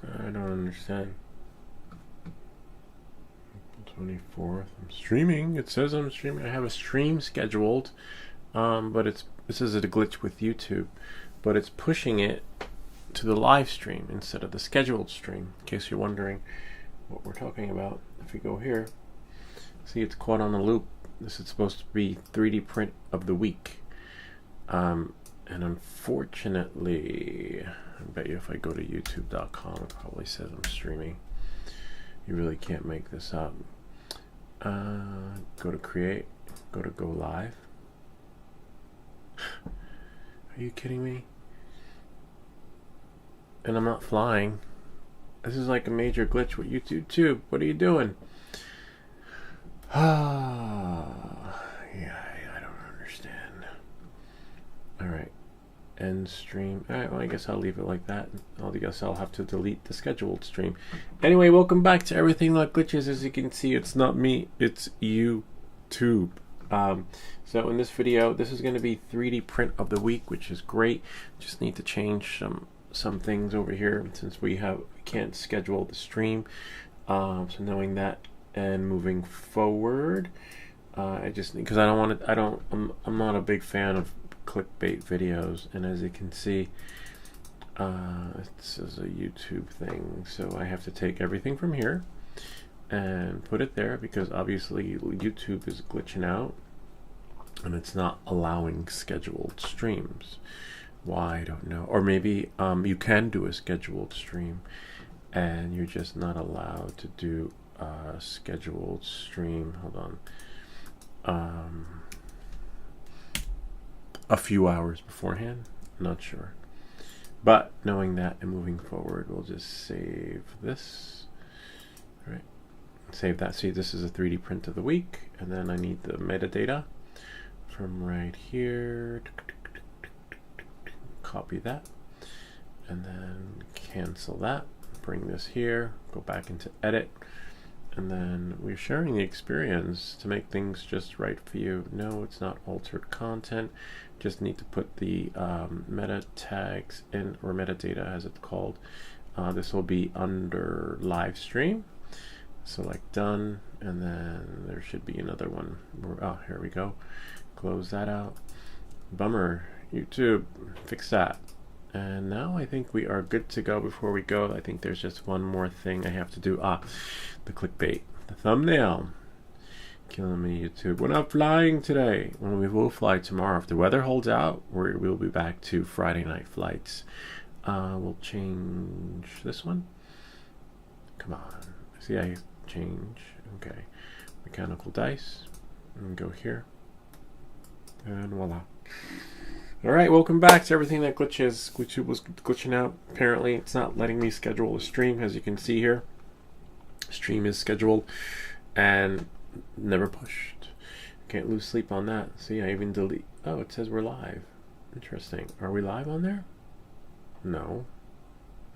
I don't understand. 24th. I'm streaming. It says I'm streaming. I have a stream scheduled, but this is a glitch with YouTube, but it's pushing it to the live stream instead of the scheduled stream. In case you're wondering what we're talking about, if we go here, see it's caught on a loop. This is supposed to be 3D print of the week, and unfortunately, I bet you if I go to youtube.com, it probably says I'm streaming. You really can't make this up. Go to create, go to go live. Are you kidding me? And I'm not flying. This is like a major glitch with YouTube too. What are you doing? Yeah, I don't understand. Alright. End stream. Alright, well I guess I'll leave it like that. I guess I'll have to delete the scheduled stream. Anyway, welcome back to Everything That Glitches. As you can see, it's not me, it's YouTube. So in this video, this is going to be 3D print of the week, which is great. Just need to change some things over here since we can't schedule the stream. So knowing that and moving forward, I just because I'm not a big fan of clickbait videos, and as you can see, this is a YouTube thing, so I have to take everything from here and put it there because obviously YouTube is glitching out and it's not allowing scheduled streams. Why, I don't know. Or maybe you can do a scheduled stream and you're just not allowed to do a scheduled stream. Hold on. A few hours beforehand. Not sure. But knowing that and moving forward, we'll just save this. All right. Save that. See, this is a 3D print of the week. And then I need the metadata from right here. Copy that. And then cancel that. Bring this here. Go back into edit. And then we're sharing the experience to make things just right for you. No, it's not altered content. Just need to put the meta tags in, or metadata as it's called. This will be under live stream. Select done, and then there should be another one. Oh, here we go. Close that out. Bummer. YouTube, fix that. And now I think we are good to go. Before we go, I think there's just one more thing I have to do. The clickbait, the thumbnail. Killing me, YouTube. We're not flying today. Well, we will fly tomorrow. If the weather holds out, we'll be back to Friday night flights. We'll change this one. Come on. See, I change. Okay. Mechanical dice. And go here. And voila. Alright, welcome back to Everything That Glitches. YouTube was glitching out. Apparently, it's not letting me schedule a stream, as you can see here. Stream is scheduled and never pushed. Can't lose sleep on that. See, I even delete. Oh, it says we're live. Interesting. Are we live on there? No.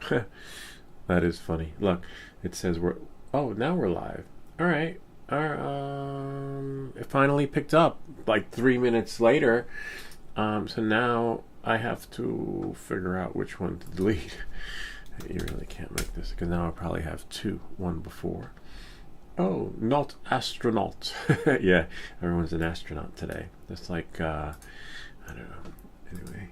That is funny. Look, it says we're. Oh, now we're live. Alright. It finally picked up like 3 minutes later. So now I have to figure out which one to delete. You really can't make this because now I probably have two. One before. Oh, not astronaut. Yeah, everyone's an astronaut today. That's like, I don't know. Anyway,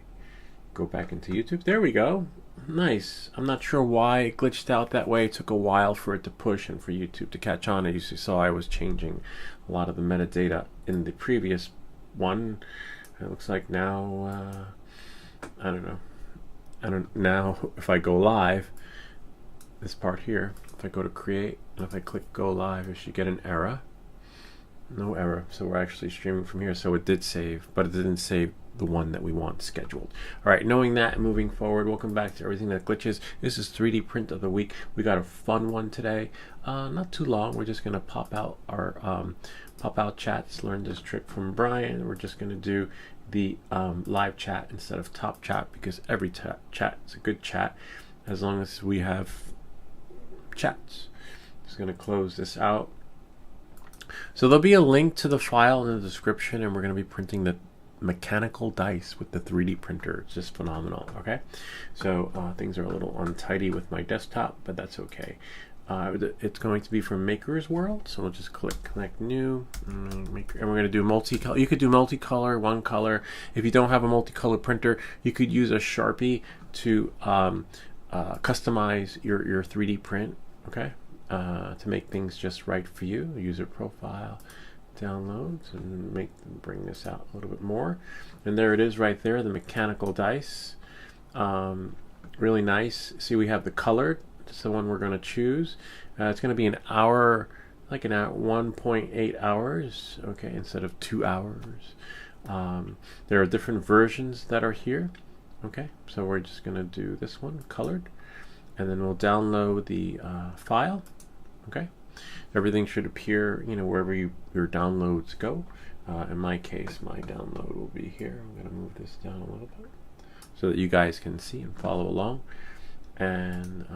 go back into YouTube. There we go. Nice. I'm not sure why it glitched out that way. It took a while for it to push and for YouTube to catch on. As you saw, I was changing a lot of the metadata in the previous one. It looks like now, I don't know. Now if I go live, this part here, if I go to create and if I click go live, it should get an error. No error. So we're actually streaming from here. So it did save, but it didn't save the one that we want scheduled. All right, knowing that and moving forward, welcome back to Everything That Glitches. This is 3D print of the week. We got a fun one today. Not too long. We're just gonna pop out our pop out chats. Learned this trick from Brian. We're just gonna do the live chat instead of top chat because every chat is a good chat as long as we have chats. Just gonna close this out. So there'll be a link to the file in the description, and we're going to be printing the mechanical dice with the 3D printer. It's just phenomenal. Okay, so things are a little untidy with my desktop, but that's okay. It's going to be from Maker's World, so we'll just click Connect New, and we're going to do multicolor. You could do multicolor, one color. If you don't have a multicolor printer, you could use a Sharpie to customize your 3D print, okay, to make things just right for you. User profile, downloads, and bring this out a little bit more. And there it is right there, the mechanical dice. Really nice. See, we have the colored. It's the one we're going to choose. It's going to be an hour, like an hour, 1.8 hours, okay, instead of 2 hours. There are different versions that are here, okay, so we're just going to do this one, colored, and then we'll download the file, okay. Everything should appear, you know, wherever your downloads go. In my case, my download will be here. I'm going to move this down a little bit so that you guys can see and follow along. And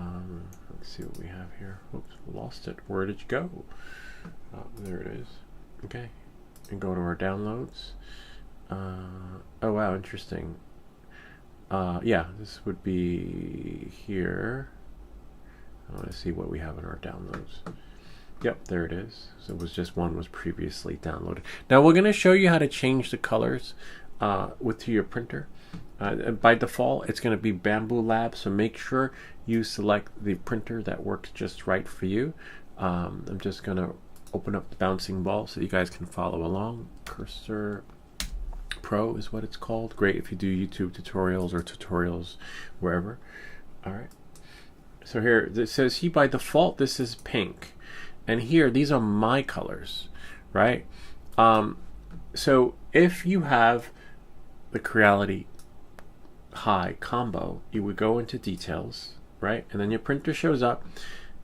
let's see what we have here. Oops, lost it. Where did you go? There it is. Okay, and go to our downloads. Oh wow, interesting. Yeah, this would be here. I want to see what we have in our downloads. Yep, there it is. So it was just one was previously downloaded. Now we're going to show you how to change the colors to your printer. By default, it's going to be Bamboo Lab, so make sure you select the printer that works just right for you. I'm just going to open up the bouncing ball so you guys can follow along. Cursor Pro is what it's called. Great if you do YouTube tutorials or tutorials wherever. All right. So here it says by default this is pink, and here these are my colors, right? So if you have the Creality High combo, you would go into details, right? And then your printer shows up,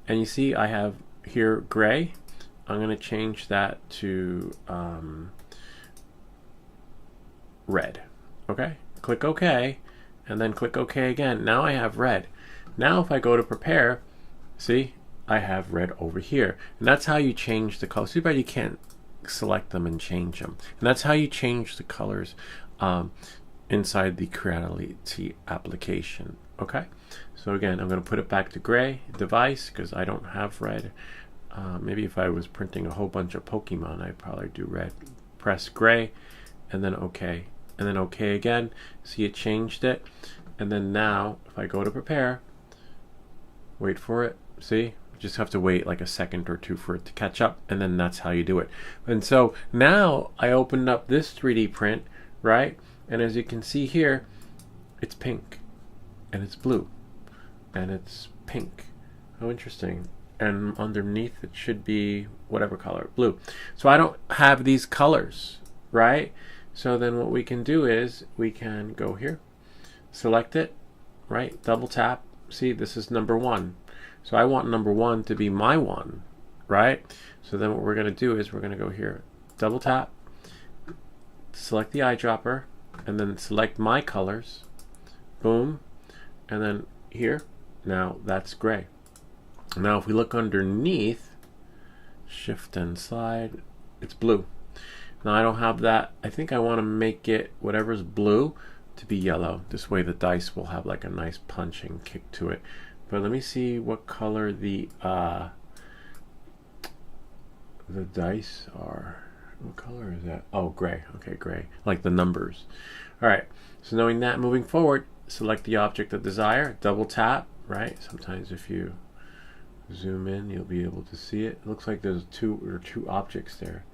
and you see I have here gray. I'm going to change that to red. Okay, click OK, and then click OK again. Now I have red. Now if I go to prepare, see, I have red over here, and that's how you change the colors. Too bad you can't select them and change them. And that's how you change the colors inside the Creality application. Okay, so again, I'm going to put it back to gray device because I don't have red. Maybe if I was printing a whole bunch of Pokemon, I'd probably do red. Press gray, and then OK, and then OK again. See, it changed it. And then now, if I go to prepare, wait for it. See, you just have to wait like a second or two for it to catch up, and then that's how you do it. And so now I opened up this 3D print, right? And as you can see here, it's pink, and it's blue, and it's pink. How interesting. And underneath it should be whatever color, blue. So I don't have these colors, right? So then what we can do is we can go here, select it, right? Double tap. See, this is number 1. So I want number 1 to be my one, right? So then what we're going to do is we're going to go here, double tap, select the eyedropper, and then select my colors, boom, and then here, now that's gray. Now if we look underneath, shift and slide, it's blue. Now I don't have that. I think I want to make it whatever's blue to be yellow. This way the dice will have like a nice punching kick to it. But let me see what color the dice are. What color is that? Oh, gray. Okay, gray. Like the numbers. All right. So knowing that, moving forward, select the object of desire, double tap, right? Sometimes if you zoom in, you'll be able to see it. It looks like there's two objects there.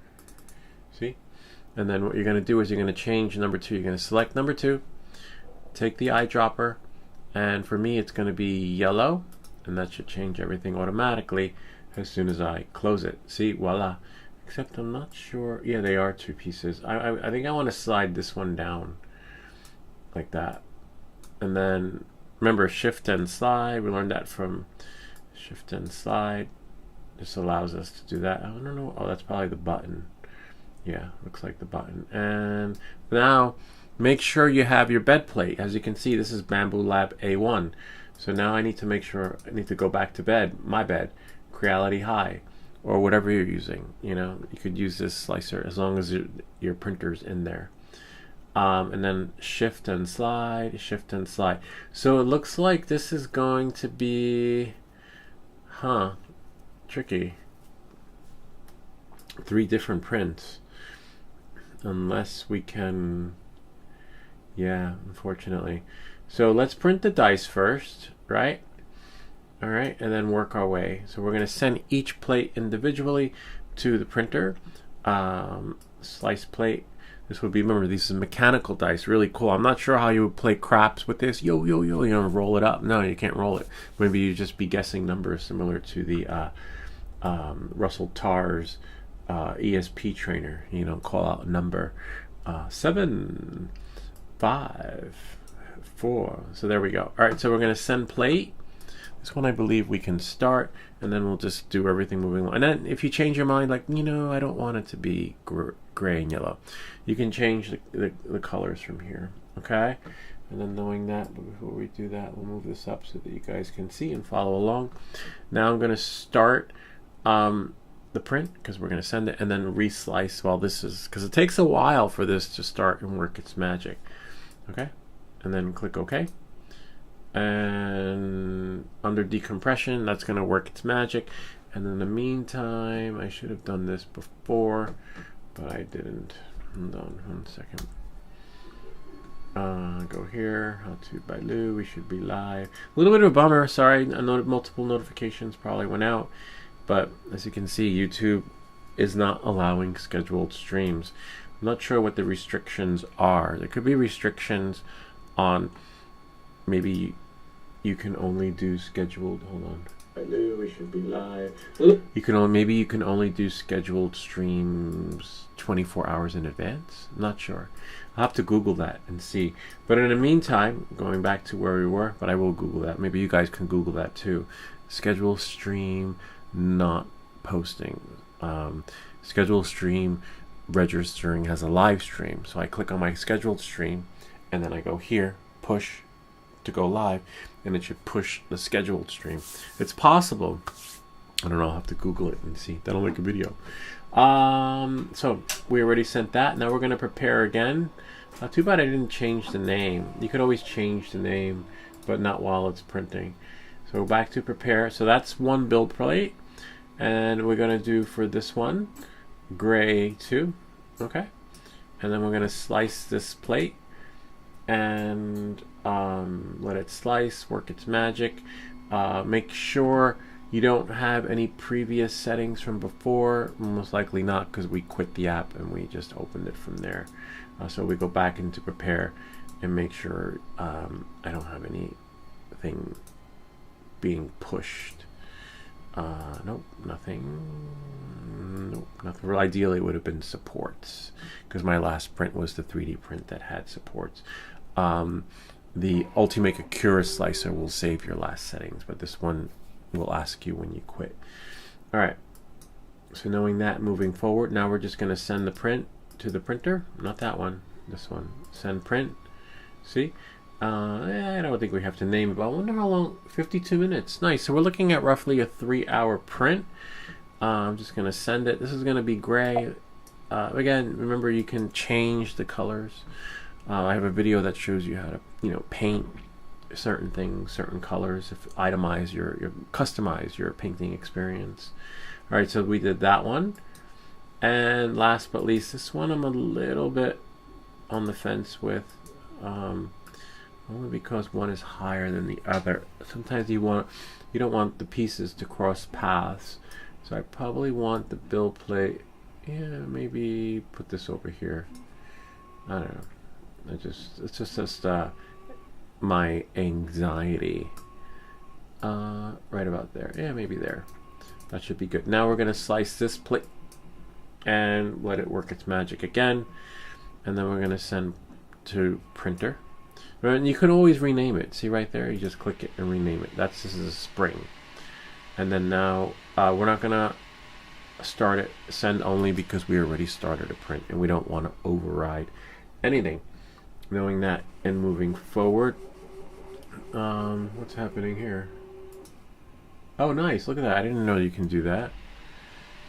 See? And then what you're going to do is you're going to change number 2. You're going to select number 2, take the eyedropper, and for me it's going to be yellow, and that should change everything automatically as soon as I close it. See, voila. Except I'm not sure. Yeah, they are 2 pieces. I think I want to slide this one down like that. And then remember, shift and slide. We learned that from shift and slide. This allows us to do that. I don't know. Oh, that's probably the button. Yeah, looks like the button. And now make sure you have your bed plate. As you can see, this is Bamboo Lab A1. So now I need to make sure, I need to go back to bed, my bed, Creality High, or whatever you're using. You know, you could use this slicer as long as your printer's in there. and then shift and slide, shift and slide. So it looks like this is going to be, tricky. 3 different prints. Unless we can, yeah, unfortunately. So let's print the dice first, right? All right, and then work our way. So we're going to send each plate individually to the printer. Slice plate. This would be, remember, these are mechanical dice, really cool. I'm not sure how you would play craps with this. Yo, yo, yo, you know, roll it up. No, you can't roll it. Maybe you just be guessing numbers similar to the Russell Tarr's ESP trainer. You know, call out a number. 7, 5, 4. So there we go. All right, so we're going to send plate. This one I believe we can start, and then we'll just do everything moving along. And then if you change your mind, like, you know, I don't want it to be gray and yellow, you can change the colors from here, okay? And then knowing that, before we do that, we'll move this up so that you guys can see and follow along. Now I'm going to start the print, because we're going to send it, and then reslice while this is, because it takes a while for this to start and work its magic, okay? And then click OK. And under decompression, that's going to work its magic. And in the meantime, I should have done this before, but I didn't. Hold on 1 second. Go here. How to by Lou. We should be live. A little bit of a bummer. Sorry, I know multiple notifications probably went out, but as you can see, YouTube is not allowing scheduled streams. I'm not sure what the restrictions are. There could be restrictions on maybe you can only do scheduled, hold on, hello, we should be live. You can only, maybe you can only do scheduled streams 24 hours in advance. I'm not sure. I'll have to Google that and see. But in the meantime, going back to where we were, but I will Google that. Maybe you guys can Google that too. Schedule stream not posting. Schedule stream registering as a live stream. So I click on my scheduled stream, and then I go here, push to go live, and it should push the scheduled stream. It's possible. I don't know. I'll have to Google it and see. That'll make a video. So we already sent that. Now we're going to prepare again. Too bad I didn't change the name. You could always change the name, but not while it's printing. So back to prepare. So that's one build plate, and we're going to do for this one gray 2. Okay, and then we're going to slice this plate and let it slice, work its magic. Make sure you don't have any previous settings from before. Most likely not, because we quit the app and we just opened it from there. So we go back into prepare and make sure I don't have anything being pushed. Nope, nothing. Nope, nothing. Well, ideally it would have been supports, because my last print was the 3D print that had supports. The Ultimaker Cura Slicer will save your last settings, but this one will ask you when you quit. All right, so knowing that, moving forward, now we're just going to send the print to the printer. Not that one, this one. Send print. See? I don't think we have to name it, but I wonder how long. 52 minutes. Nice. So we're looking at roughly a 3-hour print. I'm just going to send it. This is going to be gray. Again, remember, you can change the colors. I have a video that shows you how to, paint certain things, certain colors, itemize customize your painting experience. All right, so we did that one. And last but least, this one I'm a little bit on the fence with, only because one is higher than the other. Sometimes you don't want the pieces to cross paths. So I probably want the build plate. Yeah, maybe put this over here. I don't know. It's just my anxiety. Right about there. Yeah, maybe there. That should be good. Now we're gonna slice this plate and let it work its magic again, and then we're gonna send to printer. And you can always rename it. See right there? You just click it and rename it. This is a spring. And then now we're not gonna start it send only, because we already started a print and we don't want to override anything. Knowing that and moving forward, what's happening here? Oh, nice! Look at that. I didn't know you can do that.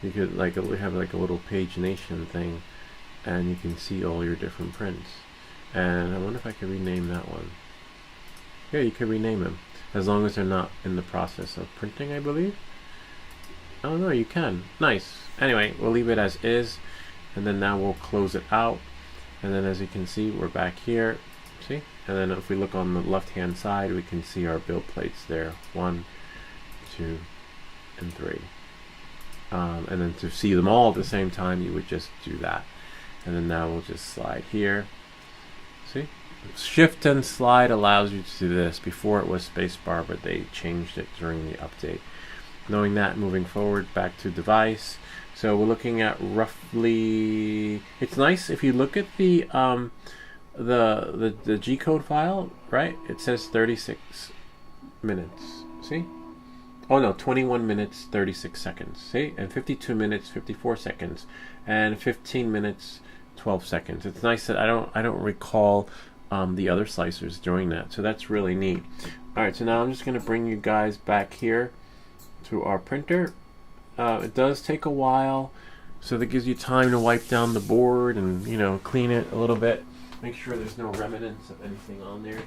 You could have like a little pagination thing, and you can see all your different prints. And I wonder if I can rename that one. Yeah, you can rename them as long as they're not in the process of printing, I believe. Oh no, you can. Nice. Anyway, we'll leave it as is, and then now we'll close it out. And then as you can see, we're back here. See? And then if we look on the left-hand side, we can see our build plates there. 1, 2, and 3. And then to see them all at the same time, you would just do that. And then now we'll just slide here. See? Shift and slide allows you to do this. Before it was spacebar, but they changed it during the update. Knowing that, moving forward, back to device. So we're looking at roughly. It's nice if you look at the G-code file, right? It says 36 minutes. See? Oh no, 21 minutes, 36 seconds. See? And 52 minutes, 54 seconds, and 15 minutes, 12 seconds. It's nice that I don't recall the other slicers doing that. So that's really neat. All right, so now I'm just going to bring you guys back here to our printer. It does take a while, so that gives you time to wipe down the board and, you know, clean it a little bit. Make sure there's no remnants of anything on there.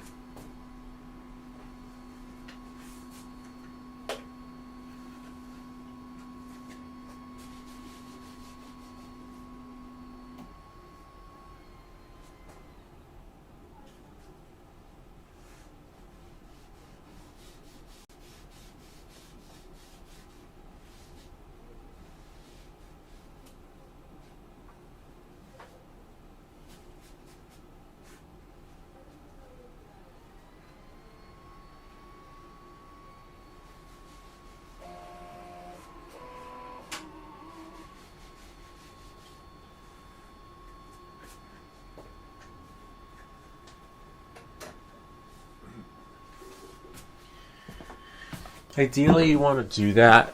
Ideally, you want to do that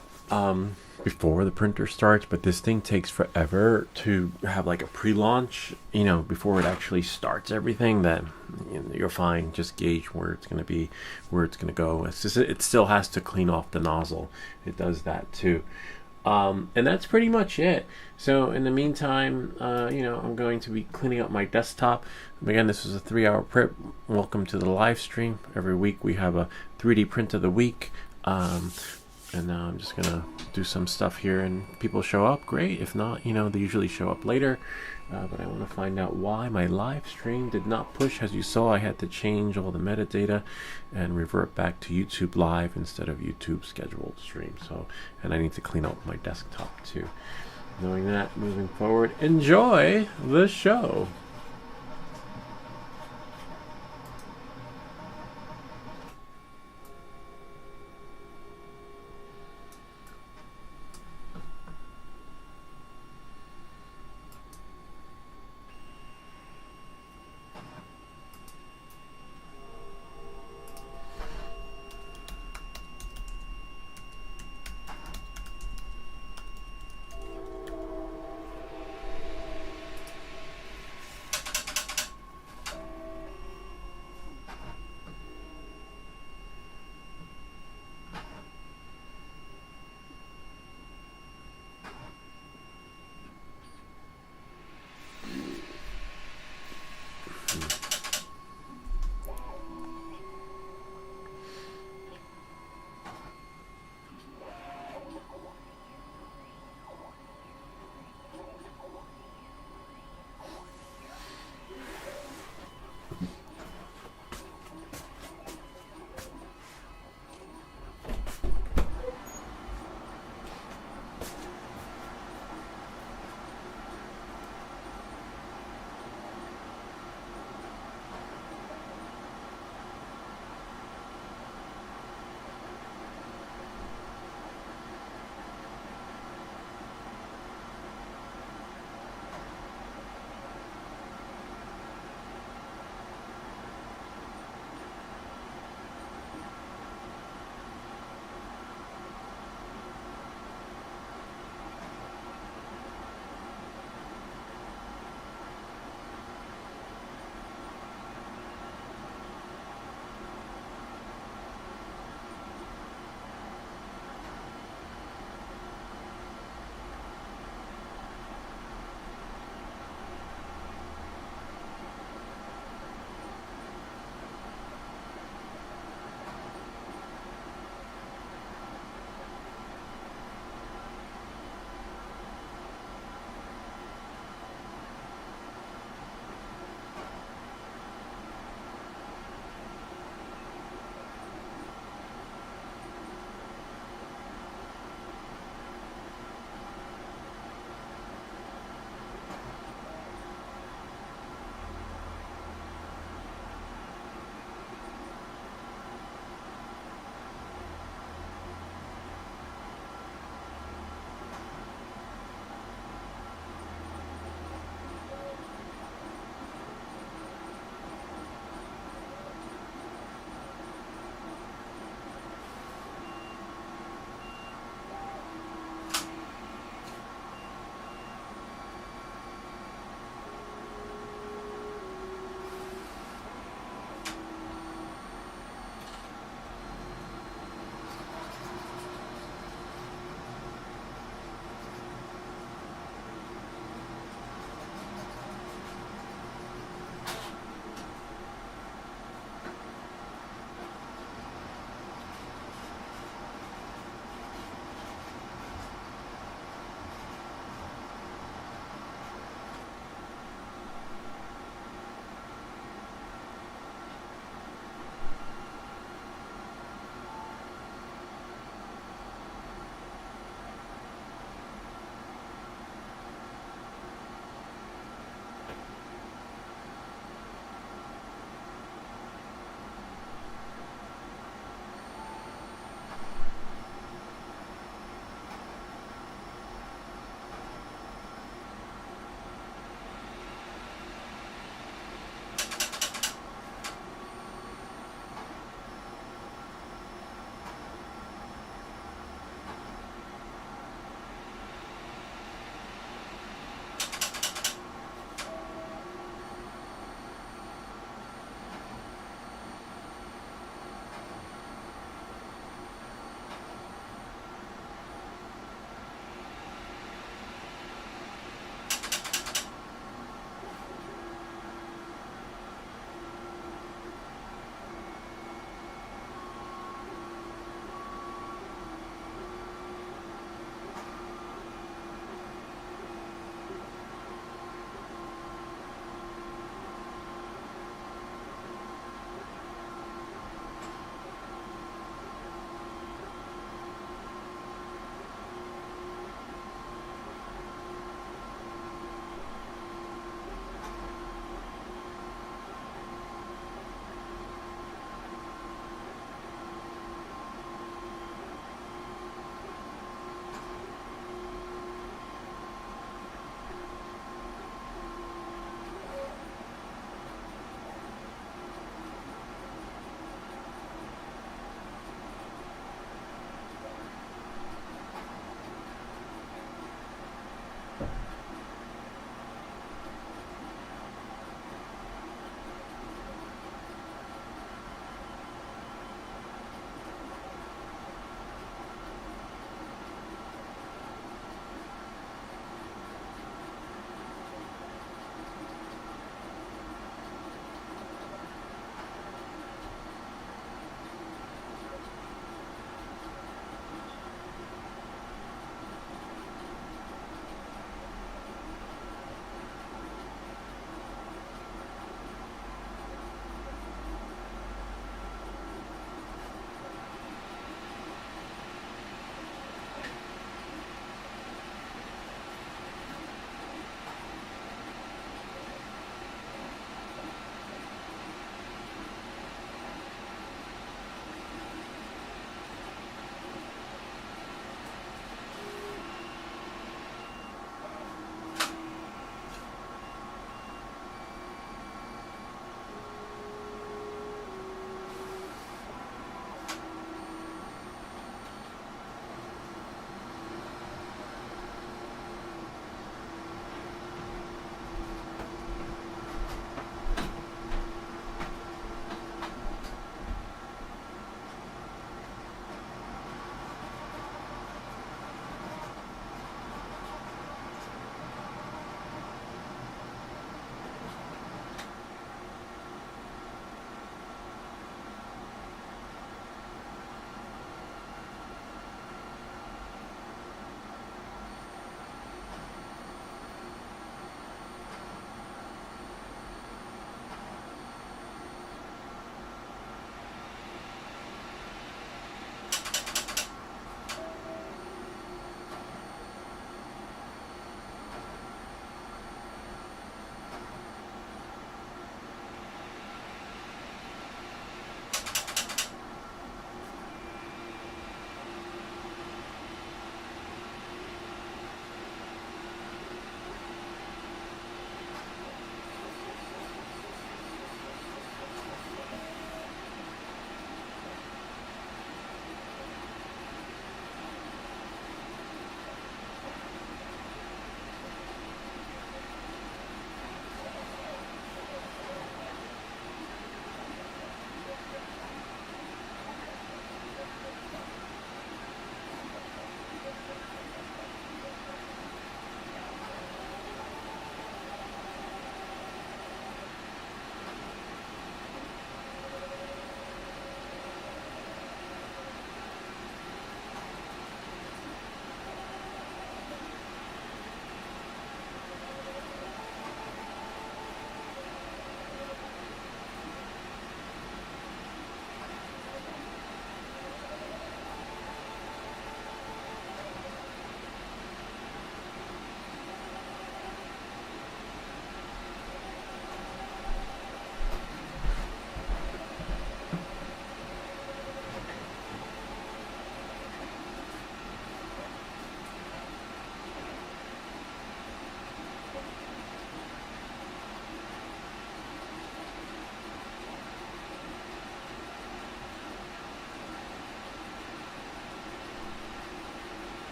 before the printer starts, but this thing takes forever to have like a pre-launch, you know, before it actually starts everything. Then you're fine. Just gauge where it's going to be, where it's going to go. It's just, it still has to clean off the nozzle. It does that too. And that's pretty much it. So in the meantime, you know, I'm going to be cleaning up my desktop. Again, this is a 3-hour prep. Welcome to the live stream. Every week we have a 3D print of the week. And now I'm just gonna do some stuff here, and people show up, great. If not, you know, they usually show up later. But I want to find out why my live stream did not push. As you saw, I had to change all the metadata and revert back to YouTube Live instead of YouTube scheduled stream. So, and I need to clean up my desktop too. Knowing that, moving forward, enjoy the show.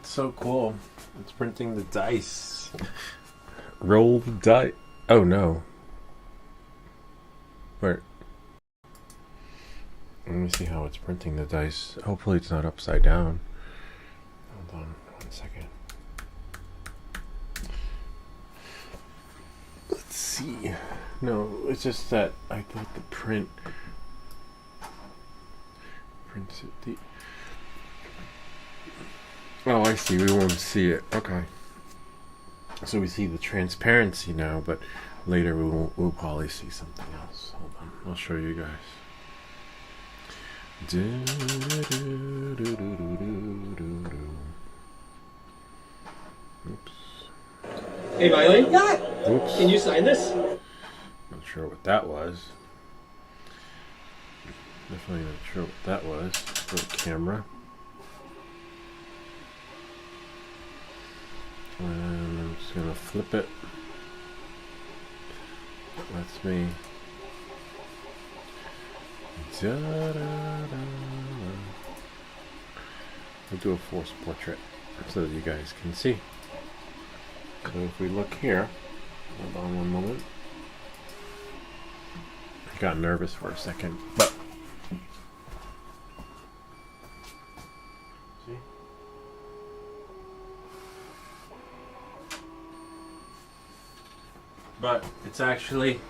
That's so cool. It's printing the dice. Roll the dice. Oh no. Wait. Let me see how it's printing the dice. Hopefully it's not upside down. Hold on 1 second. Let's see. No, it's just that I thought the prints it the. Oh, I see. We won't see it. Okay. So we see the transparency now, but later we'll probably see something else. Hold on. I'll show you guys. Oops. Hey, Miley. Oops. Can you sign this? Not sure what that was. Definitely not sure what that was. For the camera. And I'm just gonna flip it. That's me. I'll do a forced portrait so that you guys can see. So if we look here, hold on 1 moment. I got nervous for a second, but see? But it's actually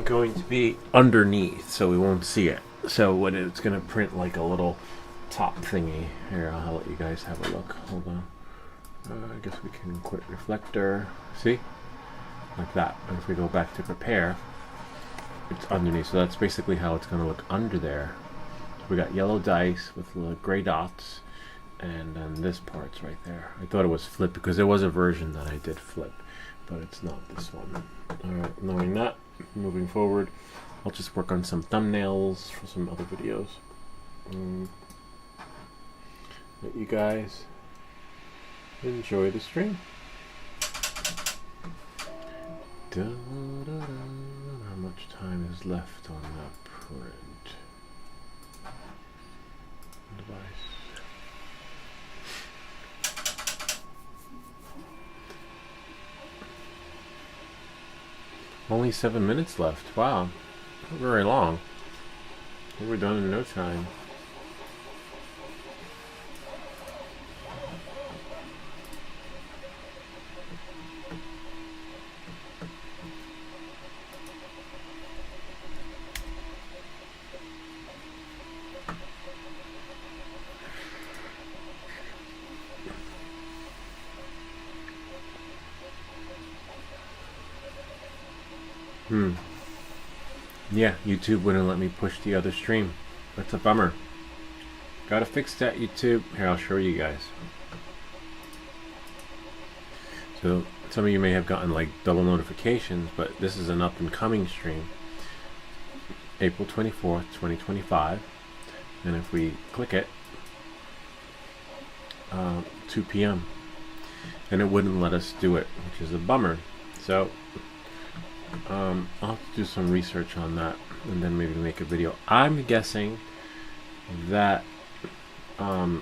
going to be underneath, so we won't see it. So what it's going to print like a little top thingy. Here, I'll let you guys have a look. Hold on. I guess we can quit reflector. See? Like that. And if we go back to prepare, it's underneath. So that's basically how it's going to look under there. So we got yellow dice with little gray dots, and then this part's right there. I thought it was flip because there was a version that I did flip, but it's not this one. Alright, knowing that, moving forward, I'll just work on some thumbnails for some other videos. Let you guys enjoy the stream. How much time is left on that print device? Only 7 minutes left. Wow, not very long. We're done in no time. Yeah, YouTube wouldn't let me push the other stream. That's a bummer. Gotta fix that, YouTube. Here, I'll show you guys. So, some of you may have gotten like double notifications, but this is an up and coming stream. April 24th, 2025. And if we click it, 2 p.m. And it wouldn't let us do it, which is a bummer. So, I'll have to do some research on that and then maybe make a video. I'm guessing that there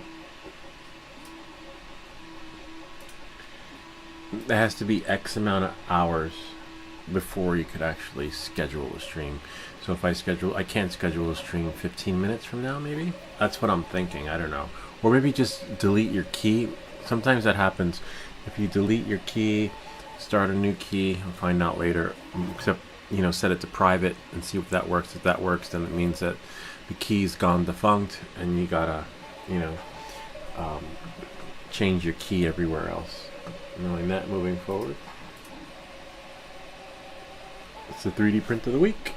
has to be X amount of hours before you could actually schedule a stream. So if I can't schedule a stream 15 minutes from now, maybe? That's what I'm thinking. I don't know. Or maybe just delete your key. Sometimes that happens. If you delete your key, start a new key, I'll find out later. Except, set it to private and see if that works. If that works, then it means that the key's gone defunct and you gotta, change your key everywhere else. Knowing that, moving forward. It's the 3D print of the week.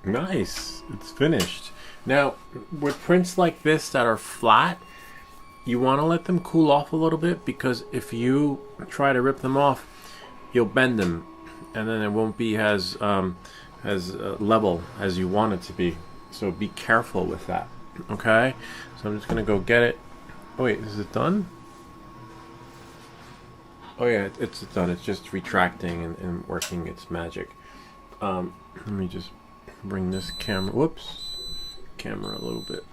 Nice. It's finished. Now, with prints like this that are flat, you want to let them cool off a little bit, because if you try to rip them off, you'll bend them, and then it won't be as level as you want it to be. So be careful with that. Okay? So I'm just going to go get it. Oh wait, is it done? Oh yeah, it's done. It's just retracting and working its magic. Let me just bring this camera, camera a little bit.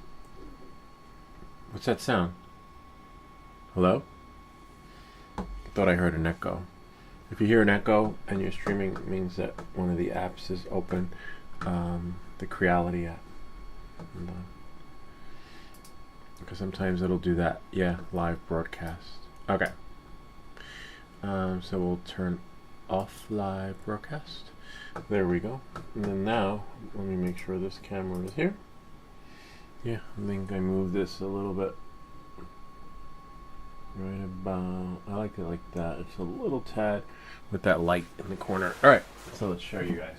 What's that sound? Hello? Thought I heard an echo. If you hear an echo and you're streaming, it means that one of the apps is open, the Creality app. Because sometimes it'll do that. Yeah, live broadcast. Okay. So we'll turn off live broadcast. There we go. And then now, let me make sure this camera is here. Yeah, I think I moved this a little bit. Right about, I like it like that. It's a little tad with that light in the corner. Alright, so let's show you guys.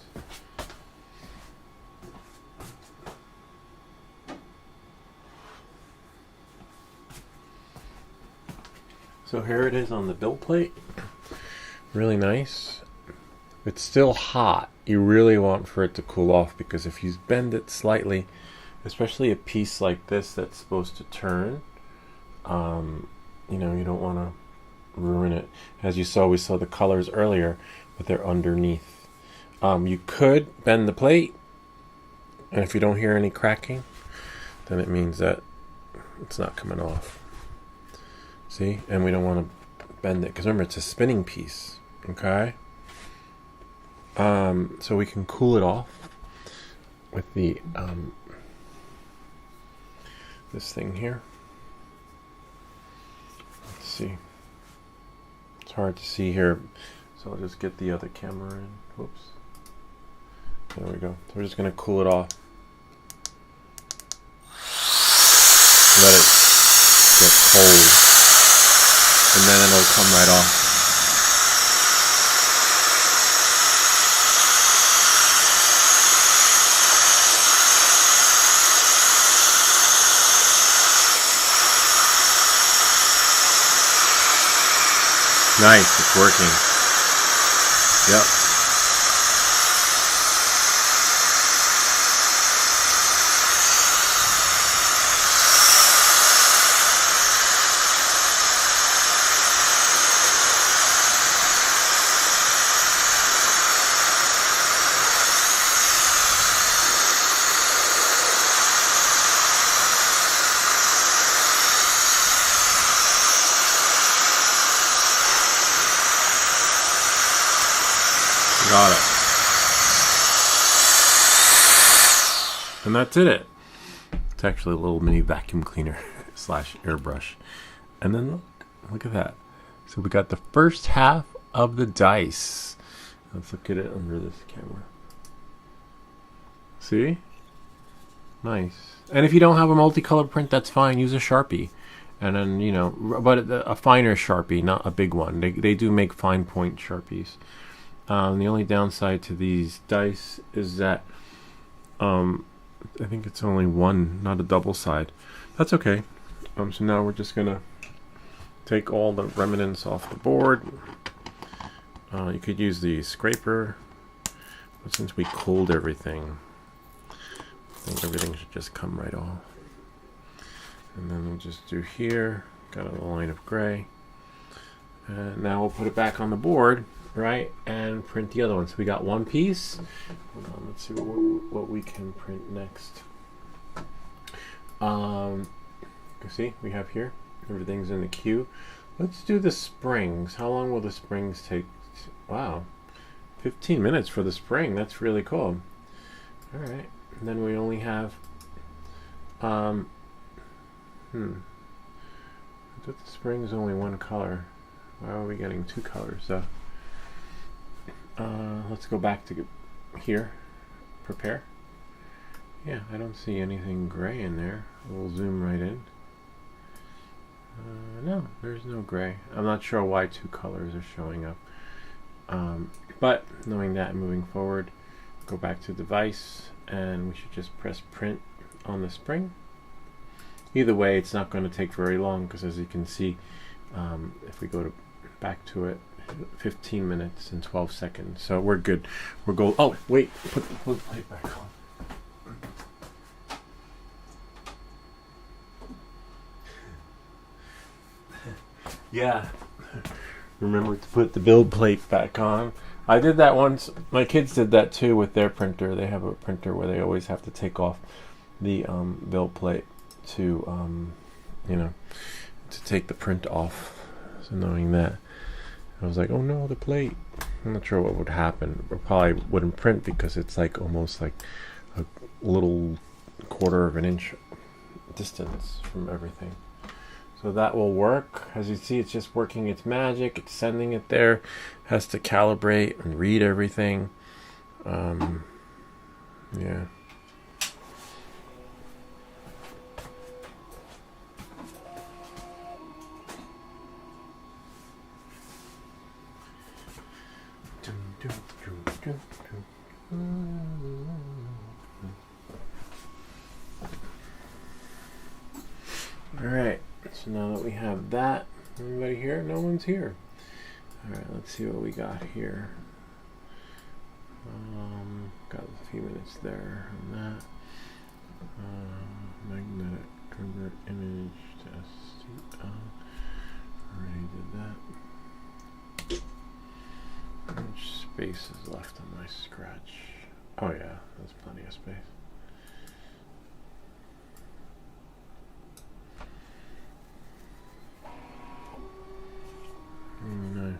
So here it is on the build plate. Really nice. It's still hot. You really want for it to cool off, because if you bend it slightly, especially a piece like this that's supposed to turn, you know, you don't want to ruin it. As you saw, we saw the colors earlier, but they're underneath. You could bend the plate, and if you don't hear any cracking, then it means that it's not coming off. See? And we don't want to bend it, because remember, it's a spinning piece. Okay? So we can cool it off with the this thing here. Let's see. It's hard to see here, so I'll just get the other camera in. Whoops. There we go. So we're just going to cool it off. Let it get cold, and then it'll come right off. Nice, it's working. Yep. And that did it. It's actually a little mini vacuum cleaner slash airbrush. And then look at that. So we got the first half of the dice. Let's look at it under this camera. See? Nice. And if you don't have a multicolored print, that's fine. Use a Sharpie. And then, you know, but a finer Sharpie, not a big one. They do make fine point Sharpies. The only downside to these dice is that I think it's only one, not a double side. That's okay. So now we're just going to take all the remnants off the board. You could use the scraper, but since we cooled everything, I think everything should just come right off. And then we'll just do here, got a line of gray. And now we'll put it back on the board, right, and print the other one. So we got one piece. Hold on, let's see what we can print next. You see, we have here, everything's in the queue. Let's do the springs. How long will the springs take? Wow, 15 minutes for the spring. That's really cool. All right, and then we only have I thought the spring is only one color. Why are we getting two colors? Let's go back to here. Prepare. Yeah, I don't see anything gray in there. We'll zoom right in. No, there's no gray. I'm not sure why two colors are showing up. But knowing that, moving forward, go back to device, and we should just press print on the spring. Either way, it's not going to take very long because, as you can see, if we go back to it, 15 minutes and 12 seconds. So we're good. We're go. Oh, wait, put the plate back on. Yeah. Remember to put the build plate back on. I did that once. My kids did that too with their printer. They have a printer where they always have to take off the build plate to you know, to take the print off. So knowing that, I was like, oh no, the plate. I'm not sure what would happen. It probably wouldn't print because it's like almost like a little quarter of an inch distance from everything. So that will work. As you see, it's just working its magic. It's sending it there. Has to calibrate and read everything. Yeah. All right. So now that we have that, anybody here? No one's here. All right, let's see what we got here. Got a few minutes there on that. Magnetic convert image to STL. Already did that. How much space is left on my scratch? Oh yeah, that's plenty of space. Nice.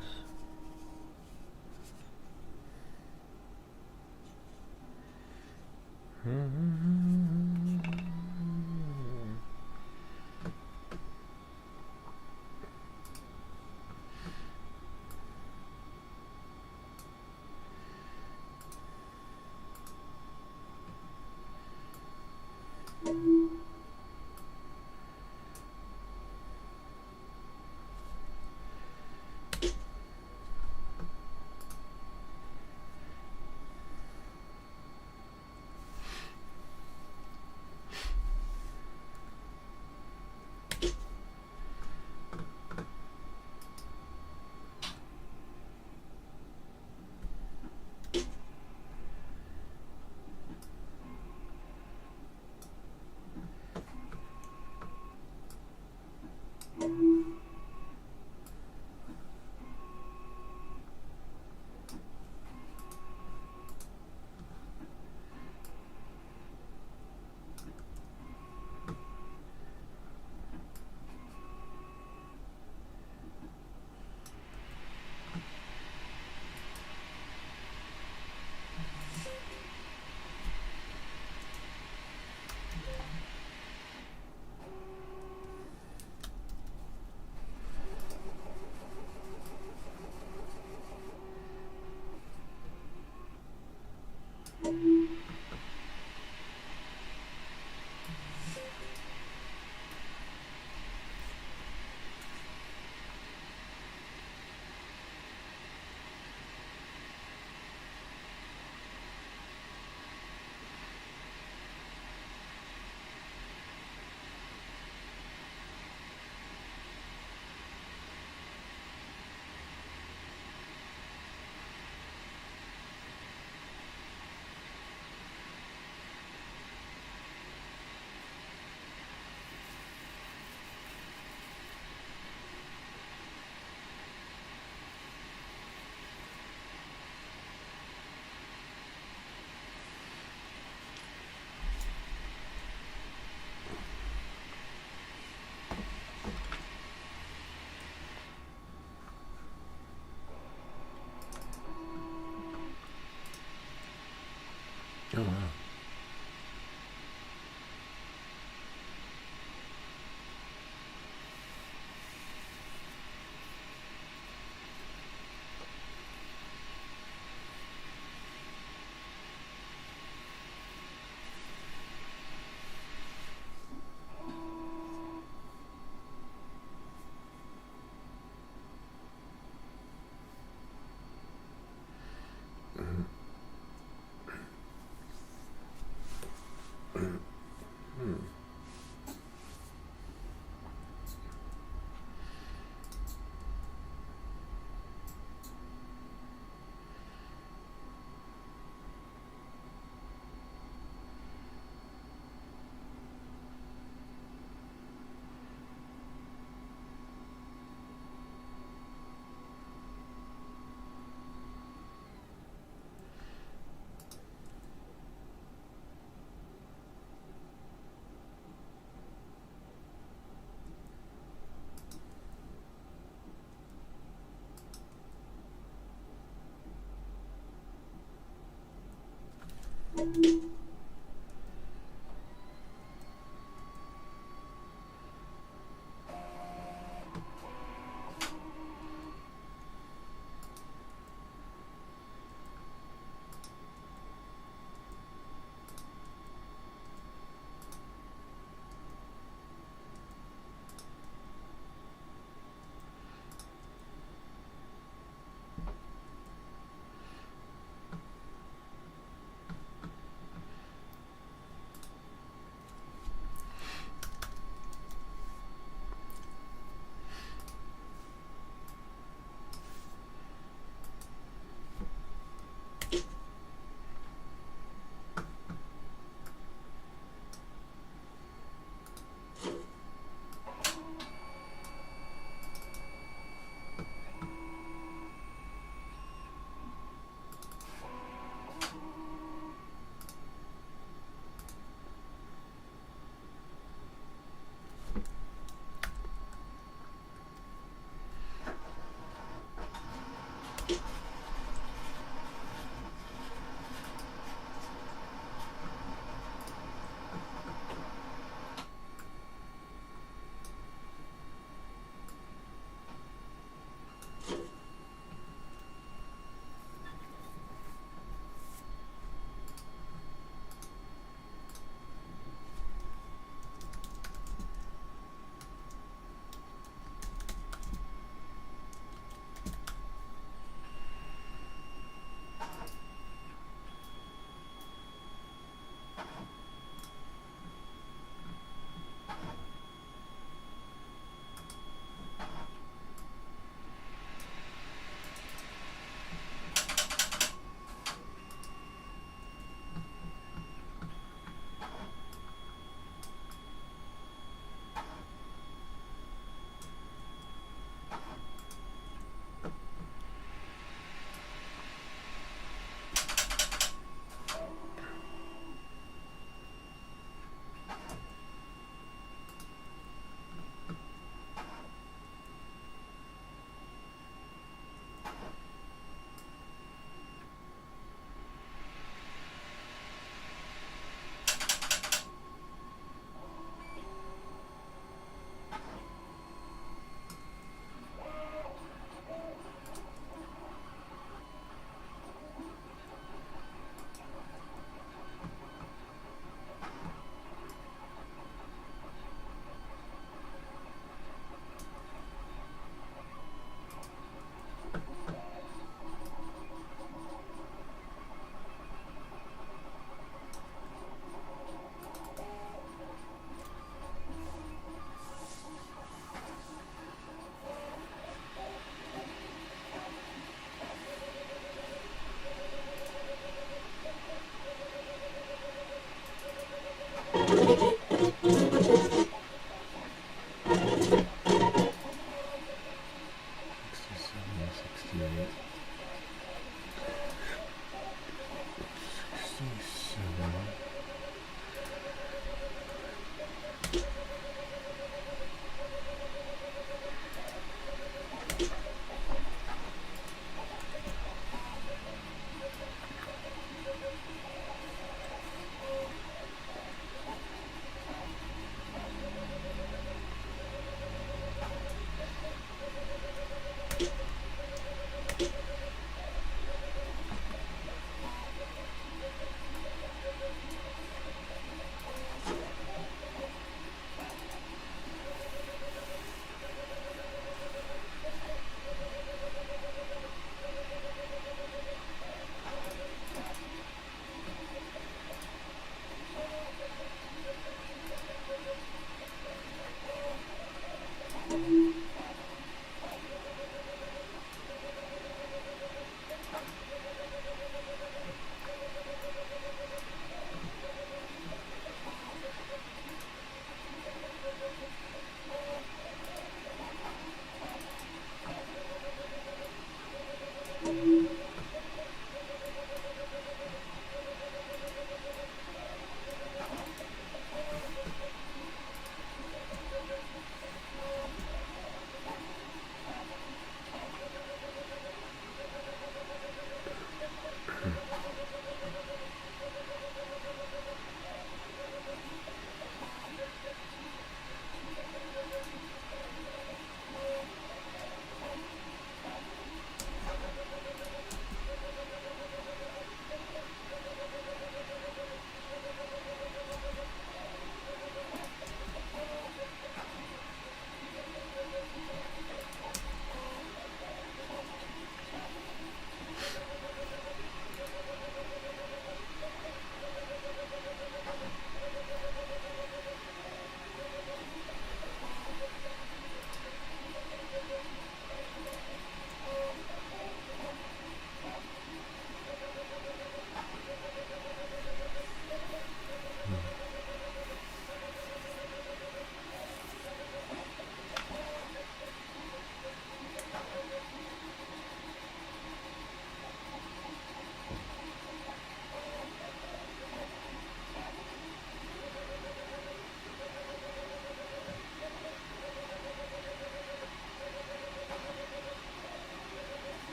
Oh wow.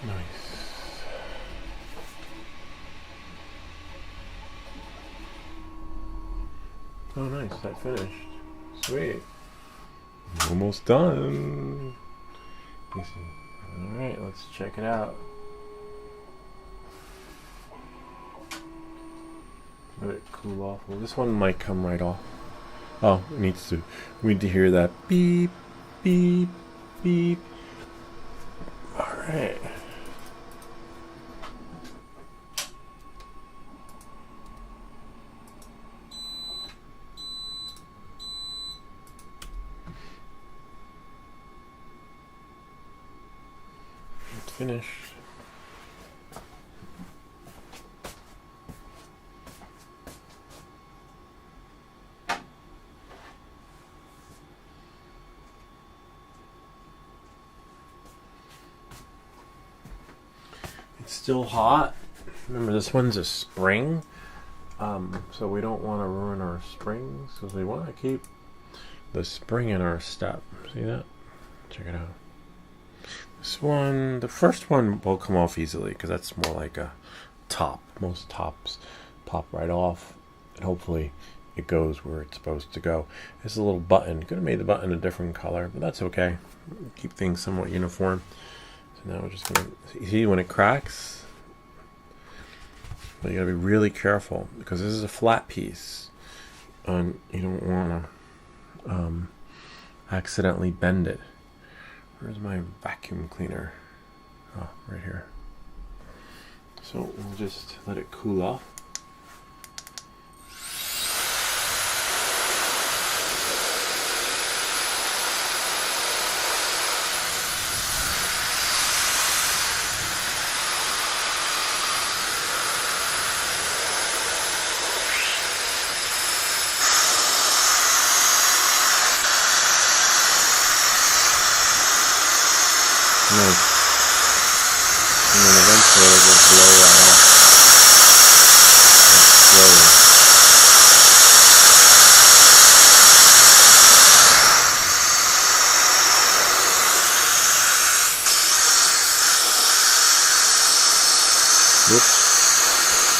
Nice. Oh, nice. That finished. Sweet. Almost done. Alright, let's check it out. Let it cool off. Well, this one might come right off. Oh, it needs to. We need to hear that beep, beep, beep. Alright. It's finished. It's still hot. Remember, this one's a spring, so we don't want to ruin our springs, because we want to keep the spring in our step. See that? Check it out. This one, the first one will come off easily, because that's more like a top. Most tops pop right off, and hopefully it goes where it's supposed to go. It's a little button. Could have made the button a different color, but that's okay. Keep things somewhat uniform. So now we're just gonna see when it cracks. But you gotta be really careful, because this is a flat piece, and you don't want to accidentally bend it. Where's my vacuum cleaner? Oh, right here. So we'll just let it cool off. Nice. And then eventually it'll just blow right off. Slowly. Whoops.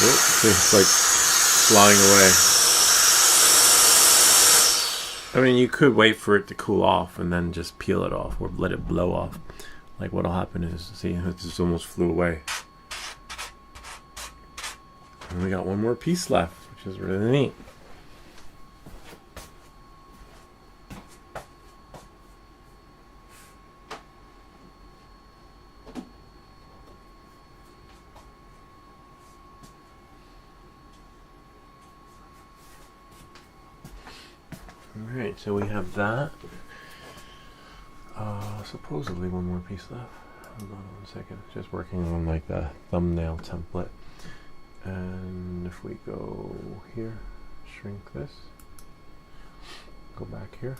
Whoops. It's like flying away. I mean, you could wait for it to cool off and then just peel it off or let it blow off. Like what'll happen is, see, it just almost flew away. And we got one more piece left, which is really neat. Alright, so we have that. Supposedly one more piece left. Hold on 1 second. Just working on like the thumbnail template. And if we go here, shrink this, go back here.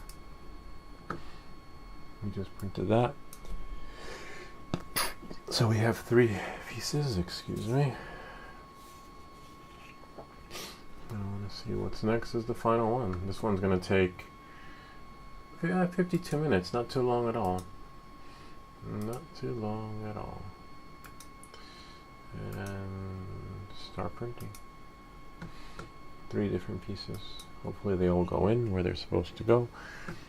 We just printed that. So we have 3 pieces, excuse me. I want to see what's next is the final one. This one's going to take 52 minutes, not too long at all. Not too long at all. And start printing. 3 different pieces. Hopefully they all go in where they're supposed to go.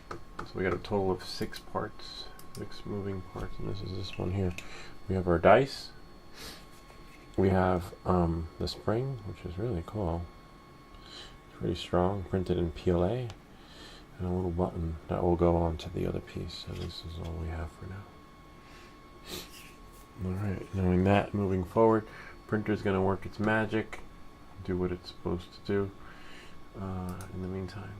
So we got a total of 6 parts, 6 moving parts, and this is this one here. We have our dice. We have the spring, which is really cool. It's pretty strong, printed in PLA. And a little button that will go on to the other piece. So this is all we have for now. Alright, knowing that, moving forward, printer's going to work its magic, do what it's supposed to do in the meantime.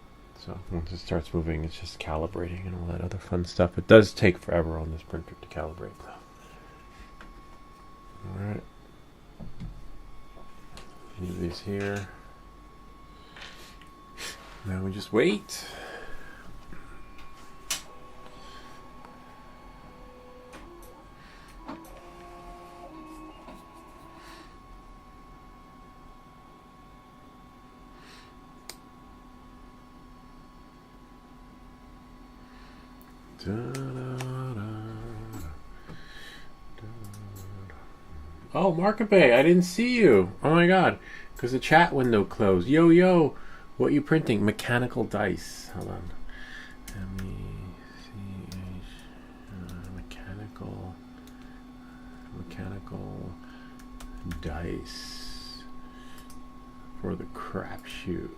So once it starts moving, it's just calibrating and all that other fun stuff. It does take forever on this printer to calibrate though. Alright. Leave these here. Now we just wait. Da, da, da, da, Oh, Markabe, I didn't see you. Oh my god. Because the chat window closed. Yo, yo. What are you printing? Mechanical dice. Hold on. M-E-C-H. Mechanical dice. For the crapshoot.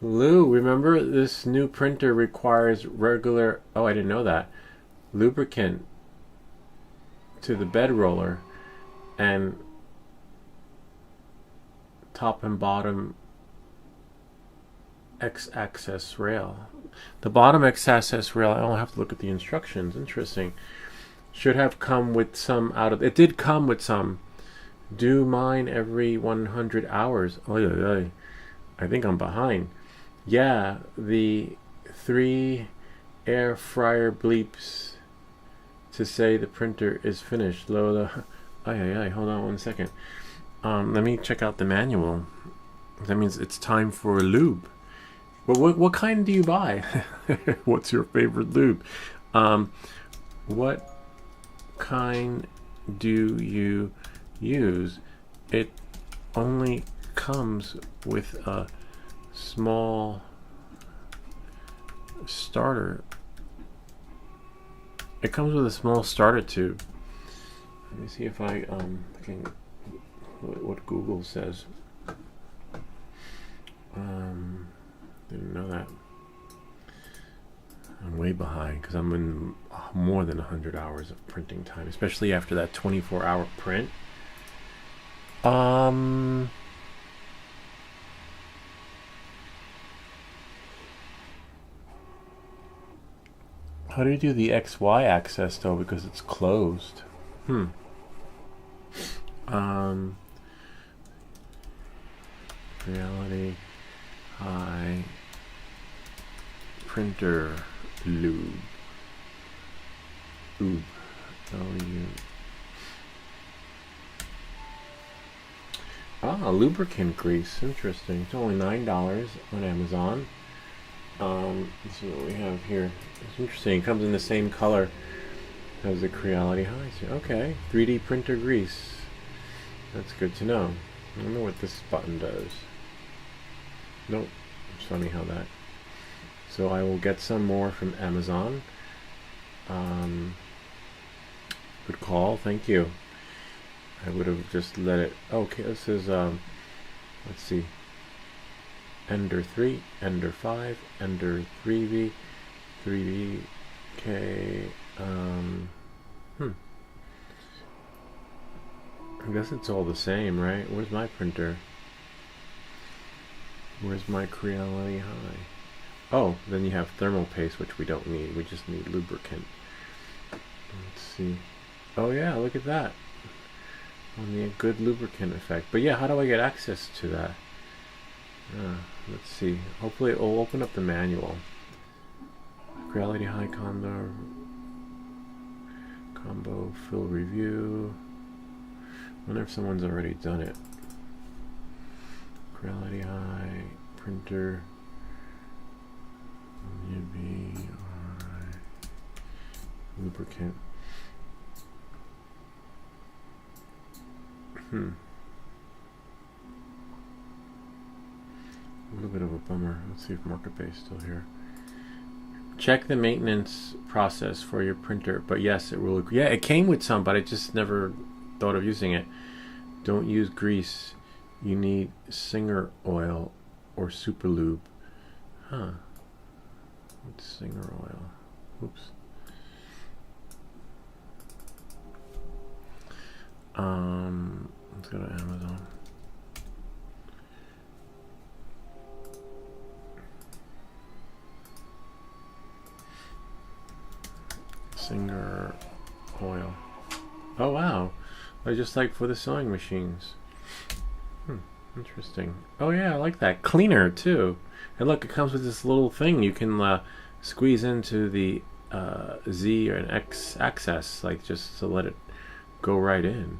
Lou, remember this new printer requires regular... Oh, I didn't know that. Lubricant to the bed roller and top and bottom X-axis rail. The bottom X-axis rail, I don't have to look at the instructions. Interesting. Should have come with some out of... It did come with some. Do mine every 100 hours. Oy, oy, oy. I think I'm behind. Yeah, the 3 air fryer bleeps to say the printer is finished. Lola. Ay, hold on 1 second. Let me check out the manual. That means it's time for a lube. Well, what kind do you buy? What's your favorite lube? What kind do you use? It only comes with a small starter. It comes with a small starter tube. Let me see if I can what Google says. Didn't know that. I'm way behind because I'm in more than 100 hours of printing time, especially after that 24-hour print. How do you do the XY access though? Because it's closed. Creality High Printer Lube. Oob. Lubricant grease. Interesting. It's only $9 on Amazon. Let's see what we have here. It's interesting. It comes in the same color as the Creality High. Okay. 3D printer grease. That's good to know. I don't know what this button does. Nope. It's funny how that. So I will get some more from Amazon. Good call. Thank you. I would have just let it. Okay, this is let's see. Ender 3, Ender 5, Ender 3V, 3VK. I guess it's all the same, right? Where's my printer? Where's my Creality High? Oh, then you have thermal paste, which we don't need. We just need lubricant. Let's see. Oh yeah, look at that. Only a good lubricant effect. But yeah, how do I get access to that? Let's see. Hopefully it'll open up the manual. Creality High combo fill review. I wonder if someone's already done it. Creality High printer. UV lubricant. A little bit of a bummer. Let's see if Marketplace is still here. Check the maintenance process for your printer. But yes, it will. Yeah, it came with some, but I just never thought of using it. Don't use grease. You need Singer oil or super lube. What's Singer oil? Oops. Let's go to Amazon. Singer oil. Oh wow. I just like for the sewing machines. Interesting. Oh yeah, I like that. Cleaner too. And look, it comes with this little thing you can squeeze into the Z or an X axis, like just to let it go right in.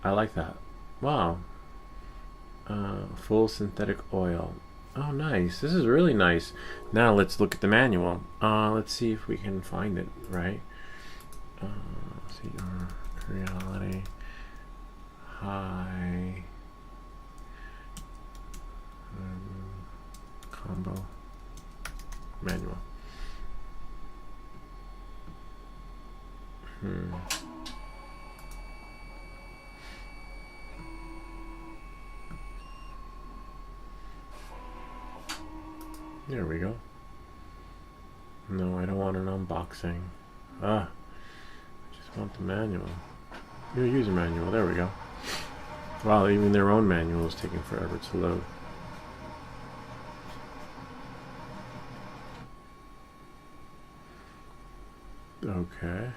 I like that. Wow. Full synthetic oil. Oh nice. This is really nice. Now let's look at the manual. Let's see if we can find it, right? CR Creality. High. Combo. Manual. There we go. No, I don't want an unboxing. I just want the manual. Your user manual, there we go. Wow, even their own manual is taking forever to load. Okay.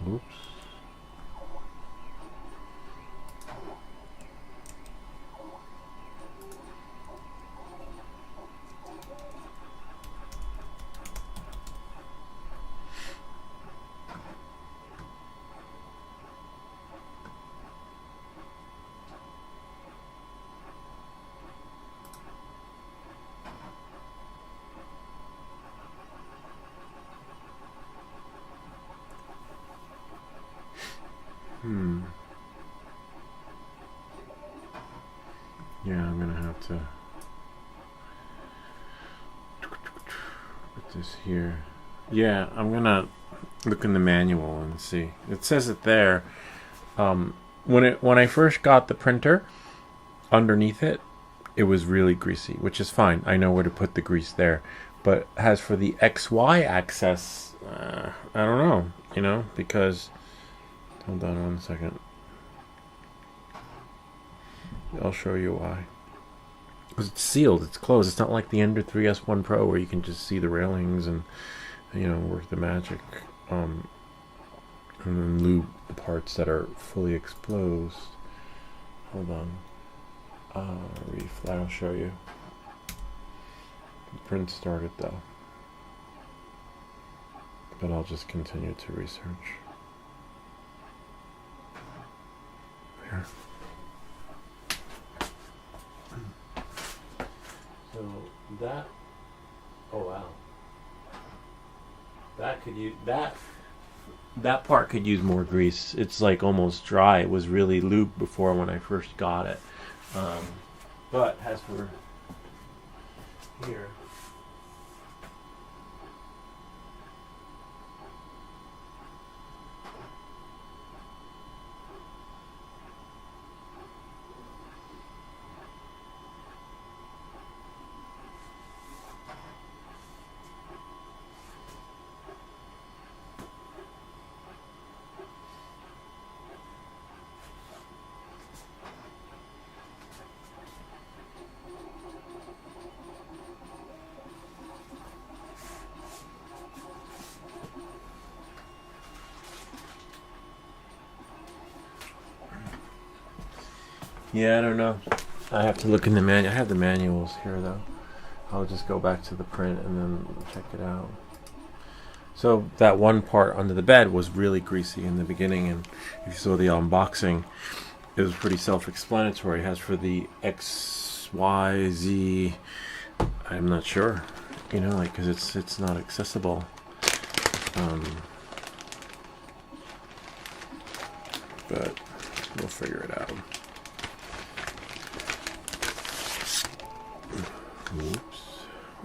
Oops. Yeah, I'm gonna have to put this here. Yeah, I'm gonna look in the manual and see. It says it there. When I first got the printer, underneath it, it was really greasy, which is fine. I know where to put the grease there. But as for the XY axis, I don't know, because hold on one second. I'll show you why. Because it's sealed, it's closed. It's not like the Ender 3S1 Pro where you can just see the railings and work the magic. And then lube the parts that are fully exposed. Hold on. I'll show you. The print started though. But I'll just continue to research. Here. So that, oh wow, that part could use more grease. It's like almost dry. It was really lubed before when I first got it. But as for here, yeah, I don't know. I have to look in the manual. I have the manuals here though. I'll just go back to the print and then check it out. So that one part under the bed was really greasy in the beginning, and if you saw the unboxing, it was pretty self-explanatory. As for the X, Y, Z, I'm not sure, because it's not accessible. But we'll figure it out. Oops.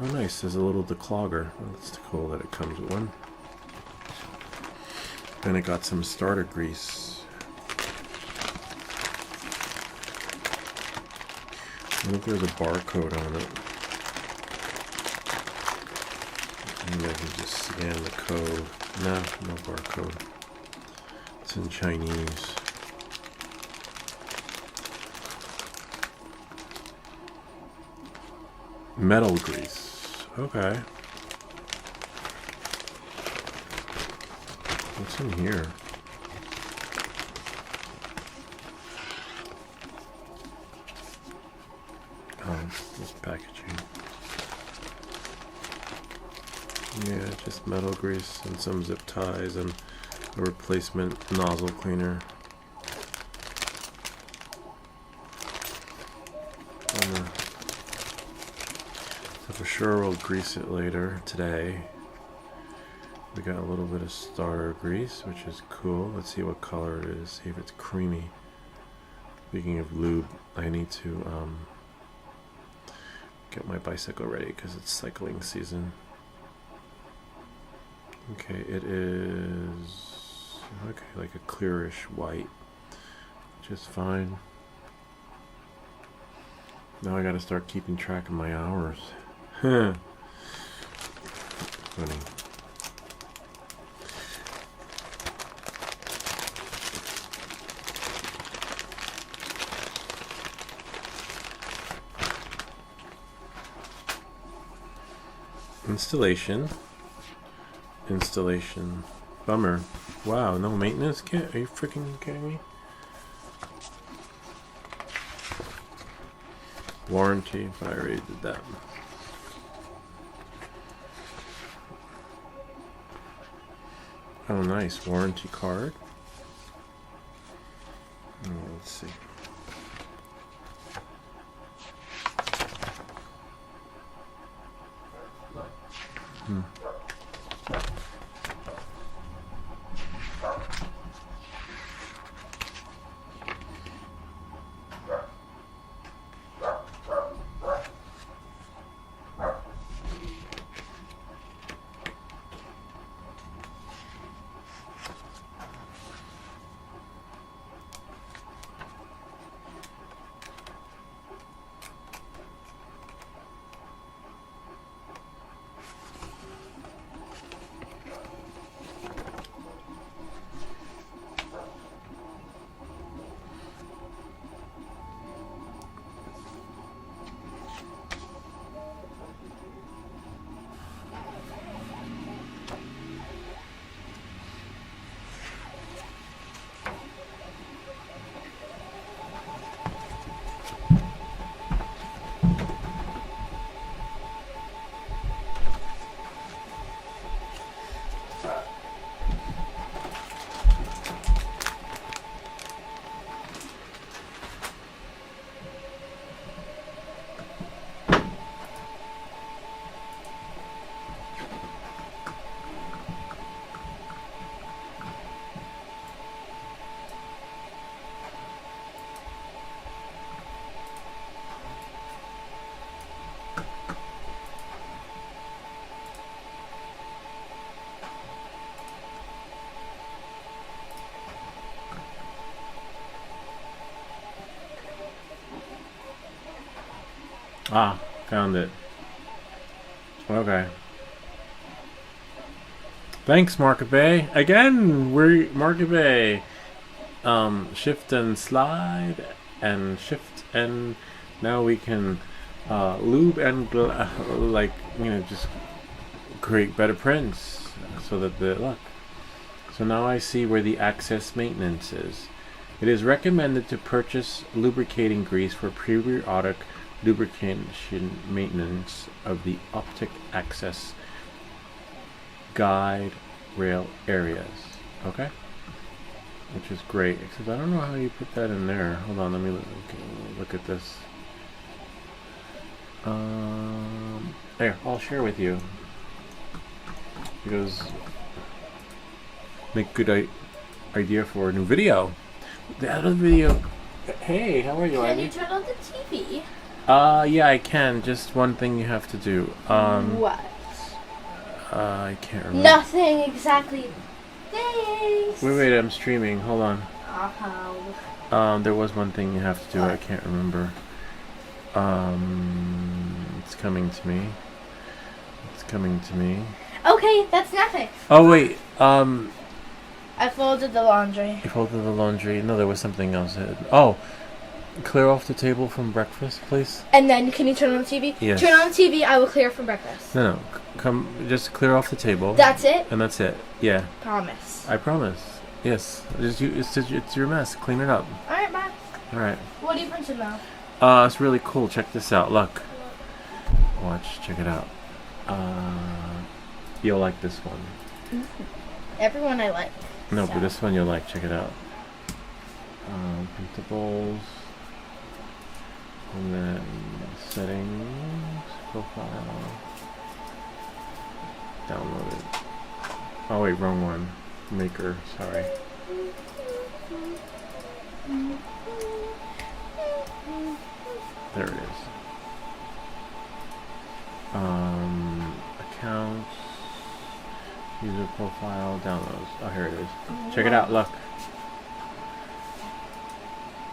Oh nice, there's a little declogger. Well, that's cool that it comes with one. And it got some starter grease. I think there's a barcode on it. And the can just scan the code. No barcode. It's in Chinese. Metal grease. Okay. What's in here? Oh, this packaging. Yeah, just metal grease and some zip ties and a replacement nozzle cleaner. So for sure we'll grease it later today. We got a little bit of starter grease, which is cool. Let's see what color it is, see if it's creamy. Speaking of lube, I need to get my bicycle ready because it's cycling season. Okay, it is like a clearish white, which is fine. Now I gotta start keeping track of my hours. Funny. Installation. Bummer. Wow, no maintenance kit? Are you freaking kidding me? Warranty, but I already did that. Oh, nice. Warranty card. Oh, let's see. Ah, found it. Okay. Thanks, Market Bay. Again, we're Market Bay. Shift and slide, and shift, and now we can lube and just create better prints so that look. So now I see where the access maintenance is. It is recommended to purchase lubricating grease for periodic lubrication maintenance of the optic access guide rail areas. Okay, which is great, except I don't know how you put that in there. Hold on, let me look at this. There, I'll share with you, because make good idea for a new video. The other video. Hey, how are you? Can you turn on the TV? Yeah, I can. Just one thing you have to do. What? I can't remember. Nothing exactly. Thanks. Wait, I'm streaming. Hold on. Uh-huh. There was one thing you have to do. What? I can't remember. It's coming to me. Okay, that's nothing. Oh wait, I folded the laundry. you folded the laundry. No, there was something else. Oh, clear off the table from breakfast, please. And then, can you turn on the TV? Yes. Turn on the TV, I will clear from breakfast. No, come, just clear off the table. That's it? And that's it. Yeah. Promise. I promise. Yes. It's your mess. Clean it up. Alright, bye. All right. What are you printing now? It's really cool. Check this out. Look. Watch. Check it out. You'll like this one. Everyone I like. No, So. but this one you'll like. Check it out. Printables. And then settings. Profile. Download it. Oh wait, wrong one. Maker. Sorry. There it is. Accounts, user profile, downloads. Oh, here it is. Check it out. Look,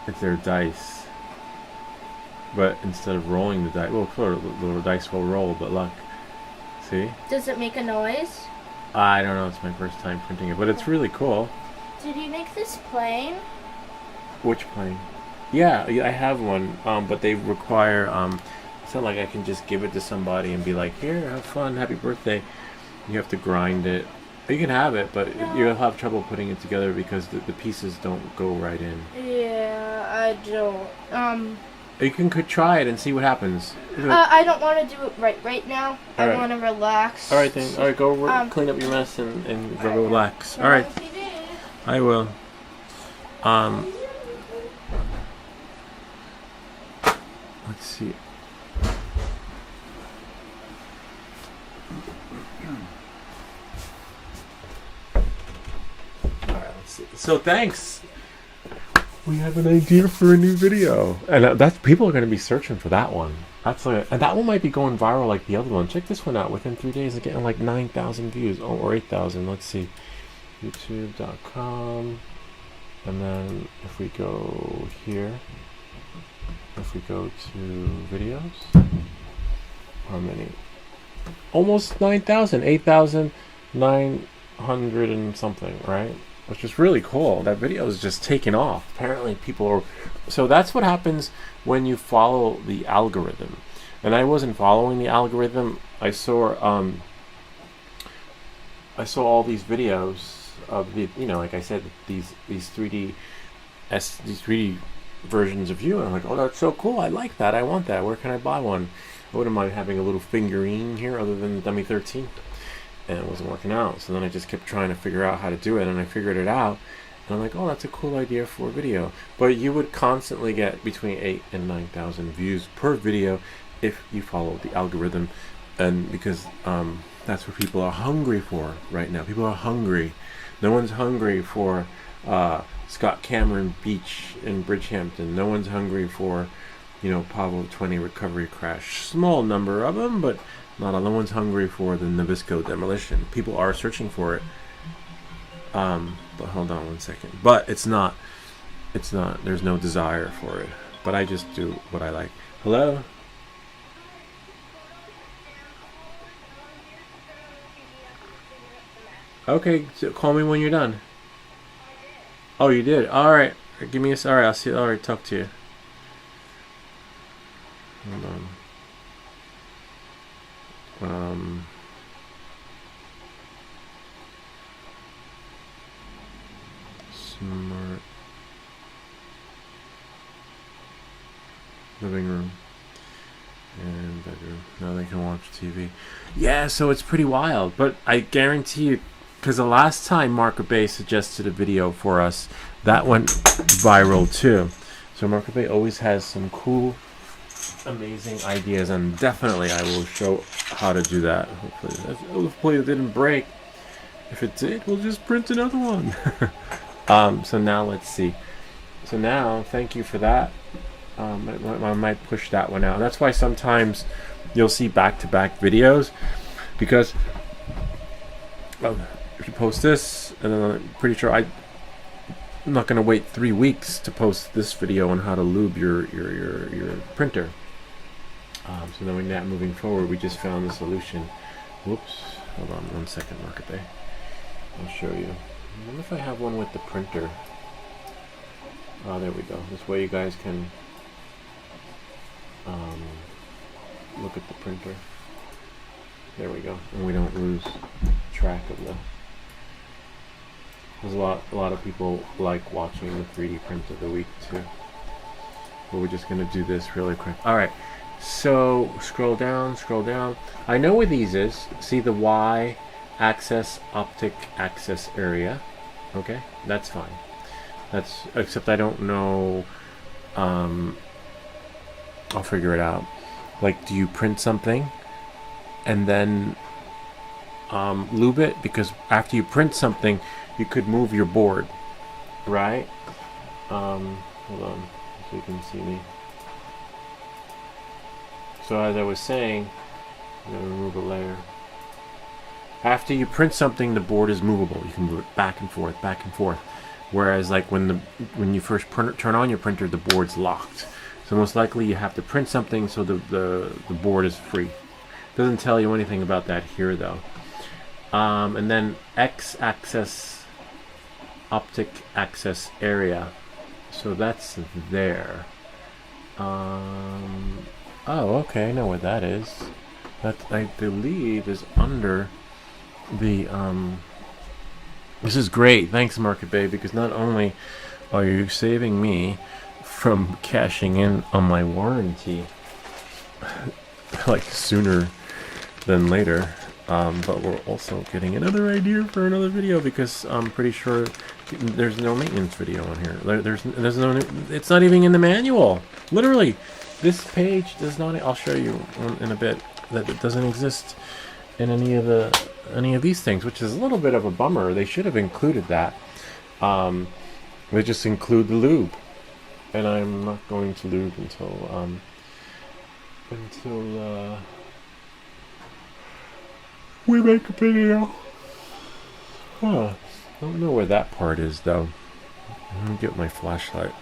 it's their dice, but instead of rolling the dice, well, the dice will roll. But look, see? Does it make a noise? I don't know. It's my first time printing it, but it's really cool. Did you make this plain? Which plane? Yeah, I have one, but they require, it's not like I can just give it to somebody and be like, here, have fun, happy birthday. You have to grind it. You can have it, but you'll have trouble putting it together because the pieces don't go right in. Yeah, I don't. You could try it and see what happens. I don't want to do it right now. All I right. want to relax. All right, then. All right, go clean up your mess and go relax. All right, I will. Let's see. Alright, let's see. So thanks. We have an idea for a new video, and that's people are going to be searching for that one. That's like, and that one might be going viral like the other one. Check this one out. Within 3 days, it's getting like 9,000 views, or 8,000. Let's see, YouTube.com, and then if we go here. If we go to videos, how many? Almost 9,000, 8,900 and something, right? Which is really cool. That video is just taking off. Apparently people are... So that's what happens when you follow the algorithm. And I wasn't following the algorithm. I saw all these videos of the, like I said, these 3D versions of you, and I'm like, oh, that's so cool, I like that, I want that, where can I buy one? I wouldn't mind having a little figurine here other than the Dummy 13, and it wasn't working out. So then I just kept trying to figure out how to do it, and I figured it out, and I'm like, oh, that's a cool idea for a video. But you would constantly get between 8,000 and 9,000 views per video if you follow the algorithm, and because that's what people are hungry for right now. People are hungry. No one's hungry for Scott Cameron Beach in Bridgehampton. No one's hungry for, Pablo 20 recovery crash. Small number of them, but no one's hungry for the Nabisco demolition. People are searching for it. But hold on one second. But it's not. There's no desire for it. But I just do what I like. Hello? Okay, so call me when you're done. Oh, you did? Alright. Give me a... Alright, I'll see... Alright, talk to you. Hold on. Smart... living room. And bedroom. Now they can watch TV. Yeah, so it's pretty wild. But I guarantee you... Because the last time Marker Bay suggested a video for us, that went viral too. So Marker Bay always has some cool, amazing ideas, and definitely I will show how to do that. Hopefully it didn't break. If it did, we'll just print another one. So now let's see. So now, thank you for that. I might push that one out. That's why sometimes you'll see back-to-back videos, because if you post this, and then I'm pretty sure I'm not going to wait 3 weeks to post this video on how to lube your printer. So knowing that moving forward, we just found the solution. Whoops. Hold on 1 second, Market Bay. I'll show you. I wonder if I have one with the printer. Oh, there we go. This way you guys can look at the printer. There we go, and we don't lose track of the. There's a lot of people like watching the 3D print of the week too. But we're just gonna do this really quick. All right. So scroll down, scroll down. I know where these is. See the Y axis, optic axis area. Okay, that's fine. That's except I don't know. I'll figure it out. Like, do you print something and then lube it? Because after you print something, you could move your board, right? Hold on, so you can see me. So as I was saying, I'm going to remove a layer. After you print something, the board is movable. You can move it back and forth, back and forth. Whereas like when you first turn on your printer, the board's locked. So most likely you have to print something so the board is free. Doesn't tell you anything about that here though. And then X-axis, optic axis area. So that's there. Oh, okay, I know what that is. That, I believe, is under the, This is great, thanks Market Bay, because not only are you saving me from cashing in on my warranty, like, sooner than later, but we're also getting another idea for another video, because I'm pretty sure there's no maintenance video on here. There's no, it's not even in the manual, literally. This page does not. I'll show you in a bit that it doesn't exist in any of these things, which is a little bit of a bummer. They should have included that. They just include the lube, and I'm not going to lube until we make a video. Huh. I don't know where that part is though. Let me get my flashlight.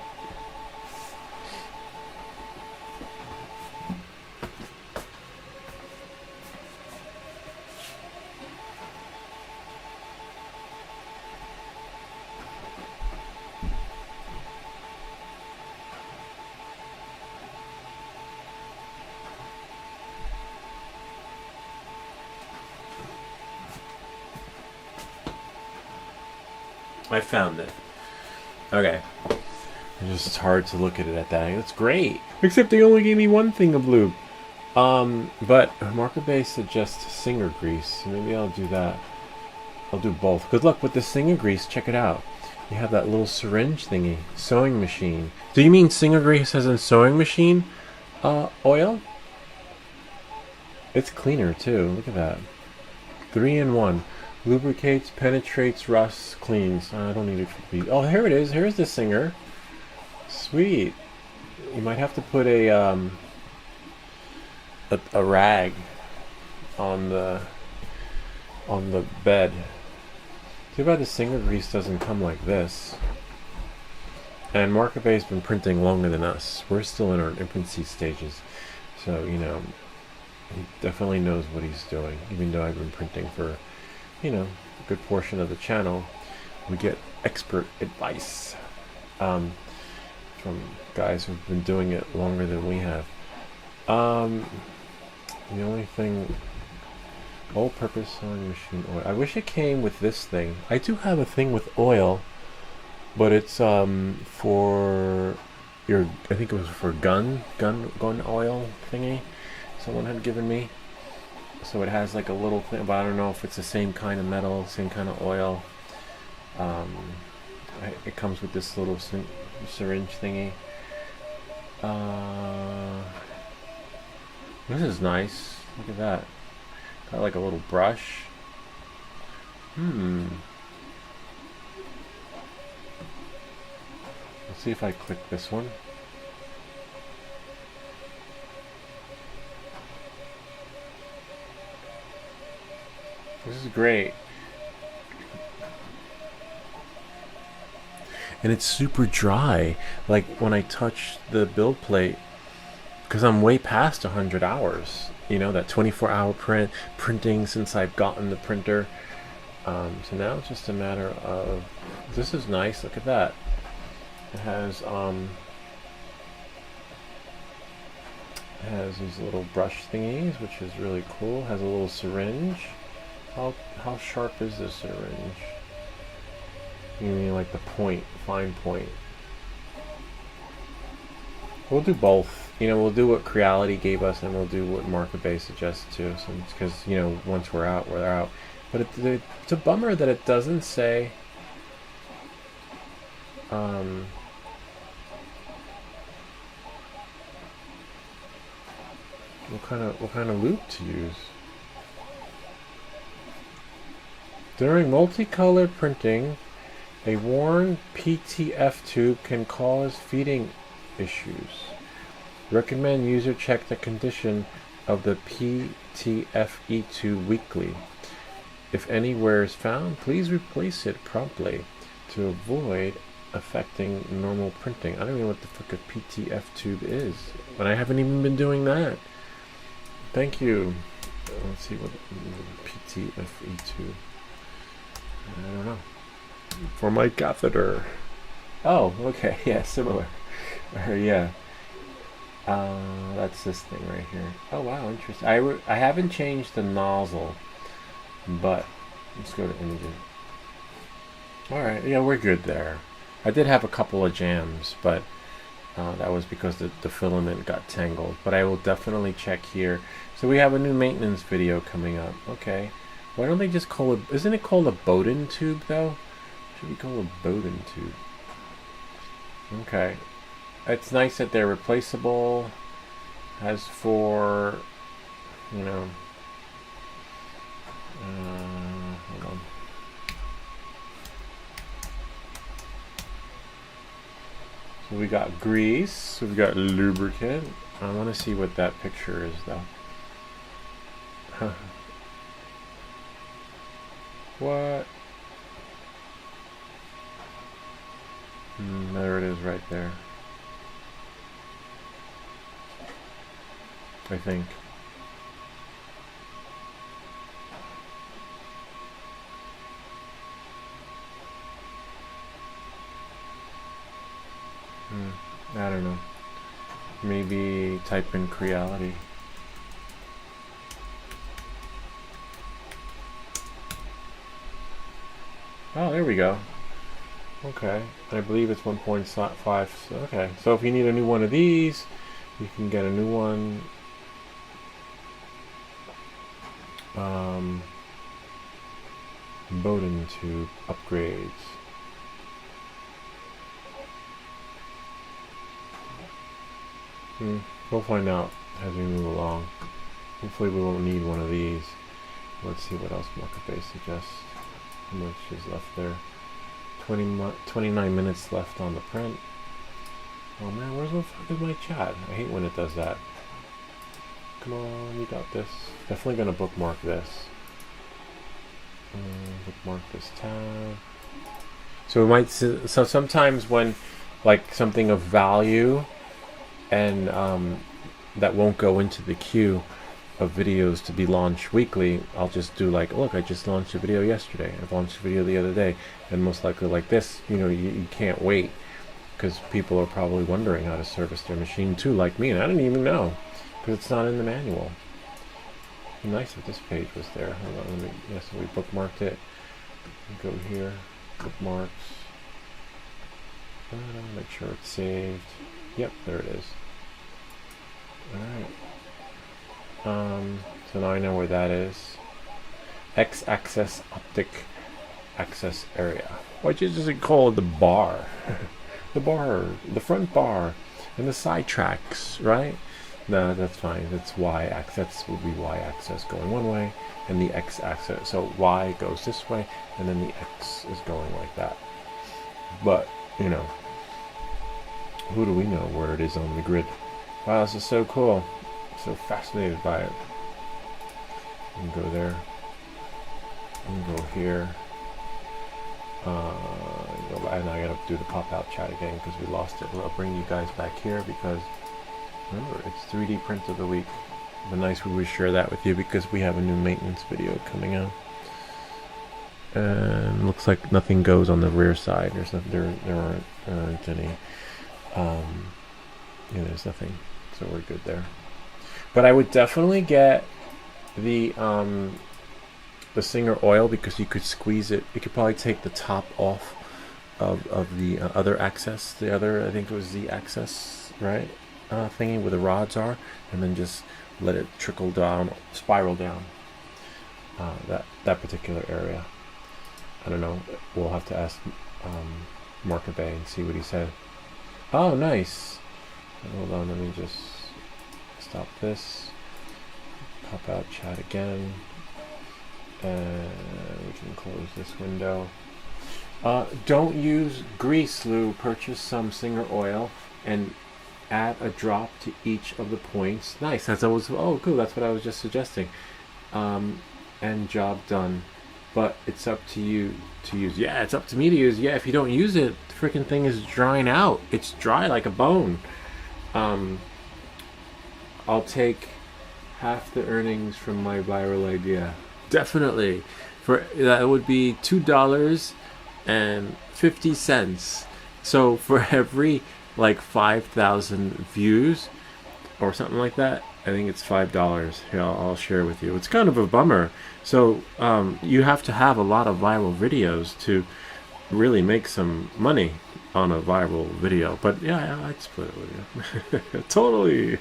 I found it. Okay. It's just hard to look at it at that angle. It's great. Except they only gave me one thing of lube. But Market Bay suggests Singer grease. Maybe I'll do that. I'll do both. Good luck with the Singer grease. Check it out. You have that little syringe thingy. Sewing machine. Do you mean Singer grease as in sewing machine oil? It's cleaner too. Look at that. 3-in-1. Lubricates, penetrates, rusts, cleans. I don't need it to be. Oh, here it is. Here's the Singer. Sweet. You might have to put a rag on the bed. Too bad the Singer grease doesn't come like this. And Market Bay's been printing longer than us. We're still in our infancy stages, so you know, he definitely knows what he's doing. Even though I've been printing for, you know, a good portion of the channel, we get expert advice from guys who've been doing it longer than we have. The only thing, all-purpose sewing machine oil. I wish it came with this thing. I do have a thing with oil, but it's for your, I think it was for gun oil thingy someone had given me. So it has like a little thing, but I don't know if it's the same kind of metal, same kind of oil. It comes with this little syringe thingy. This is nice. Look at that. Got like a little brush. Let's see if I click this one. This is great. And it's super dry. Like when I touch the build plate, because I'm way past 100 hours, you know, that 24-hour printing since I've gotten the printer. So now it's just a matter of, this is nice, look at that. It has these little brush thingies, which is really cool. Has a little syringe. How sharp is this syringe? You mean like the point, fine point? We'll do both. You know, we'll do what Creality gave us, and we'll do what Market Bay suggests too. So, because you know, once we're out, we're out. But it's a bummer that it doesn't say. What kind of loop to use? During multicolor printing, a worn PTF tube can cause feeding issues. Recommend user check the condition of the PTFE tube weekly. If any wear is found, please replace it promptly to avoid affecting normal printing. I don't even know what the fuck a PTF tube is, but I haven't even been doing that. Thank you. Let's see what PTFE tube. I don't know. For my catheter. Oh, okay. Yeah, similar. Yeah. That's this thing right here. Oh wow, interesting. I haven't changed the nozzle, but let's go to imaging. All right. Yeah, we're good there. I did have a couple of jams, but that was because the filament got tangled. But I will definitely check here. So we have a new maintenance video coming up. Okay. Why don't they just call it... Isn't it called a Bowden tube, though? Should be called a Bowden tube. Okay. It's nice that they're replaceable. As for... You know... hold on. So we got grease. We've got lubricant. I want to see what that picture is, though. What? There it is right there. I think. I don't know. Maybe type in creality. Oh, there we go. Okay, I believe it's 1.5. So, okay, so if you need a new one of these, you can get a new one. Bowden tube upgrades. We'll find out as we move along. Hopefully we won't need one of these. Let's see what else Market Bay suggests. How much is left there? 29 minutes left on the print. Oh man, where's the fuck is my chat? I hate when it does that. Come on, you got this. Definitely gonna bookmark this. Bookmark this tab. So we might. So sometimes when, like, something of value, and that won't go into the queue of videos to be launched weekly, I'll just do like, look, I just launched a video yesterday. I've launched a video the other day, and most likely like this, you know, you can't wait because people are probably wondering how to service their machine too, like me, and I didn't even know because it's not in the manual. It'd be nice if this page was there. Hold on, let me. Yeah, so we bookmarked it. Go here, bookmarks. Make sure it's saved. Yep, there it is. All right. So now I know where that is. X-axis optic access area. Why does it call it the bar? The bar, the front bar, and the side tracks, right? No, that's fine. That's y-axis will be y-axis going one way, and the x-axis. So y goes this way, and then the x is going like that. But you know, who do we know where it is on the grid? Wow, this is so cool. So fascinated by it. You can go there. You can go here. And I gotta do the pop-out chat again because we lost it. I'll bring you guys back here because remember, it's 3D print of the week. But nice we would share that with you because we have a new maintenance video coming out. And looks like nothing goes on the rear side. There's no, there aren't any. Yeah, there's nothing, so we're good there. But I would definitely get the Singer oil because you could squeeze it. You could probably take the top off of the other access. The other, I think it was the access, right? Thingy where the rods are, and then just let it trickle down, spiral down. That particular area. I don't know. We'll have to ask Market Bay and see what he said. Oh, nice. Hold on, let me just stop this. Pop out chat again. And we can close this window. Don't use grease, Lou. Purchase some Singer oil and add a drop to each of the points. Nice. That's always, oh, cool. That's what I was just suggesting. And job done. But it's up to you to use. Yeah, it's up to me to use. Yeah, if you don't use it, the freaking thing is drying out. It's dry like a bone. I'll take half the earnings from my viral idea. Definitely. For that would be $2.50. So for every like 5,000 views or something like that, I think it's $5. Here, I'll share with you. It's kind of a bummer. So you have to have a lot of viral videos to really make some money on a viral video. But yeah, I'd split it with you. Totally.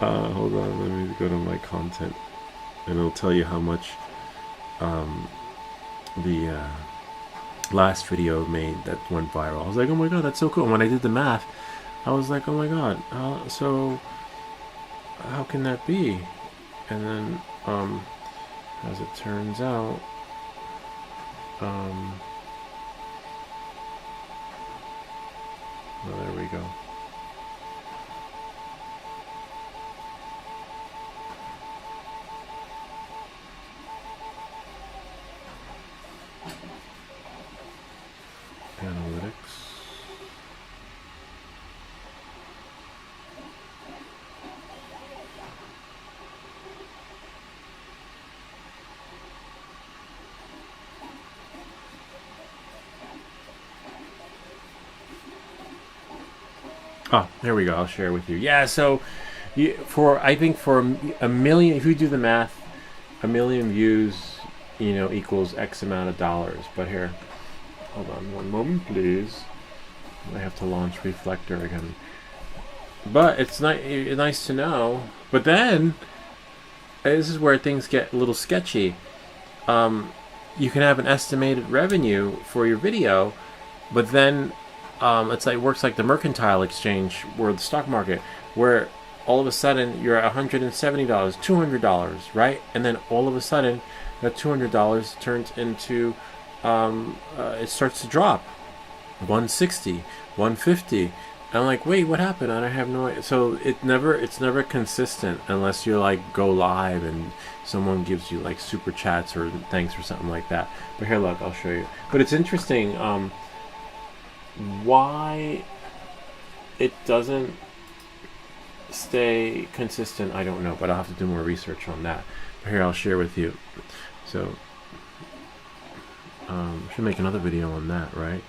Hold on, let me go to my content, and it'll tell you how much the last video made that went viral. I was like, oh my god, that's so cool. And when I did the math, I was like, oh my god, so how can that be? And then as it turns out, oh, there we go. Analytics. Oh, there we go. I'll share with you. Yeah, so I think for a million, if you do the math, 1 million views, equals X amount of dollars. But here, hold on one moment, please. I have to launch Reflector again. But it's nice to know. But then, this is where things get a little sketchy. You can have an estimated revenue for your video, but then it's like works like the mercantile exchange or the stock market, where all of a sudden you're at $170, $200, right? And then all of a sudden that $200 turns into it starts to drop, 160, 150. I'm like, wait, what happened? And I have no idea. So it's never consistent unless you like go live and someone gives you like super chats or thanks or something like that. But here, look, I'll show you. But it's interesting why it doesn't stay consistent. I don't know, but I'll have to do more research on that. But here, I'll share with you. So should make another video on that, right?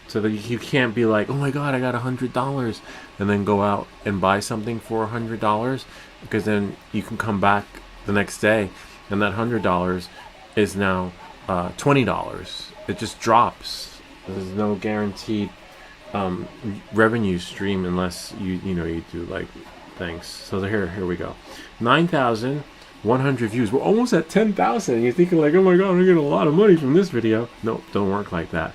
So that you can't be like, oh my god, I got $100, and then go out and buy something for $100, because then you can come back the next day and that $100 is now $20. It just drops. There's no guaranteed revenue stream unless you do like things. So here we go. 9,100 views. We're almost at 10,000. You're thinking like, oh my god, I'm getting a lot of money from this video. Nope, don't work like that.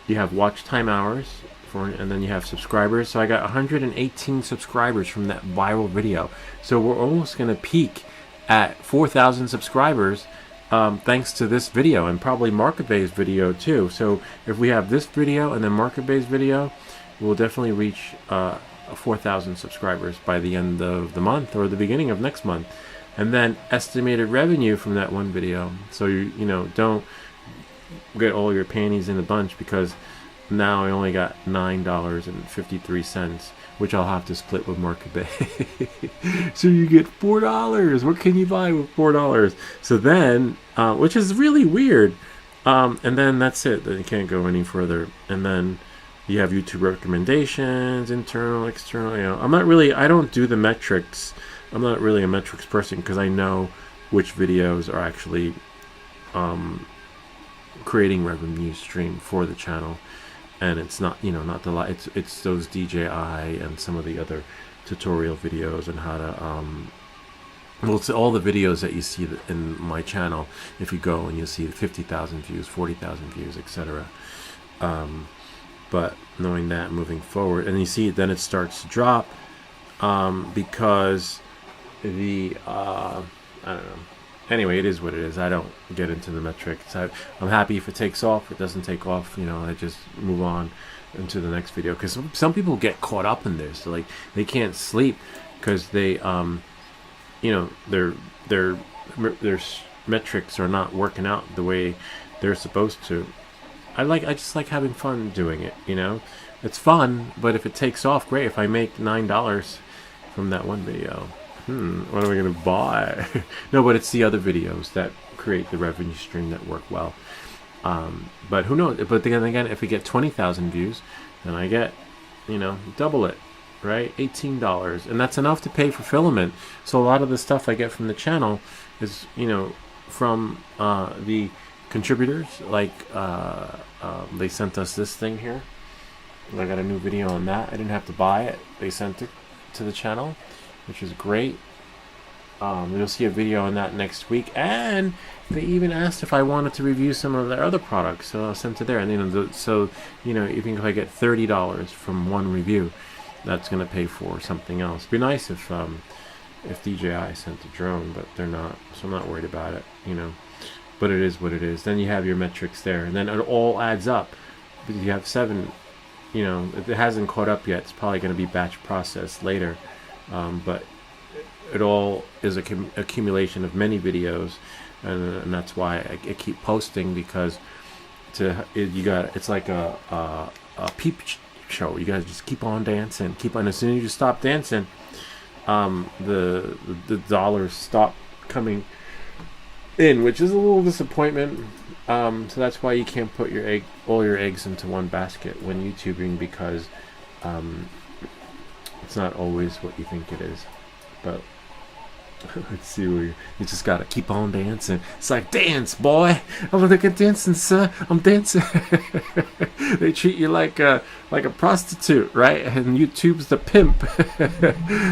You have watch time hours and then you have subscribers. So I got 118 subscribers from that viral video. So we're almost going to peak at 4,000 subscribers thanks to this video, and probably Market Bay's video too. So if we have this video and then Market Bay's video, we'll definitely reach 4,000 subscribers by the end of the month or the beginning of next month. And then estimated revenue from that one video. So you don't get all your panties in a bunch, because now I only got $9.53, which I'll have to split with Market Bay. So you get $4. What can you buy with $4? So then, which is really weird. And then that's it. Then you can't go any further. And then you have YouTube recommendations, internal, external. I don't do the metrics. I'm not really a metrics person because I know which videos are actually creating revenue stream for the channel, and it's not not the it's those DJI and some of the other tutorial videos and how to well, it's all the videos that you see in my channel. If you go and you see 50,000 views, 40,000 views, etc. But knowing that moving forward, and you see then it starts to drop because the I don't know. Anyway, it is what it is. I don't get into the metrics. I'm happy if it takes off. If it doesn't take off, I just move on into the next video. Because some people get caught up in this. Like they can't sleep because they, their metrics are not working out the way they're supposed to. I just like having fun doing it. It's fun. But if it takes off, great. If I make $9 from that one video. What am I going to buy? No, but it's the other videos that create the revenue stream that work well. But who knows? But then again, if we get 20,000 views, then I get, double it, right? $18. And that's enough to pay for filament. So a lot of the stuff I get from the channel is, from the contributors. Like, they sent us this thing here. I got a new video on that. I didn't have to buy it. They sent it to the channel, which is great. You'll see a video on that next week, and they even asked if I wanted to review some of their other products, so I sent it there. And even if I get $30 from one review, that's going to pay for something else. It'd be nice if DJI sent a drone, but they're not, so I'm not worried about it. But it is what it is. Then you have your metrics there, and then it all adds up. But you have 7. It hasn't caught up yet. It's probably going to be batch processed later. But it all is accumulation of many videos, and that's why I keep posting, because it's like a peep show. You guys just keep on dancing, as soon as you stop dancing, the dollars stop coming in, which is a little disappointment. So that's why you can't put all your eggs into one basket when YouTubing, because it's not always what you think it is. But let's see, you just gotta keep on dancing. It's like, dance, boy. I'm like a dancing, sir. I'm dancing. They treat you like a prostitute, right? And YouTube's the pimp.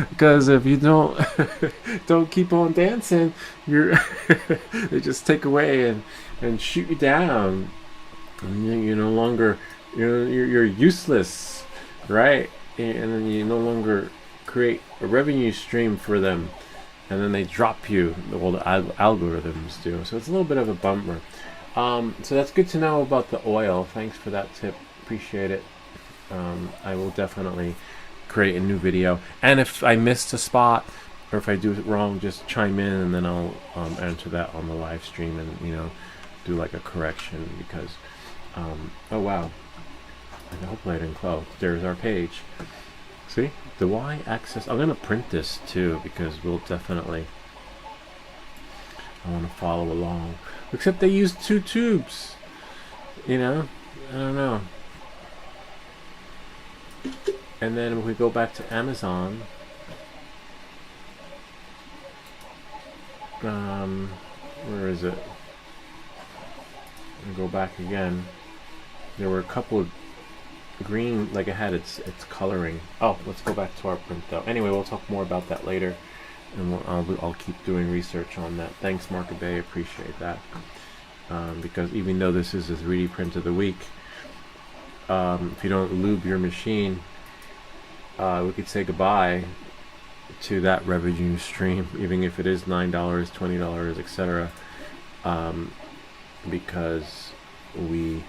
Because if you don't keep on dancing, they just take away and shoot you down. And you're no longer, you're useless, right? And then you no longer create a revenue stream for them, and then they drop you. Well, the algorithms do. So it's a little bit of a bummer. So that's good to know about the oil. Thanks for that tip. Appreciate it. I will definitely create a new video. And if I missed a spot, or if I do it wrong, just chime in, and then I'll answer that on the live stream, and do like a correction, because oh wow, hopefully I didn't close. There's our page. See the y-axis. I'm gonna print this too, because we'll definitely, I want to follow along. Except they use 2 tubes. I don't know. And then if we go back to Amazon, where is it? And go back again. There were a couple of green, like it had its coloring. Oh, let's go back to our print though. Anyway, we'll talk more about that later, and I'll keep doing research on that. Thanks, Market Bay. Appreciate that. Because even though this is a 3D print of the week, if you don't lube your machine, we could say goodbye to that revenue stream, even if it is $9, $20, etc. Because we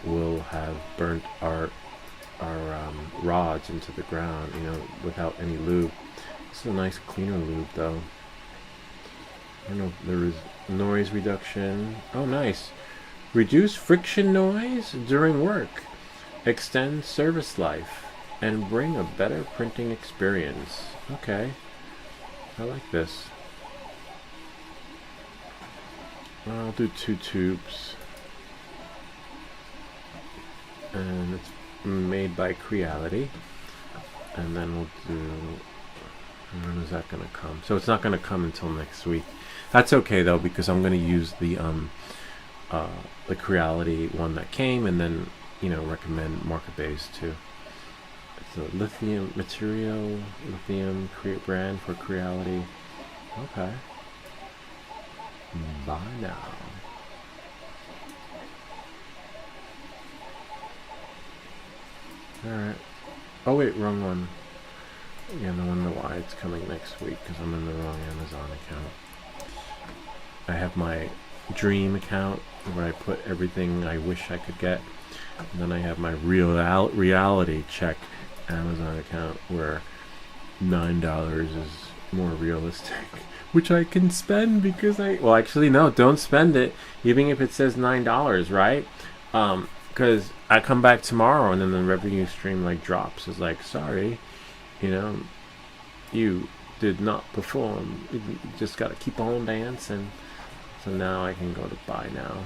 will have burnt our rods into the ground, without any lube. This is a nice cleaner lube though. I don't know, there is noise reduction. Oh, nice. Reduce friction noise during work. Extend service life. and bring a better printing experience. Okay, I like this. I'll do 2 tubes. And it's made by Creality. And then we'll do... When is that going to come? So it's not going to come until next week. That's okay though, because I'm going to use the Creality one that came, and then, you know, recommend market base too. It's a lithium material, lithium brand for Creality. Okay. Bye now. Alright. Oh wait, wrong one. Yeah, no wonder why it's coming next week, because I'm in the wrong Amazon account. I have my dream account where I put everything I wish I could get. And then I have my reality check Amazon account where $9 is more realistic, which I can spend because well, actually no, don't spend it even if it says $9, right? Because I come back tomorrow and then the revenue stream like drops. It's like, sorry, you know, you did not perform. You just got to keep on dancing. So now I can go to buy now.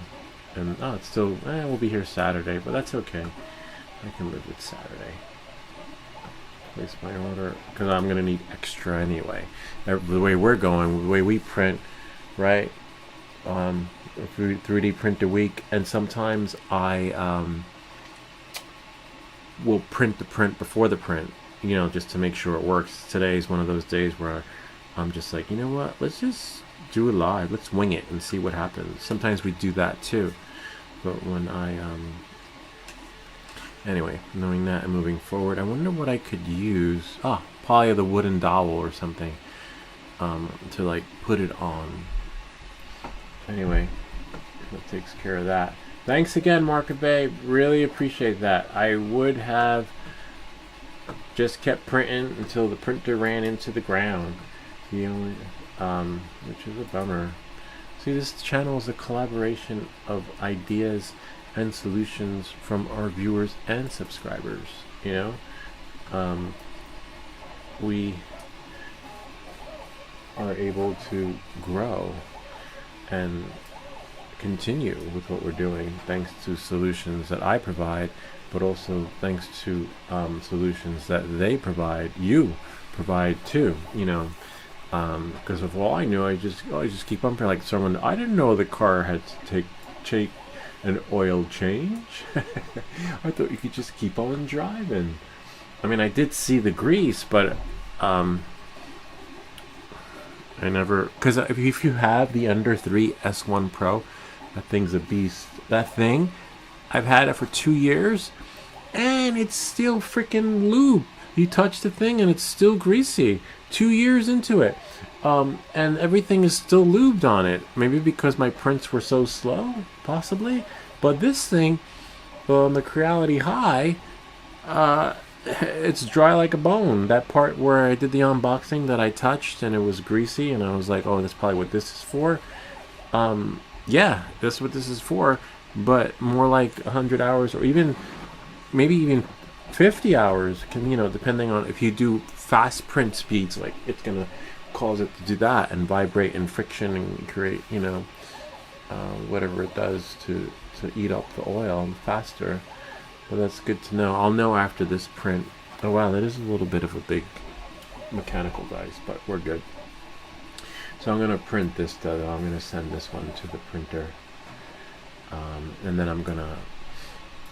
And it's still, we'll be here Saturday, but that's okay. I can live with Saturday. Place my order, because I'm going to need extra anyway. The way we're going, the way we print, right? 3D print a week, and sometimes I will print the print before the print, you know, just to make sure it works. Today's one of those days where I'm just like, you know what, let's just do it live, let's wing it and see what happens. Sometimes we do that too, but when I anyway, knowing that and moving forward, I wonder what I could use. Probably the wooden dowel or something to like put it on. Anyway, that takes care of that. Thanks again, Market Bay. Really appreciate that. I would have just kept printing until the printer ran into the ground. The only, which is a bummer. See, this channel is a collaboration of ideas and solutions from our viewers and subscribers. You know, we are able to grow and continue with what we're doing thanks to solutions that I provide, but also thanks to solutions that they provide, you provide too, you know, because of all I knew, I just keep on like someone, I didn't know the car had to take an oil change. I thought you could just keep on driving. I mean, I did see the grease, but I never, because if you have the under 3 S1 Pro, that thing's a beast. That thing, I've had it for 2 years, and it's still freaking lube. You touch the thing, and it's still greasy. 2 years into it, and everything is still lubed on it. Maybe because my prints were so slow, possibly. But this thing, on the Creality High, it's dry like a bone. That part where I did the unboxing that I touched and it was greasy, and I was like, oh, that's probably what this is for. Yeah, that's what this is for, but more like 100 hours, or maybe even 50 hours, can, you know, depending on if you do fast print speeds, like it's gonna cause it to do that and vibrate and friction and create, you know, whatever it does to eat up the oil faster. But that's good to know. I'll know after this print. Oh wow, that is a little bit of a big mechanical dice, but we're good. So I'm going to print this though. I'm going to send this one to the printer. And then I'm going to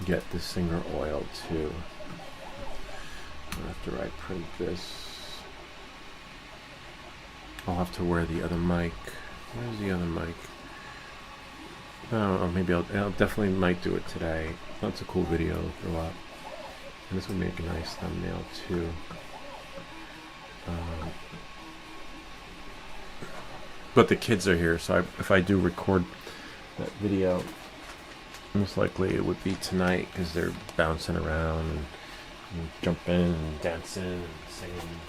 get the Singer oil too. After I print this, I'll have to wear the other mic. Where's the other mic? Oh, maybe I'll definitely might do it today. That's a cool video to throw up. And this would make a nice thumbnail too. But the kids are here, so if I do record that video, most likely it would be tonight because they're bouncing around and jumping and dancing and singing.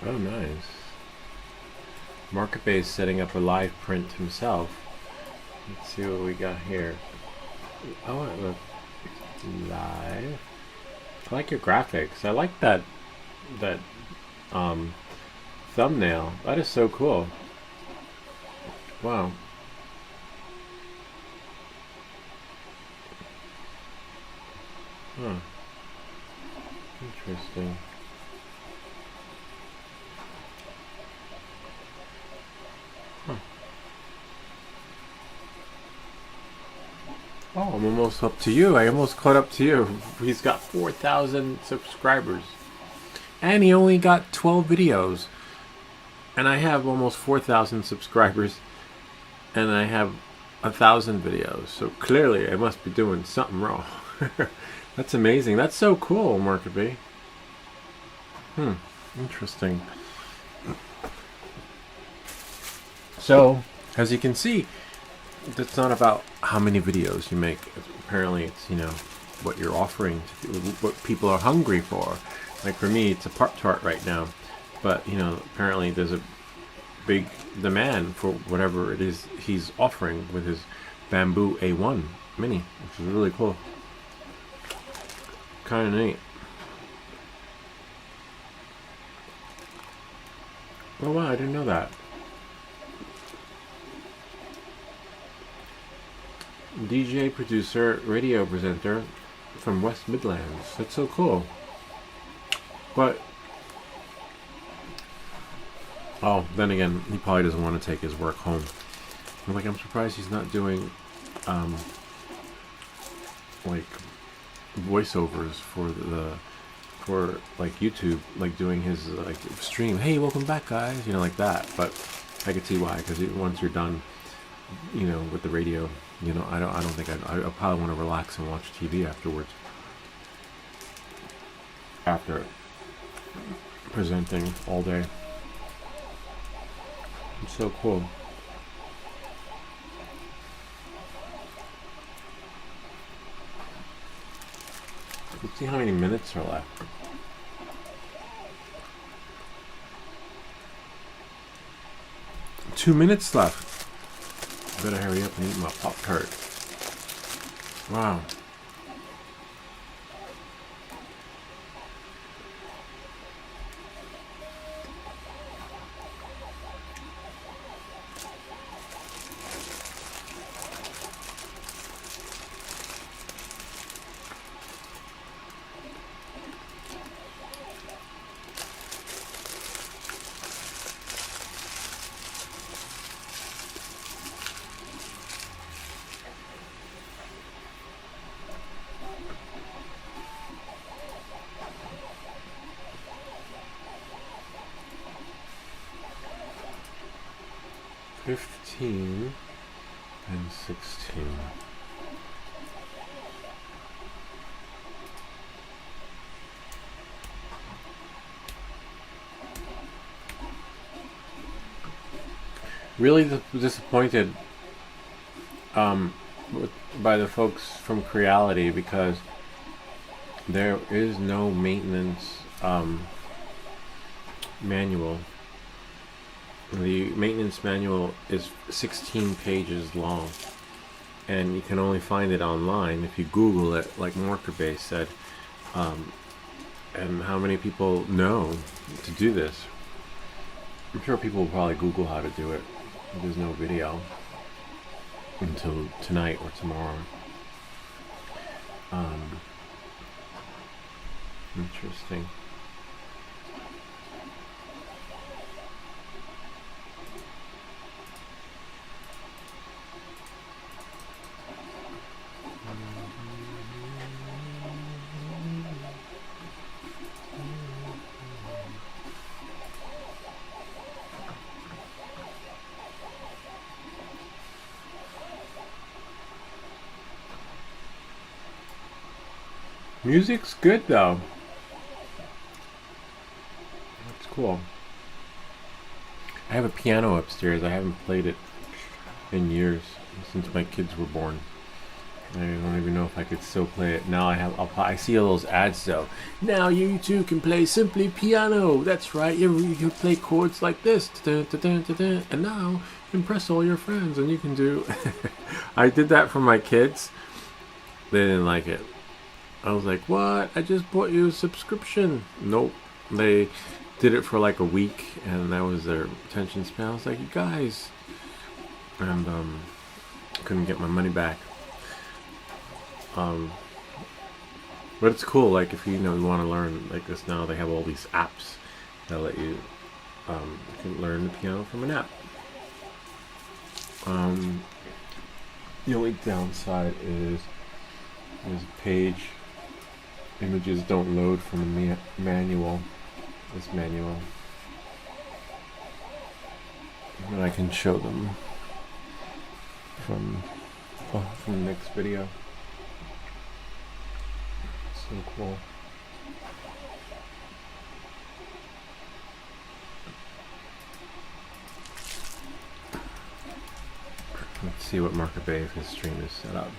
Oh, nice. Market Base setting up a live print himself. Let's see what we got here. Oh, it looks live. I like your graphics. I like that um, thumbnail. That is so cool. Wow. Huh. Interesting. Huh. Oh, I'm almost up to you. I almost caught up to you. He's got 4,000 subscribers. And he only got 12 videos. And I have almost 4,000 subscribers. And I have 1,000 videos. So clearly I must be doing something wrong. That's amazing. That's so cool, Markaby. Interesting. So, as you can see, it's not about how many videos you make. Apparently, it's, what you're offering, what people are hungry for. Like for me, it's a Pop-Tart right now. But, apparently there's a big demand for whatever it is he's offering with his Bamboo A1 Mini, which is really cool. Kind of neat. Oh wow, I didn't know that. DJ, producer, radio presenter from West Midlands. That's so cool. But then again, he probably doesn't want to take his work home. I'm surprised he's not doing like voiceovers for YouTube, like doing his stream. Hey, welcome back, guys. Like that. But I could see why, because once you're done, with the radio, I don't think I probably want to relax and watch TV afterwards. After presenting all day. It's so cool. Let's see how many minutes are left. 2 minutes left. I better hurry up and eat my Pop-Tart. Wow. $15 and $16. Really disappointed by the folks from Creality, because there is no maintenance manual. The maintenance manual is 16 pages long, and you can only find it online if you Google it, like Markerbase said. And how many people know to do this? I'm sure people will probably Google how to do it. There's no video until tonight or tomorrow. Interesting. Music's good though. That's cool. I have a piano upstairs. I haven't played it in years, since my kids were born. I don't even know if I could still play it. Now I see all those ads though. Now you too can play simply piano. That's right. You can play chords like this. And now you impress all your friends and you can do. I did that for my kids. They didn't like it. I was like, what? I just bought you a subscription. Nope. They did it for like a week and that was their attention span. I was like, you guys. And couldn't get my money back. But it's cool, like if you want to learn like this now, they have all these apps that let you can learn the piano from an app. The only downside is this page images don't load from the manual. This manual, and I can show them from the next video. So cool. Let's see what Market Bay if his stream is set up.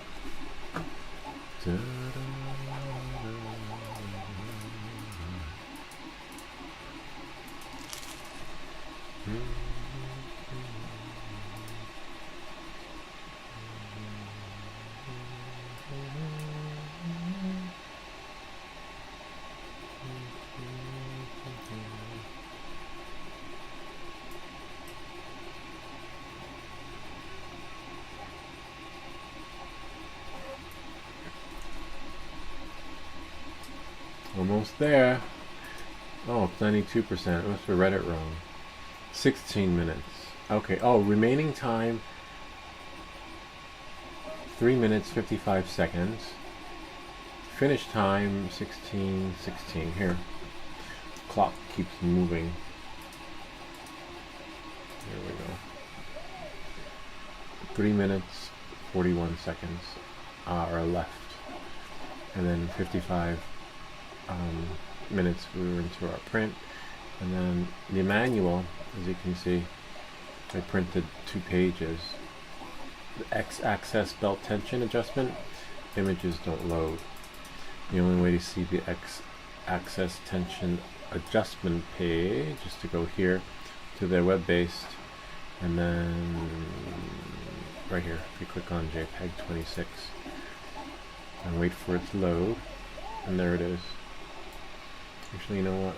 Almost there. Oh, 92%. I must have read it wrong. 16 minutes. Okay. Oh, remaining time 3 minutes 55 seconds. Finish time 16:16. Here. Clock keeps moving. There we go. 3 minutes 41 seconds are left. And then 55 minutes we were into our print, and then the manual, as you can see, I printed 2 pages. The X-axis belt tension adjustment images don't load. The only way to see the X-axis tension adjustment page is to go here to their web-based, and then right here if you click on JPEG 26 and wait for it to load, and there it is. Actually, you know what?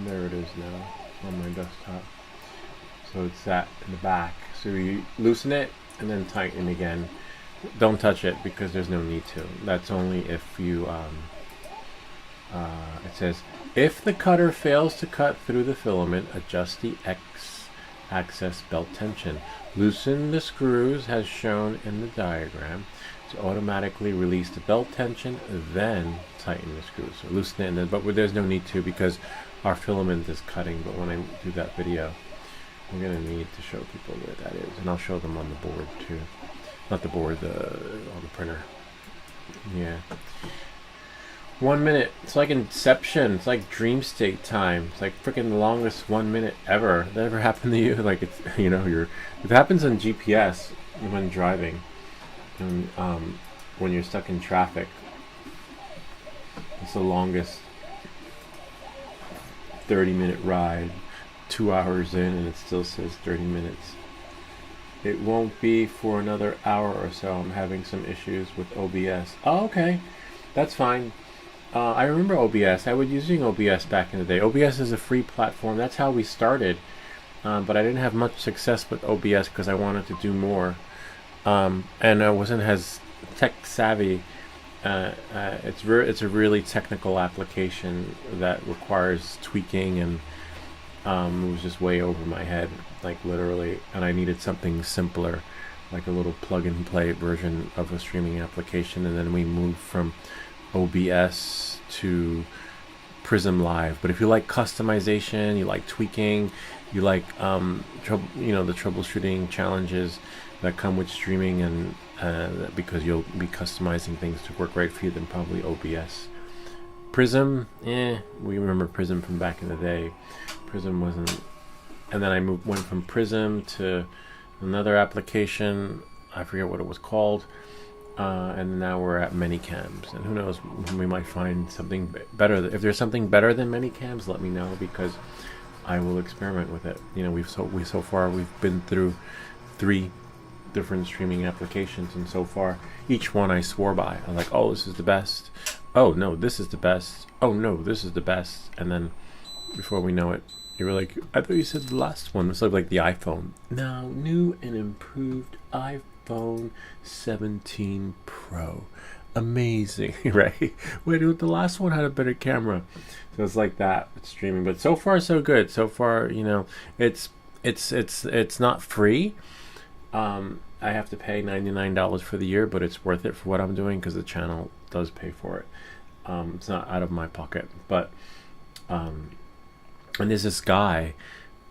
There it is now on my desktop. So it's that in the back. So you loosen it and then tighten again. Don't touch it because there's no need to. That's only if you, it says, if the cutter fails to cut through the filament, adjust the X-axis belt tension. Loosen the screws as shown in the diagram to automatically release the belt tension, then tighten the screws. So loosen it, and then, but there's no need to because our filament is cutting. But when I do that video, I'm gonna need to show people where that is, and I'll show them on the board too. Not the board, on the printer. Yeah. 1 minute. It's like Inception. It's like dream state time. It's like freaking the longest 1 minute ever. That ever happened to you? Like it's it happens on GPS when driving, and when you're stuck in traffic. It's the longest 30-minute ride, 2 hours in, and it still says 30 minutes. It won't be for another hour or so. I'm having some issues with OBS. Oh, okay. That's fine. I remember OBS. I was using OBS back in the day. OBS is a free platform. That's how we started. But I didn't have much success with OBS because I wanted to do more. And I wasn't as tech savvy. It's a really technical application that requires tweaking, and it was just way over my head, like literally, and I needed something simpler, like a little plug and play version of a streaming application. And then we moved from OBS to Prism Live. But if you like customization, you like tweaking, you like the troubleshooting challenges that come with streaming, and because you'll be customizing things to work right for you, then probably OBS. Prism, we remember Prism from back in the day. Prism wasn't, and then I went from Prism to another application. I forget what it was called. and now we're at many cams, and who knows, we might find something better. If there's something better than many cams, let me know, because I will experiment with it. You know, so far we've been through 3 different streaming applications, and so far each one I swore by. I'm like, oh, this is the best. Oh no, this is the best. Oh no, this is the best. And then before we know it, you were like, I thought you said the last one was like the iPhone. Now, new and improved iPhone 17 Pro. Amazing, right? Wait, the last one had a better camera. So it's like that with streaming. But so far, so good. So far, you know, it's not free. I have to pay $99 for the year, but it's worth it for what I'm doing, because the channel does pay for it. It's not out of my pocket. But and there's this guy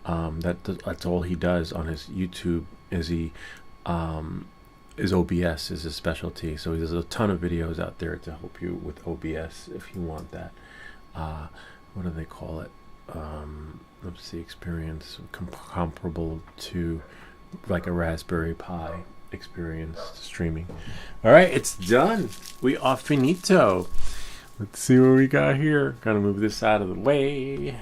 that's all he does on his YouTube is OBS is his specialty. So there's a ton of videos out there to help you with OBS if you want that. What do they call it? Let's see, experience comparable to like a Raspberry Pi experience streaming. All right, it's done. We are finito. Let's see what we got here. Gotta move this out of the way.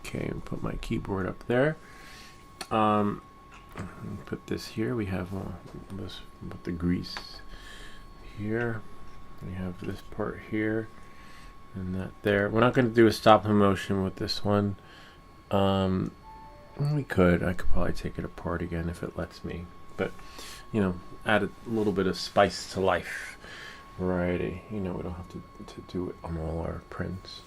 Okay, put my keyboard up there. Put this here. We have this with the grease here. We have this part here and that there. We're not going to do a stop motion with this one. I could probably take it apart again if it lets me, but you know, add a little bit of spice to life, variety. You know, we don't have to do it on all our prints.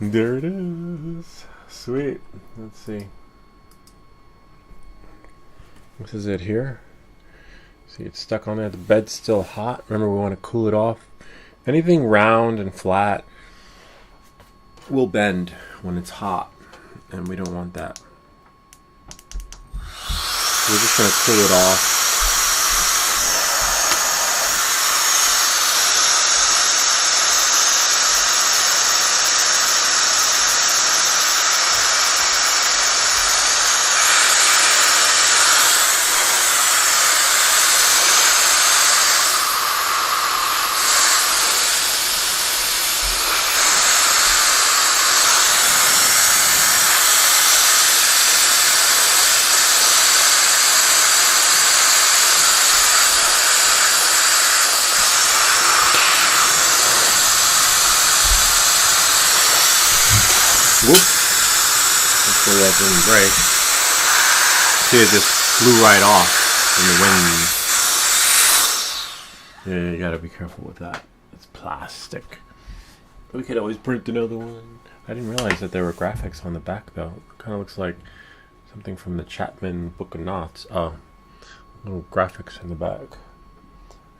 There it is. Sweet. Let's see. This is it here. See, it's stuck on there. The bed's still hot. Remember, we want to cool it off. Anything round and flat will bend when it's hot, and we don't want that. We're just going to cool it off. Whoop. Hopefully that didn't break. See, it just flew right off in the wind. Yeah, you gotta be careful with that. It's plastic. We could always print another one. I didn't realize that there were graphics on the back, though. It kind of looks like something from the Chapman Book of Knots. Oh, little graphics in the back.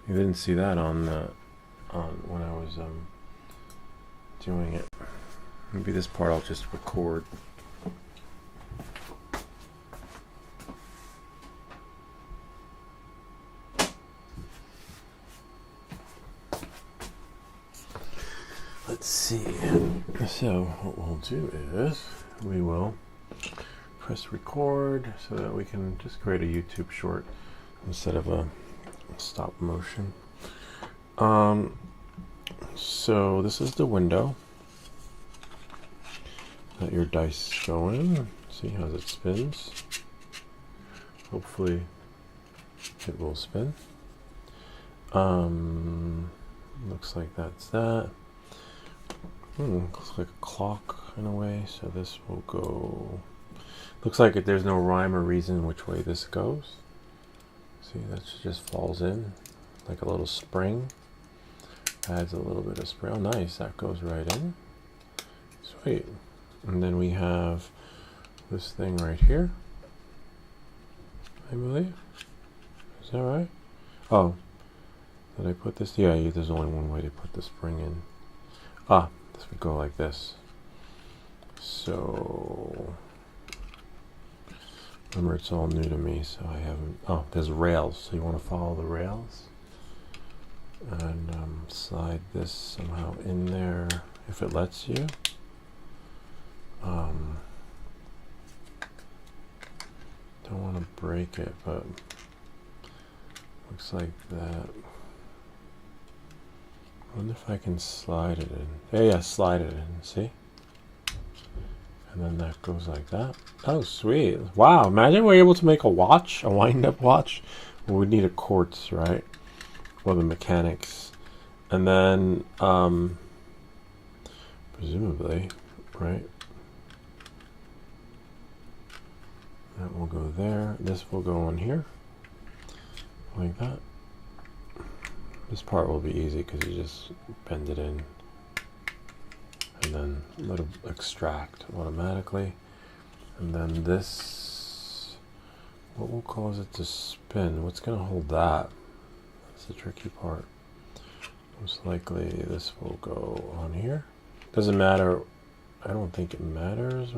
You didn't see that on when I was doing it. Maybe this part I'll just record. Let's see. So what we'll do is we will press record so that we can just create a YouTube short instead of a stop motion. So this is the window that your dice go in. See how it spins. Hopefully it will spin. Looks like that's that. Looks like a clock in a way, so this will go. Looks like there's no rhyme or reason which way this goes. See, that just falls in like a little spring. Adds a little bit of spring. Oh, nice, that goes right in. Sweet. And then we have this thing right here, I believe. Is that right? Oh, did I put this? Yeah, there's only one way to put the spring in. Ah, this would go like this. So Remember, it's all new to me, so I haven't. Oh, there's rails. So you want to follow the rails and slide this somehow in there if it lets you. Don't want to break it, but looks like that. I wonder if I can slide it in. Yeah, slide it in. See? And then that goes like that. Oh, sweet. Wow, imagine we're able to make a watch, a wind-up watch. Well, we'd need a quartz, right? Or the mechanics. And then, presumably, right? That will go there. This will go on here. Like that. This part will be easy because you just bend it in. And then let it extract automatically. And then this, what will cause it to spin? What's going to hold that? That's the tricky part. Most likely this will go on here. Doesn't matter. I don't think it matters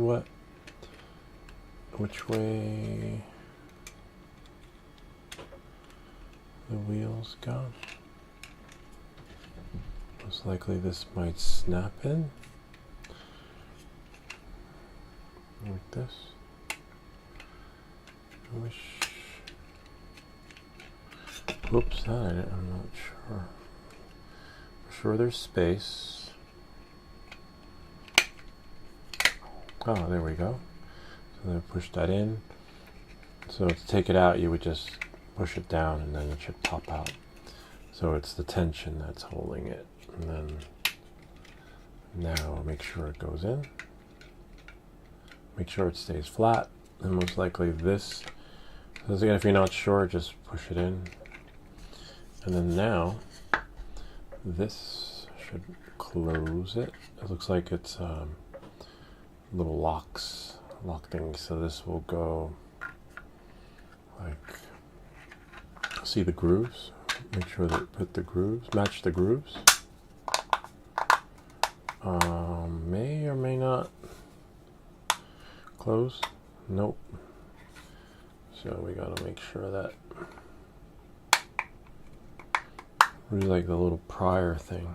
which way the wheels go. Most likely this might snap in. Like this. I wish. Oops, that I'm not sure. I'm sure there's space. Oh, there we go. So then push that in. So to take it out, you would just push it down, and then it should pop out. So it's the tension that's holding it. And then now make sure it goes in. Make sure it stays flat, and most likely this. So again, if you're not sure, just push it in. And then now, this should close it. It looks like it's little lock things. So this will go like, see the grooves? Make sure that put the grooves, match the grooves. May or may not close. Nope. So we gotta make sure that really like the little prior thing.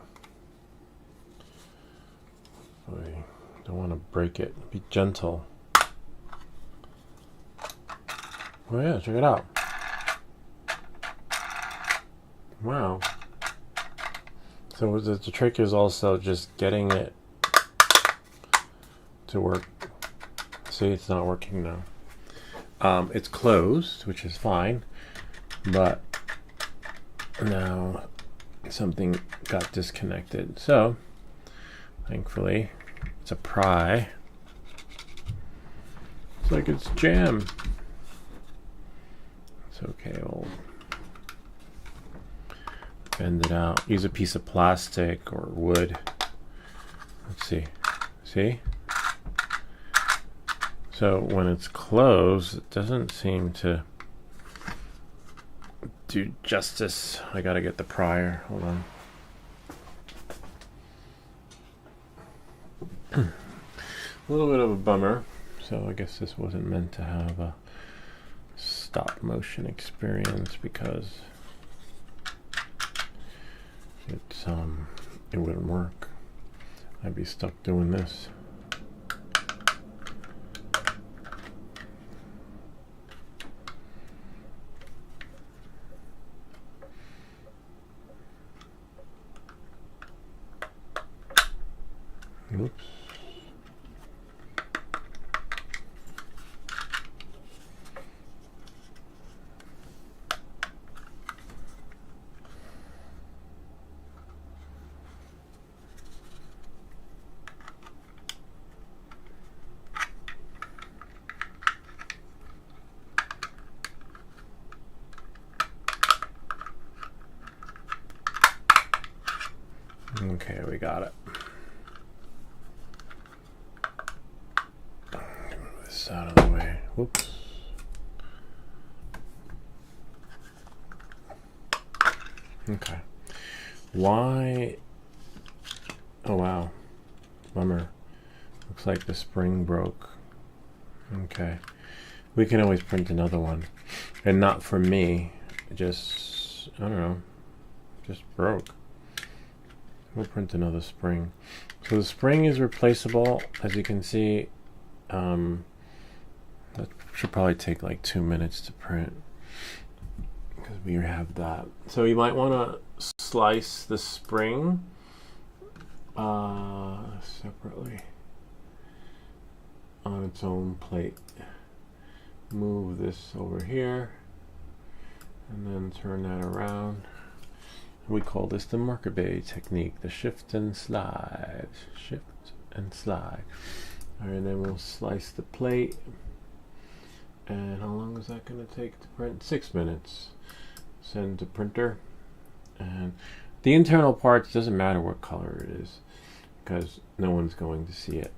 We don't want to break it. Be gentle. Oh yeah, check it out. Wow. So the trick is also just getting it to work. See, it's not working now. It's closed, which is fine, but now something got disconnected. So, thankfully, it's a pry. It's like it's jam. It's okay, we'll bend it out. Use a piece of plastic or wood. Let's see. See? So when it's closed, it doesn't seem to do justice. I gotta get the prior. Hold on. A little bit of a bummer. So I guess this wasn't meant to have a stop motion experience because it wouldn't work. I'd be stuck doing this. Oops. Okay, we got it. Move this out of the way. Whoops. Okay. Why? Oh wow. Bummer. Looks like the spring broke. Okay. We can always print another one. And not for me. It just, I don't know, just broke. We'll print another spring. So the spring is replaceable, as you can see. That should probably take like 2 minutes to print, because we have that. So you might want to slice the spring separately on its own plate. Move this over here and then turn that around. We call this the marker bay technique, the shift and slide. Shift and slide. All right, and then we'll slice the plate. And how long is that going to take to print? 6 minutes. Send to printer. And the internal parts, doesn't matter what color it is, because no one's going to see it.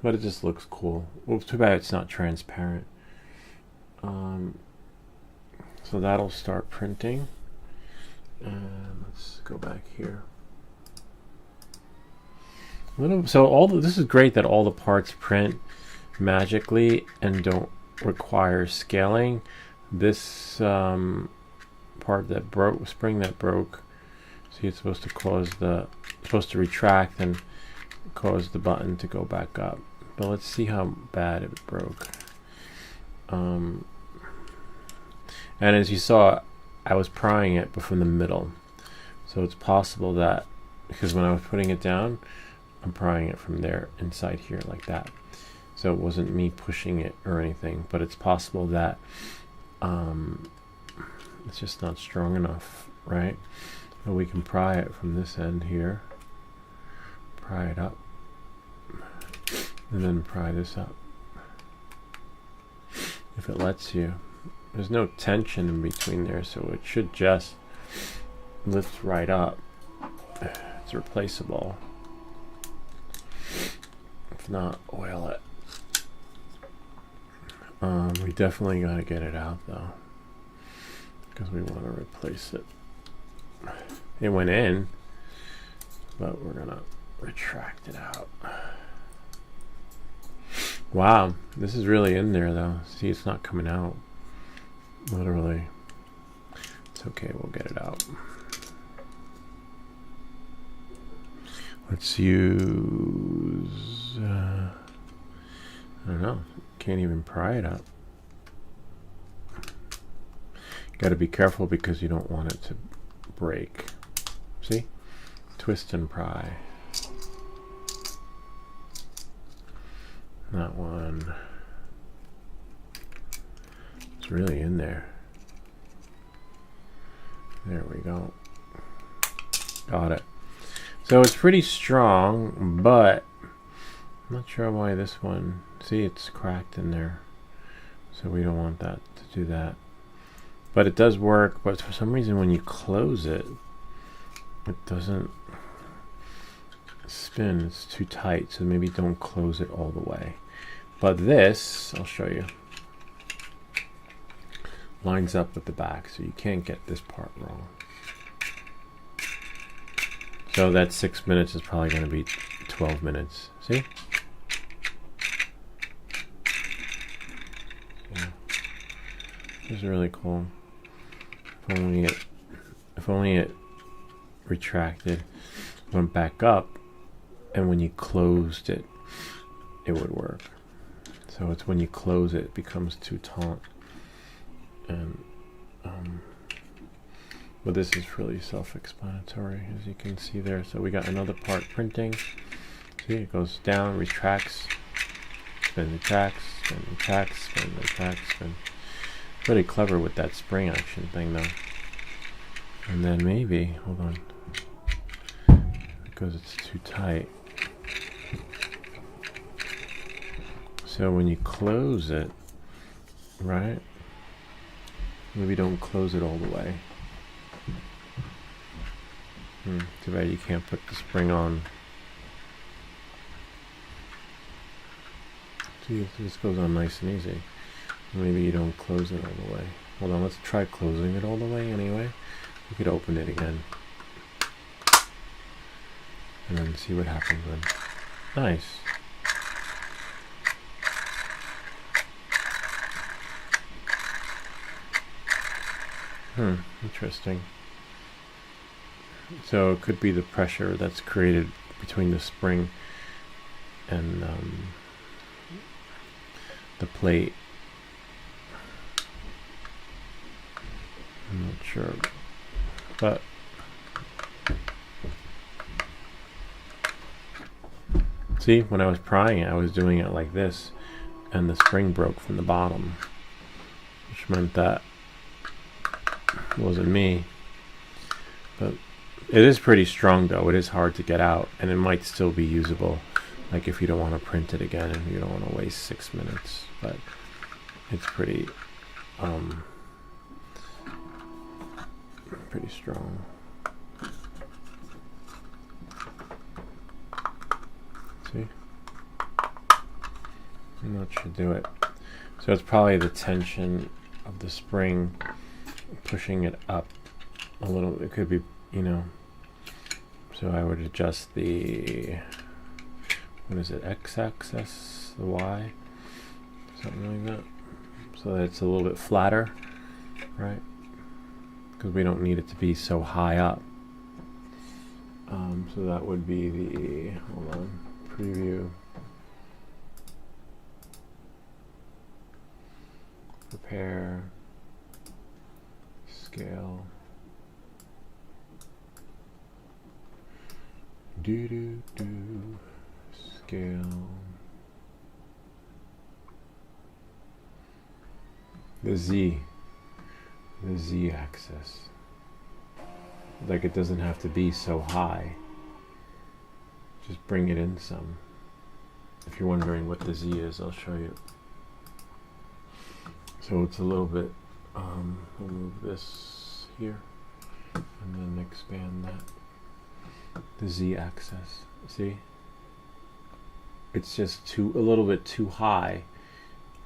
But it just looks cool. Well, too bad it's not transparent. So that'll start printing. And let's go back here. So this is great that all the parts print magically and don't require scaling. This part that broke, spring that broke, see, it's supposed to retract and cause the button to go back up. But let's see how bad it broke. And as you saw, I was prying it, but from the middle. So it's possible that, because when I was putting it down, I'm prying it from there inside here like that. So it wasn't me pushing it or anything, but it's possible that it's just not strong enough, right? So we can pry it from this end here, pry it up, and then pry this up. If it lets you. There's no tension in between there, so it should just lift right up. It's replaceable. If not, oil it. We definitely got to get it out though, because we want to replace it. It went in, but we're gonna retract it out. Wow, this is really in there though. See, it's not coming out. Literally. It's okay, we'll get it out. Let's use I don't know, can't even pry it up. Got to be careful because you don't want it to break. See? Twist and pry. That one. It's really in there. There we go. Got it. So it's pretty strong, but I'm not sure why this one, see, it's cracked in there. So we don't want that to do that. But it does work, but for some reason when you close it, it doesn't spin. It's too tight, so maybe don't close it all the way. But this, I'll show you, lines up with the back, so you can't get this part wrong. So that 6 minutes is probably going to be 12 minutes. See? Yeah. This is really cool. If only it retracted, went back up, and when you closed it, it would work. So it's when you close it, it becomes too taut. And but this is really self-explanatory, as you can see there. So we got another part printing. See, it goes down, retracts, spin, retracts, spin, retracts, spin, retracts, spin. Pretty clever with that spring action thing, though. And then maybe, hold on, because it's too tight. So when you close it, right? Maybe don't close it all the way. Too bad you can't put the spring on. See, this goes on nice and easy. Maybe you don't close it all the way. Hold on, let's try closing it all the way anyway. We could open it again. And then see what happens then. Nice. Interesting. So it could be the pressure that's created between the spring and the plate. I'm not sure, but see, when I was prying it, I was doing it like this, and the spring broke from the bottom, which meant that it wasn't me. But it is pretty strong, though. It is hard to get out, and it might still be usable, like if you don't want to print it again and you don't want to waste 6 minutes. But it's pretty strong. See? And that should do it. So it's probably the tension of the spring pushing it up a little. It could be, you know. So I would adjust the, what is it, x-axis, the y, something like that, so that it's a little bit flatter, right? Because we don't need it to be so high up. So that would be the, hold on, preview, prepare, scale, scale, the Z axis. Like, it doesn't have to be so high. Just bring it in some. If you're wondering what the Z is, I'll show you. So it's a little bit, we'll move this here and then expand that. The Z axis, see? It's just a little bit too high.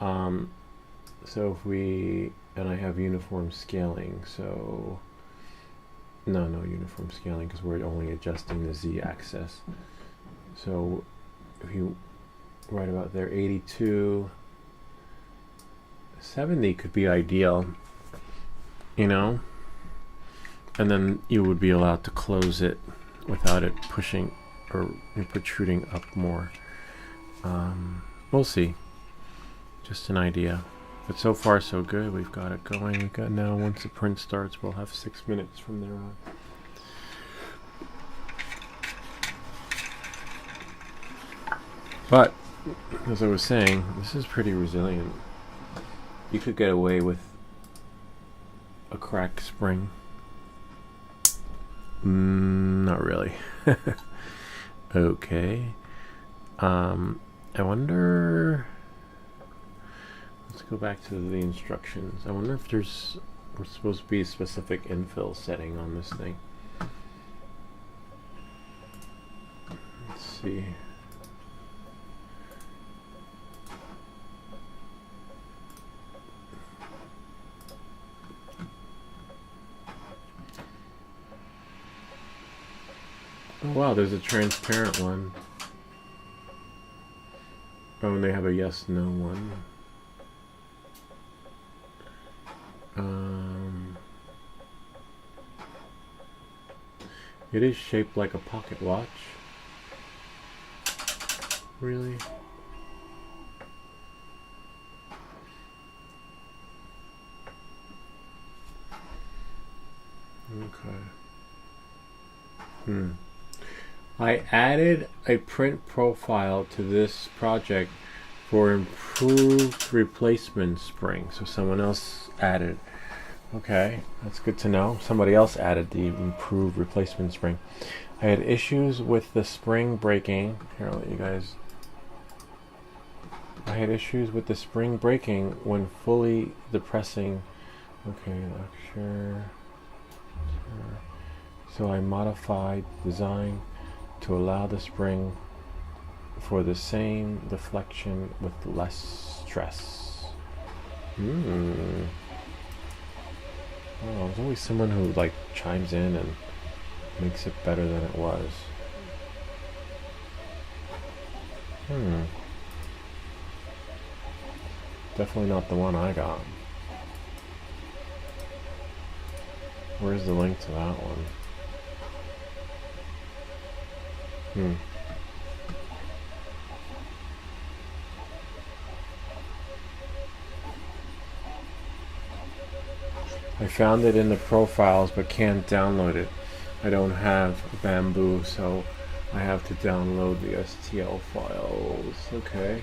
So if we, and I have uniform scaling, so no uniform scaling, because we're only adjusting the Z axis. So if you right about there, 82, 70 could be ideal, you know, and then you would be allowed to close it without it pushing or protruding up more. We'll see, just an idea. But so far so good. We've got it going. We've got now, once the print starts, we'll have 6 minutes from there on. But as I was saying, this is pretty resilient. You could get away with a cracked spring. Not really. Okay. I wonder, let's go back to the instructions. I wonder if there's supposed to be a specific infill setting on this thing. Let's see. Oh wow, there's a transparent one. Oh, and they have a yes/no one. It is shaped like a pocket watch. Really? Okay. I added a print profile to this project for improved replacement spring. So someone else added. Okay, that's good to know. Somebody else added the improved replacement spring. I had issues with the spring breaking. Here, I'll let you guys. I had issues with the spring breaking when fully depressing. Okay, lecture. So I modified design to allow the spring for the same deflection with less stress. Oh, there's always someone who like chimes in and makes it better than it was. Definitely not the one I got. Where's the link to that one? I found it in the profiles but can't download it. I don't have Bamboo, so I have to download the STL files. Okay.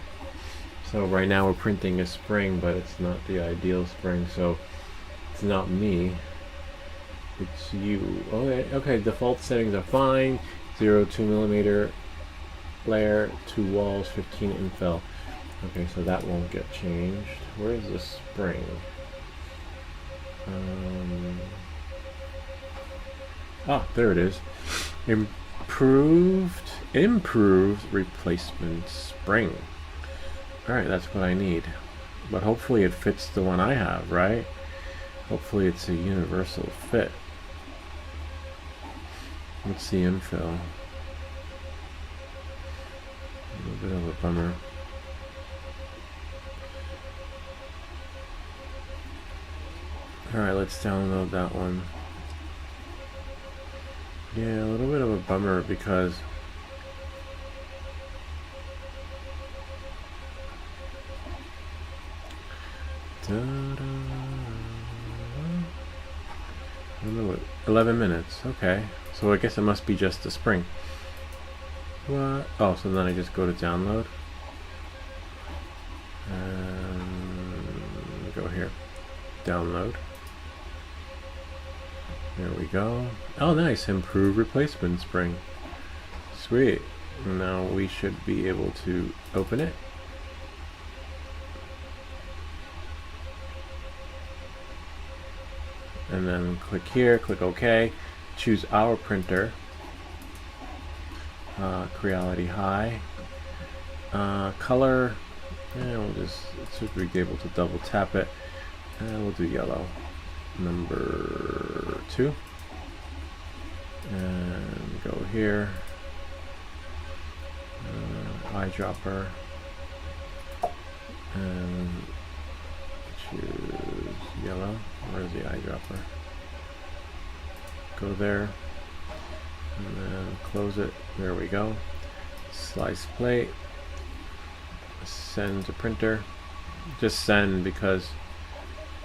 So right now we're printing a spring, but it's not the ideal spring, so it's not me. It's you. Okay, okay, default settings are fine. 0 2mm layer, 2 walls, 15 infill. Okay, so that won't get changed. Where's the spring? There it is. Improved replacement spring. Alright, that's what I need. But hopefully it fits the one I have, right? Hopefully it's a universal fit. What's the infill? A little bit of a bummer. Alright, let's download that one. Yeah, a little bit of a bummer because I don't know what, 11 minutes, okay. So I guess it must be just the spring. What? Oh, so then I just go to download. And go here. Download. There we go. Oh, nice. Improved replacement spring. Sweet. Now we should be able to open it. And then click here, click OK. Choose our printer. Creality high. Color. We'll just, it should be able to double tap it. And we'll do yellow. Number 2. And go here. Eyedropper. And choose yellow. Where's the eyedropper? Go there. And then close it. There we go. Slice plate. Send to printer. Just send because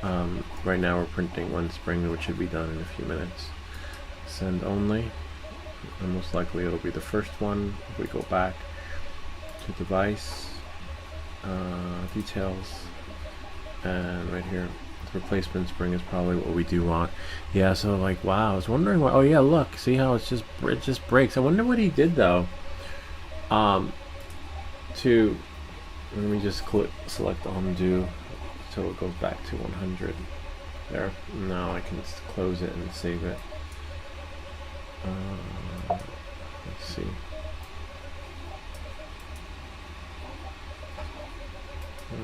right now we're printing one spring, which should be done in a few minutes. Send only. And most likely it'll be the first one. If we go back to device, details, and right here, replacement spring is probably what we do want. Yeah, so like, wow, I was wondering why. Oh yeah, look, see how it just breaks. I wonder what he did though. Let me just select undo so it goes back to 100. There. Now I can just close it and save it. Let's see.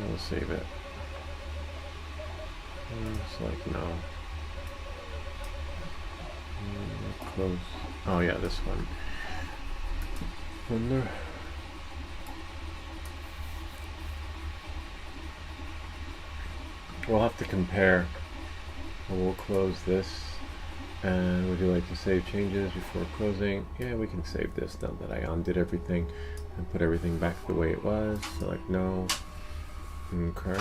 We'll save it. It's like no. Close. Oh yeah, this one. Wonder. We'll have to compare. We'll close this. And would you like to save changes before closing? Yeah, we can save this now that I undid everything and put everything back the way it was. Select no. Okay.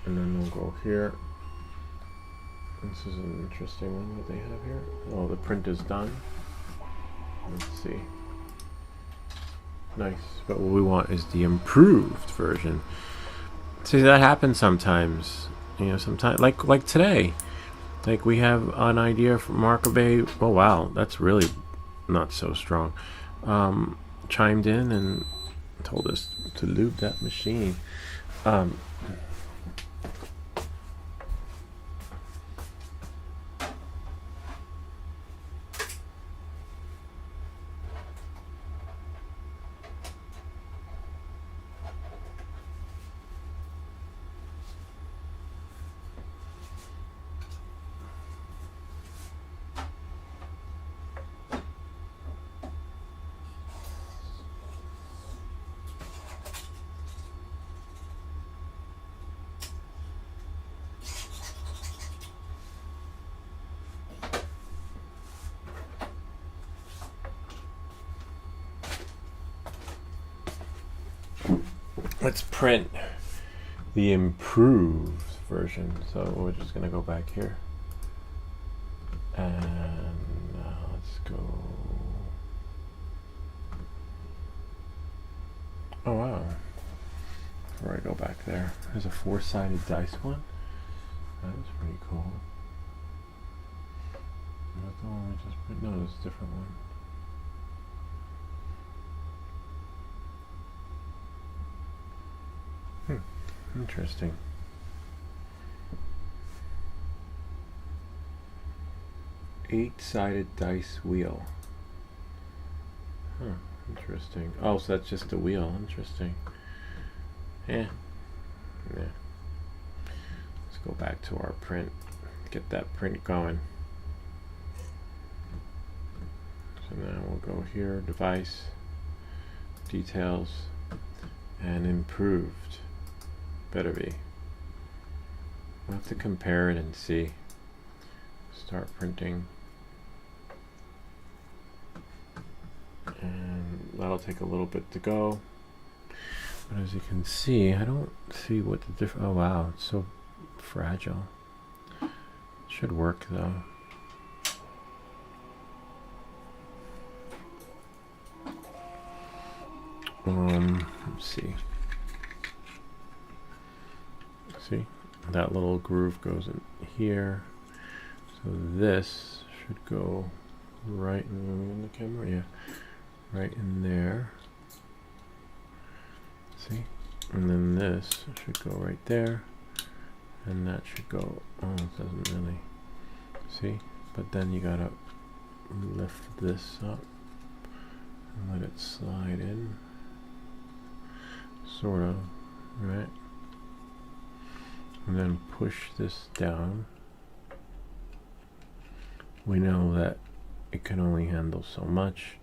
And then we'll go here. This is an interesting one that they have here. Oh, the print is done. Let's see. Nice. But what we want is the improved version. See, that happens sometimes. You know, sometimes like today. Like we have an idea for Markabay. Oh wow, that's really not so strong. Chimed in and told us to lube that machine. let's print the improved version. So we're just going to go back here. And let's go. Oh wow. Before I go back there, there's a 4-sided dice one. That was pretty cool. That's the one we just put. No, there's a different one. Interesting. Eight-sided dice wheel. Huh, interesting. Oh, so that's just a wheel. Interesting. Yeah. Let's go back to our print. Get that print going. So now we'll go here, device, details, and improved. Better be. We'll have to compare it and see. Start printing. And that'll take a little bit to go. But as you can see, I don't see what the difference. Oh wow, it's so fragile. It should work though. Let's see. See, that little groove goes in here. So this should go right in the camera, yeah, right in there. See, and then this should go right there, and that should go. Oh, it doesn't really. See, but then you gotta lift this up and let it slide in, sort of, right? And then push this down. We know that it can only handle so much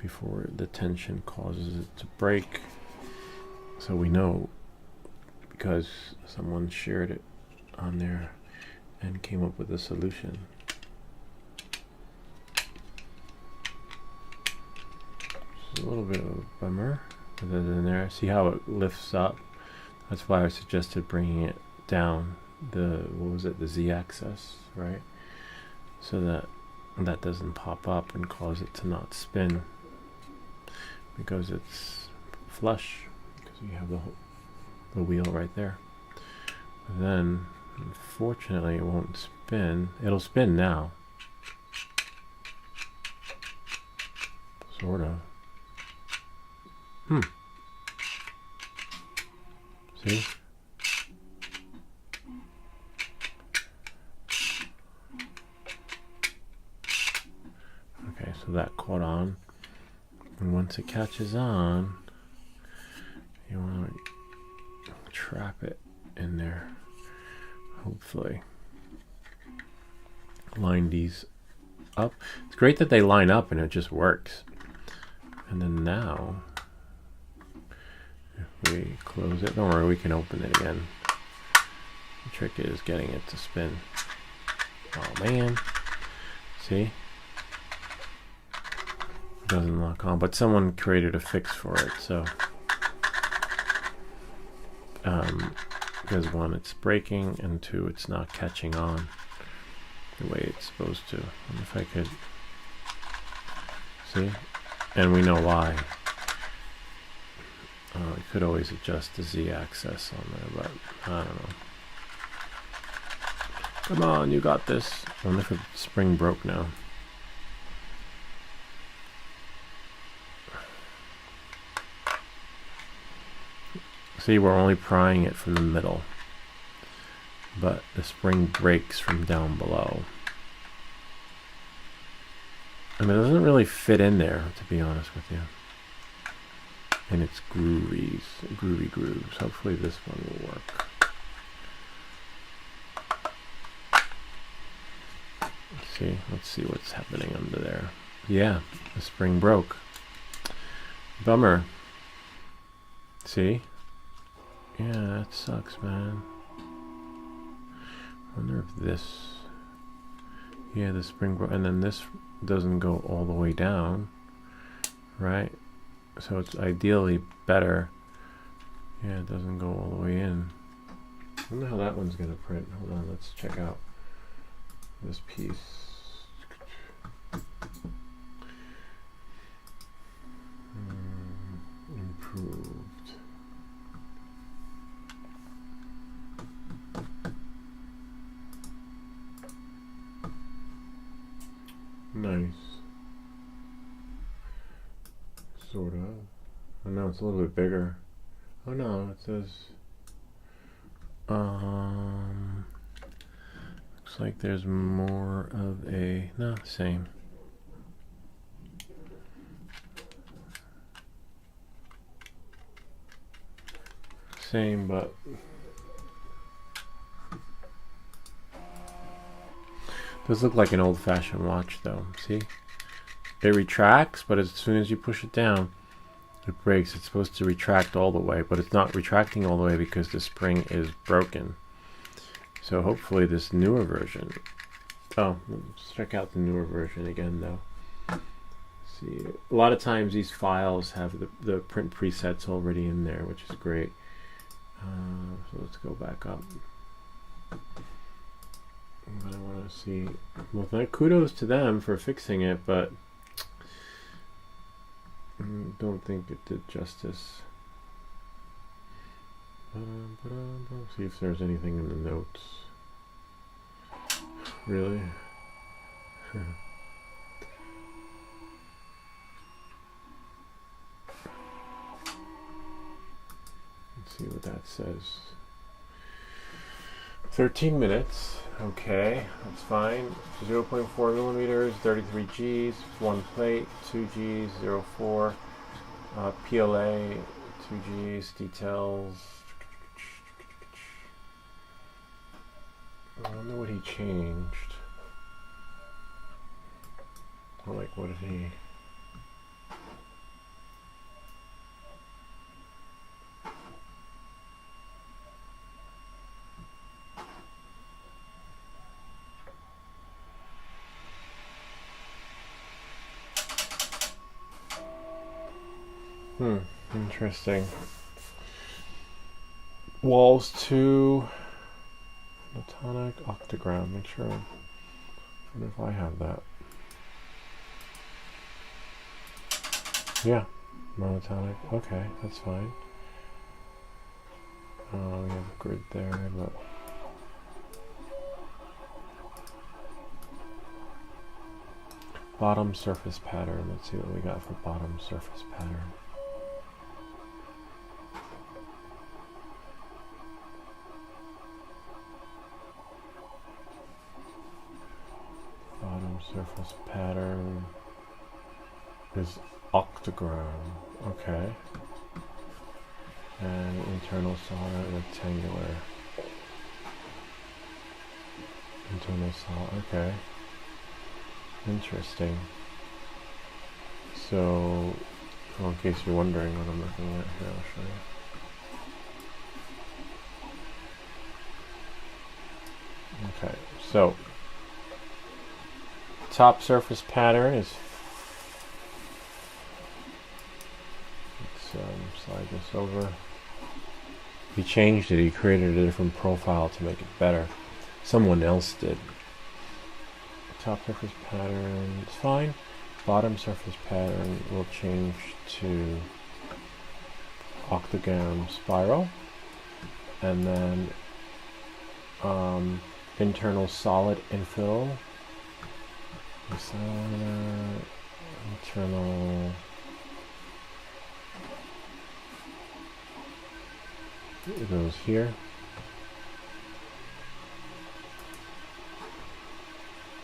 before the tension causes it to break. So we know because someone shared it on there and came up with a solution. It's a little bit of a bummer. Other than there, see how it lifts up? That's why I suggested bringing it down the, what was it, the z-axis, right? So that that doesn't pop up and cause it to not spin because it's flush, because you have the wheel right there. But then unfortunately it won't spin. It'll spin now, sort of. See? Okay, so that caught on, and once it catches on, you want to trap it in there. Hopefully, line these up. It's great that they line up and it just works. And then now, if we close it, don't worry, we can open it again. The trick is getting it to spin. Oh man, see? Doesn't lock on, but someone created a fix for it, so because one, it's breaking, and two, it's not catching on the way it's supposed to. And if I could see, and we know why. I could always adjust the z-axis on there, but I don't know. Come on, you got this. I wonder if the spring broke now. See, we're only prying it from the middle, but the spring breaks from down below. And it doesn't really fit in there, to be honest with you. And it's groovy grooves. Hopefully this one will work. Let's see what's happening under there. Yeah, the spring broke. Bummer. See? Yeah, that sucks, man. I wonder if this... Yeah, the spring broke, and then this doesn't go all the way down, right? So it's ideally better Yeah, it doesn't go all the way in. I don't know how that one's gonna print. Hold on, let's check out this piece. Improved. Nice. Sort of. Oh no, it's a little bit bigger. Oh no, it says looks like there's more of a, no, same. Same, but does look like an old-fashioned watch though. See? It retracts, but as soon as you push it down, it breaks. It's supposed to retract all the way, but it's not retracting all the way because the spring is broken. So hopefully this newer version. Oh, let's check out the newer version again though. See, a lot of times these files have the print presets already in there, which is great. So let's go back up. But I want to see. Well, kudos to them for fixing it, but I don't think it did justice. See if there's anything in the notes. Really? Let's see what that says. 13 minutes. Okay, that's fine. 0.4 millimeters, 33 Gs, 1 plate, 2 Gs, 0.4, PLA, 2 Gs, details. I wonder what he changed. Or like, what did he... Interesting. Walls 2, monotonic, octagram. Make sure. I wonder if I have that. Yeah, monotonic. Okay, that's fine. We have a grid there, but bottom surface pattern. Let's see what we got for bottom surface pattern. Bottom surface pattern is octagram. Okay. And internal solid rectangular. Internal solid. Okay. Interesting. So, well, in case you're wondering what I'm looking at here, I'll show you. Okay, so top surface pattern is. Let's slide this over. He changed it. He created a different profile to make it better. Someone else did. Top surface pattern is fine. Bottom surface pattern will change to octagon spiral, and then internal solid infill. Internal. It goes here.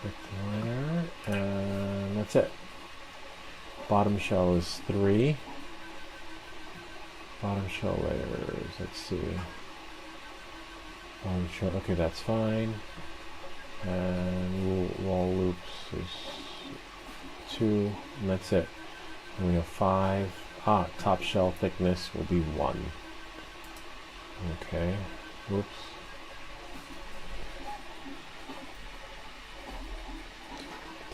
Rectilinear, and that's it. Bottom shell is 3. Bottom shell layers, let's see. Bottom shell, okay, that's fine. And wall loops is 2, and that's it. And we have 5. Top shell thickness will be 1. Okay, whoops.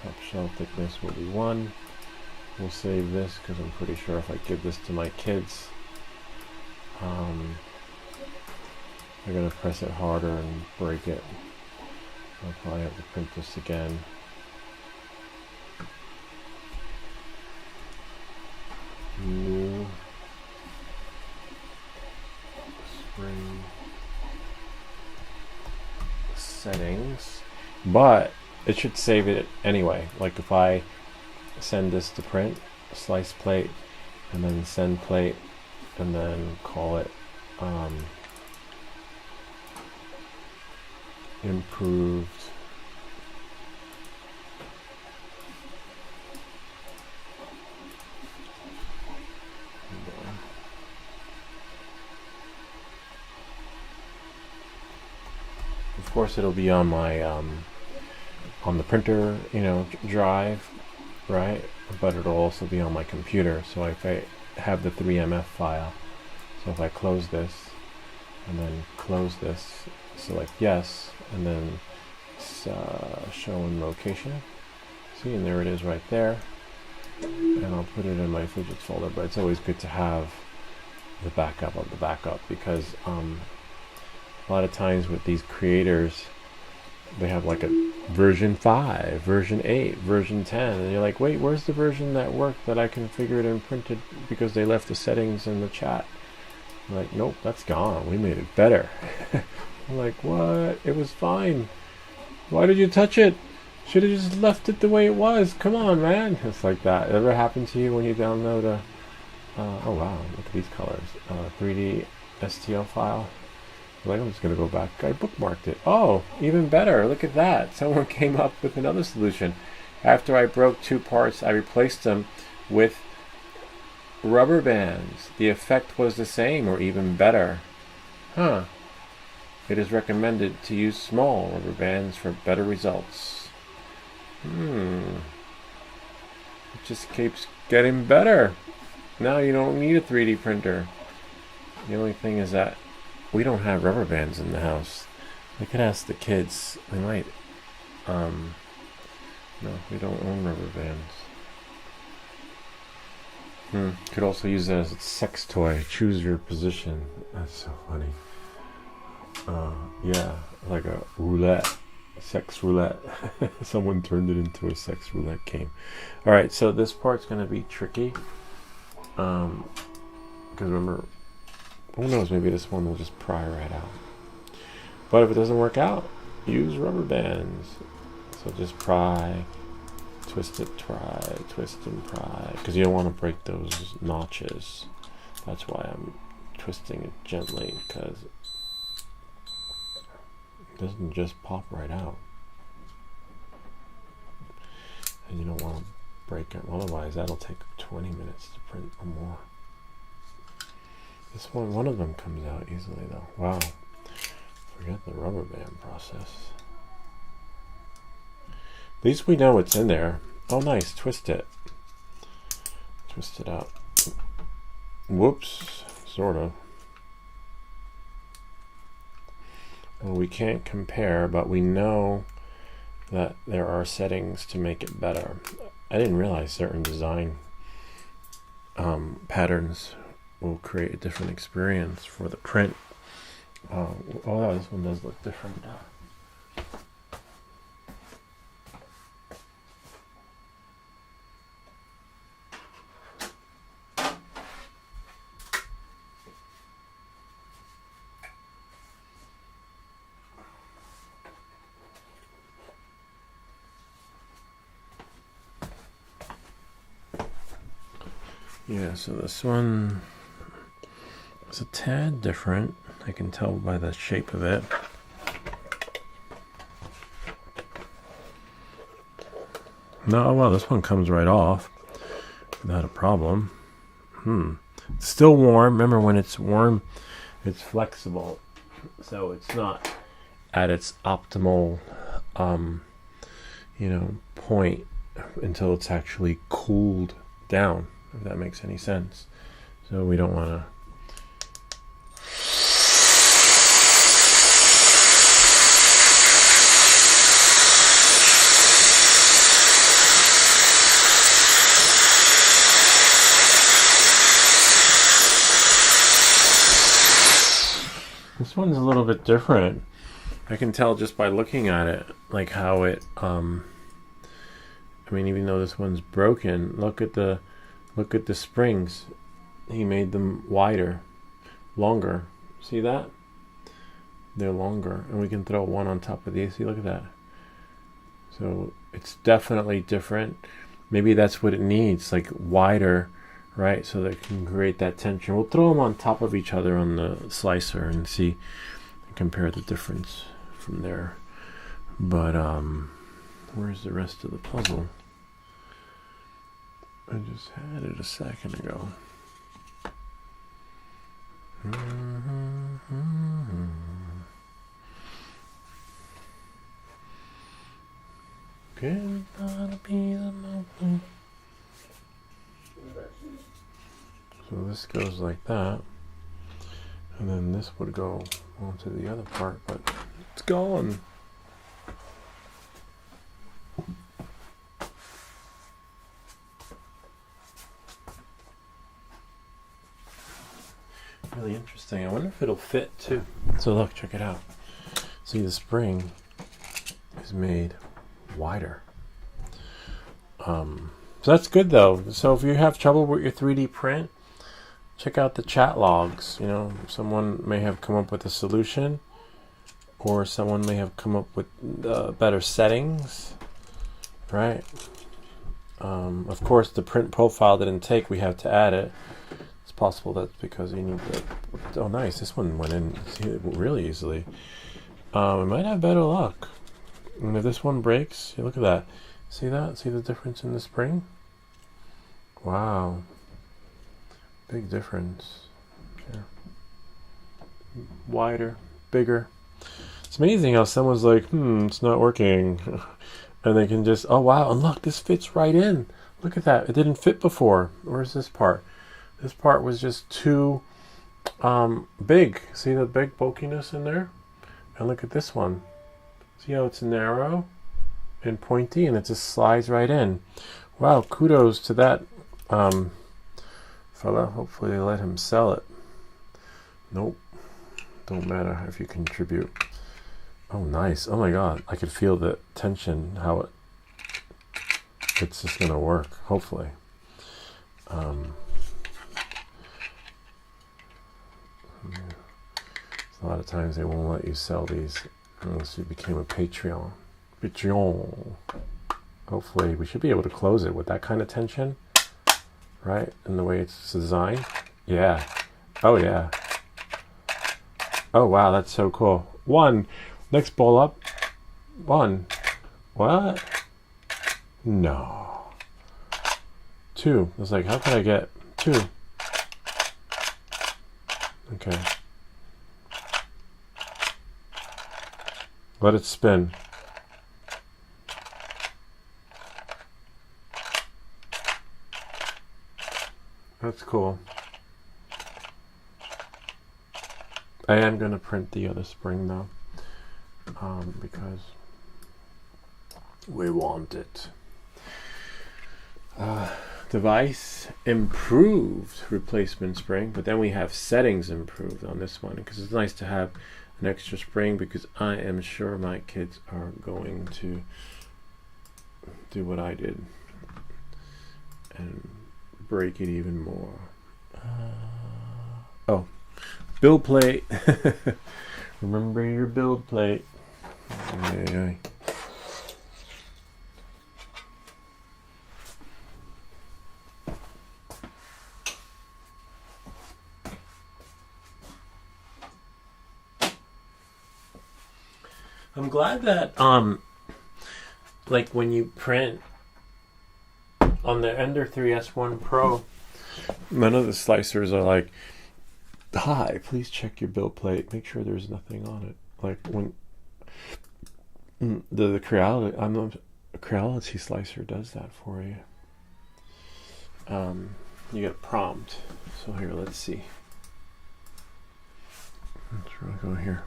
Top shell thickness will be 1. We'll save this because I'm pretty sure if I give this to my kids, I'm going to press it harder and break it. I'll probably have to print this again. New spring settings, but it should save it anyway. Like if I send this to print, slice plate, and then send plate, and then call it improved of course it'll be on my on the printer, you know, drive, right? But it'll also be on my computer. So if I have the 3MF file, so if I close this and then close this, select yes, and then show in location, see, and there it is right there, and I'll put it in my widgets folder. But it's always good to have the backup of the backup, because a lot of times with these creators, they have like a version 5, version 8, version 10, and you're like, wait, where's the version that worked that I configured and printed, because they left the settings in the chat. I'm like, nope, that's gone, we made it better. I'm like, what? It was fine. Why did you touch it? Should have just left it the way it was. Come on, man. It's like that. It ever happened to you when you download a oh wow, look at these colors, 3D STL file? Like, I'm just gonna go back. I bookmarked it. Oh, even better. Look at that. Someone came up with another solution. After I broke 2 parts, I replaced them with rubber bands. The effect was the same or even better. Huh. It is recommended to use small rubber bands for better results. It just keeps getting better. Now you don't need a 3D printer. The only thing is that we don't have rubber bands in the house. We could ask the kids. They might. No, we don't own rubber bands. Could also use it as a sex toy. Choose your position. That's so funny. Yeah, like a roulette. Sex roulette. Someone turned it into a sex roulette game. Alright, so this part's going to be tricky. Because remember, who knows, maybe this one will just pry right out. But if it doesn't work out, use rubber bands. So just pry, twist it, pry, twist and pry. Because you don't want to break those notches. That's why I'm twisting it gently, because it doesn't just pop right out. And you don't want to break it. Otherwise, that'll take 20 minutes to print or more. This one of them comes out easily though. Wow. Forget the rubber band process. At least we know what's in there. Oh nice, twist it. Twist it out. Whoops, sort of. Well, we can't compare, but we know that there are settings to make it better. I didn't realize certain design patterns will create a different experience for the print. Oh, this one does look different. Yeah, so this one is a tad different. I can tell by the shape of it. No, well, this one comes right off without a problem. It's still warm. Remember, when it's warm, it's flexible. So it's not at its optimal, point until it's actually cooled down, if that makes any sense. So we don't want to. This one's a little bit different. I can tell just by looking at it, like how it, I mean, even though this one's broken, look at the springs. He made them wider, longer. See that? They're longer, and we can throw one on top of the AC. Look at that. So it's definitely different. Maybe that's what it needs, like wider, right? So that it can create that tension. We'll throw them on top of each other on the slicer and see, and compare the difference from there. But where's the rest of the puzzle? I just had it a second ago. So this goes like that, and then this would go onto the other part, but it's gone. Really interesting. I wonder if it'll fit too. So look, check it out. See, the spring is made wider. So that's good though. So if you have trouble with your 3D print, check out the chat logs. You know, someone may have come up with a solution, or someone may have come up with better settings, right? Of course, the print profile didn't take. We have to add it. It's possible that's because you need the. Oh, nice! This one went in really easily. We might have better luck. And if this one breaks, look at that. See that? See the difference in the spring? Wow. Big difference. Here. Wider, bigger. It's amazing how someone's like, it's not working. And they can just, oh wow, and look, this fits right in. Look at that. It didn't fit before. Where's this part? This part was just too big. See the big bulkiness in there? And look at this one. See how it's narrow and pointy, and it just slides right in. Wow, kudos to that fella. Hopefully they let him sell it. Nope. Don't matter if you contribute. Oh, nice. Oh my god. I could feel the tension, how it's just going to work, hopefully. A lot of times they won't let you sell these unless you became a Patreon. Hopefully we should be able to close it with that kind of tension, right? And the way it's designed. Yeah. Oh yeah. Oh wow, that's so cool. One. Next ball up. One. What? No. Two. I was like, how can I get two? Okay. Let it spin. That's cool. I am going to print the other spring though, because we want it. Device improved replacement spring, but then we have settings improved on this one, because it's nice to have an extra spring, because I am sure my kids are going to do what I did and break it even more. Oh, build plate. Remember your build plate. Aye. I'm glad that like when you print on the Ender 3S1 Pro, none of the slicers are like, hi, please check your build plate, make sure there's nothing on it. Like when the creality slicer does that for you. You get a prompt. So here, let's see. Let's really go here.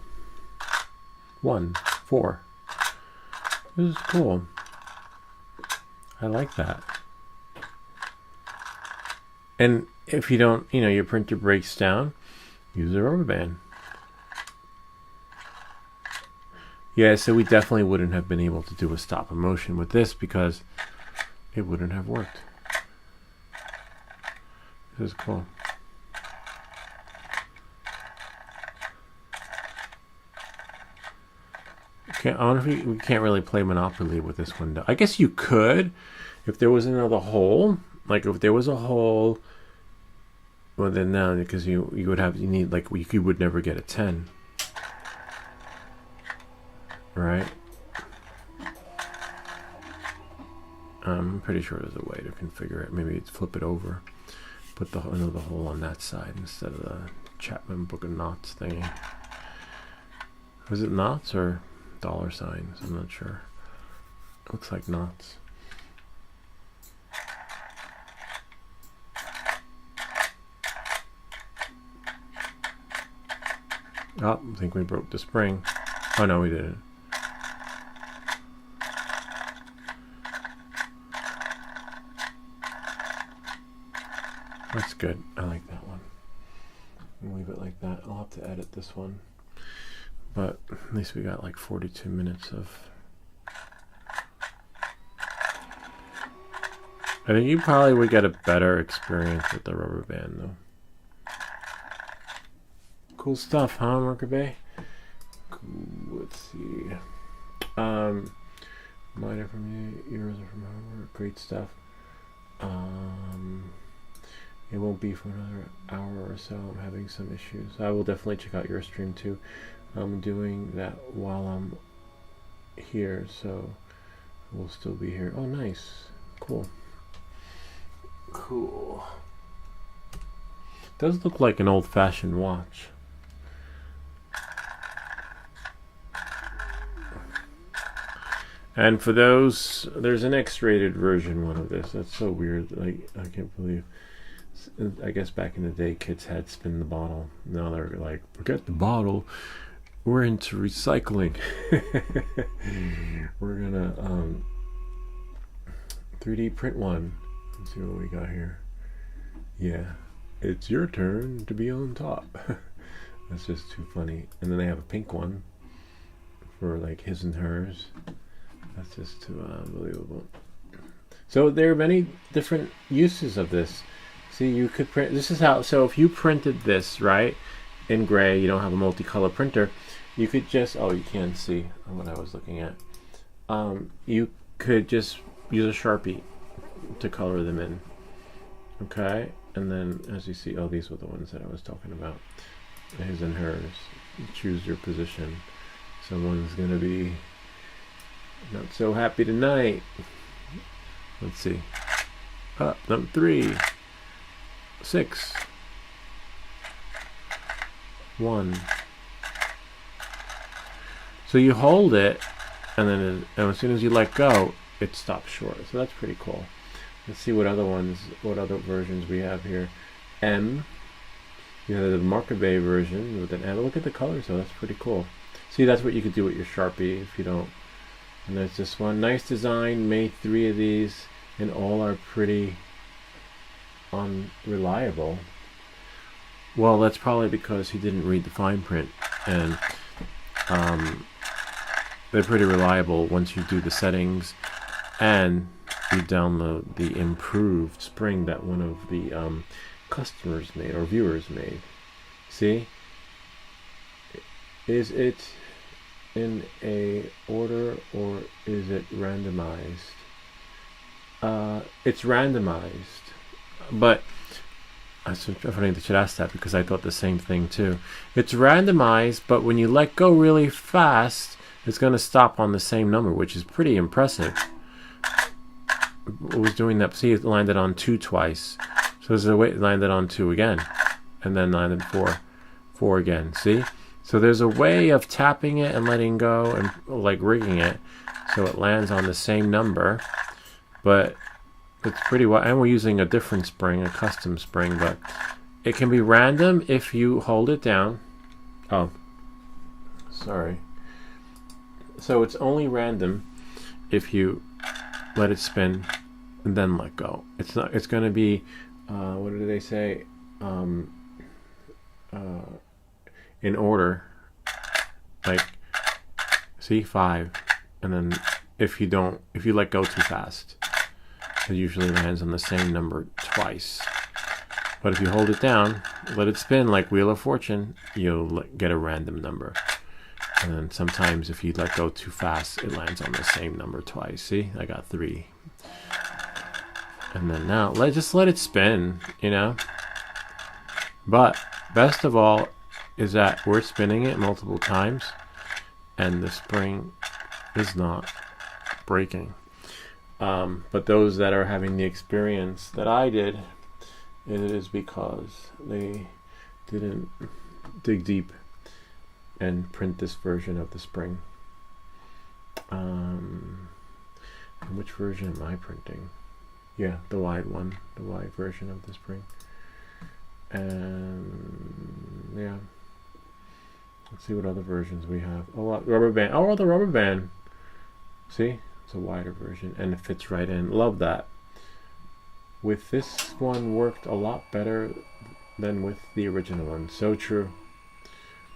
1, 4. This is cool. I like that. And if you don't, your printer breaks down, use a rubber band. Yeah, so we definitely wouldn't have been able to do a stop motion with this because it wouldn't have worked. This is cool. Honestly, we can't really play Monopoly with this window. I guess you could if there was another hole. Like if there was a hole, well then no, because you need like you would never get a 10, right? I'm pretty sure there's a way to configure it. Maybe it's flip it over, put another hole on that side instead of the Chapman Book of Knots thingy. Was it knots or dollar signs? I'm not sure. It looks like knots. Oh, I think we broke the spring. Oh no, we didn't. That's good. I like that one. I'll leave it like that. I'll have to edit this one. But at least we got like 42 minutes of... I think you probably would get a better experience with the rubber band though. Cool stuff, huh, Marker Bay? Cool. Let's see. Mine are from you, yours are from Harvard. Great stuff. It won't be for another hour or so. I'm having some issues. I will definitely check out your stream too. I'm doing that while I'm here, so we'll still be here. Oh, nice. Cool. Cool. Does look like an old-fashioned watch. And for those, there's an X-rated version one of this. That's so weird. Like, I can't believe. I guess back in the day, kids had spin the bottle. Now they're like, forget the bottle. We're into recycling. We're gonna 3D print one. Let's see what we got here. Yeah, it's your turn to be on top. That's just too funny. And then they have a pink one for like his and hers. That's just too unbelievable. So there are many different uses of this. See, you could print. This is how. So if you printed this right in gray, you don't have a multicolor printer. You could just. Oh, you can't see what I was looking at. You could just use a Sharpie to color them in. Okay, and then as you see, oh, these were the ones that I was talking about. His and hers. You choose your position. Someone's gonna be not so happy tonight. Let's see. Number 3, 6, 1. So you hold it, and then as soon as you let go, it stops short. So that's pretty cool. Let's see what other versions we have here. M. You have the Marker Bay version with an M. Look at the colors, though. That's pretty cool. See, that's what you could do with your Sharpie if you don't. And there's this one. Nice design. Made 3 of these, and all are pretty unreliable. Well, that's probably because he didn't read the fine print, and they're pretty reliable once you do the settings and you download the improved spring that one of the customers made or viewers made. See? Is it in a order or is it randomized? It's randomized, but I should ask that because I thought the same thing too. It's randomized, but when you let go really fast, it's going to stop on the same number, which is pretty impressive. It was doing that. See, it landed on 2 twice. So there's a way it landed on 2 again, and then landed 4 again. See? So there's a way of tapping it and letting go and like rigging it so it lands on the same number, but it's pretty well. And we're using a different spring, a custom spring, but it can be random if you hold it down. Oh, sorry. So it's only random if you let it spin and then let go. It's not. It's going to be. What do they say? In order. Like, See, 5. And then if you let go too fast, it usually lands on the same number twice. But if you hold it down, let it spin like Wheel of Fortune, you'll get a random number. And then sometimes if you let go too fast, it lands on the same number twice. See, I got 3. And then now, just let it spin, you know. But best of all is that we're spinning it multiple times, and the spring is not breaking. But those that are having the experience that I did, it is because they didn't dig deep and print this version of the spring. And which version am I printing? Yeah, the wide one, the wide version of the spring. And yeah, let's see what other versions we have. Oh, rubber band. Oh, the rubber band. See, it's a wider version and it fits right in. Love that. With this one worked a lot better than with the original one. So true.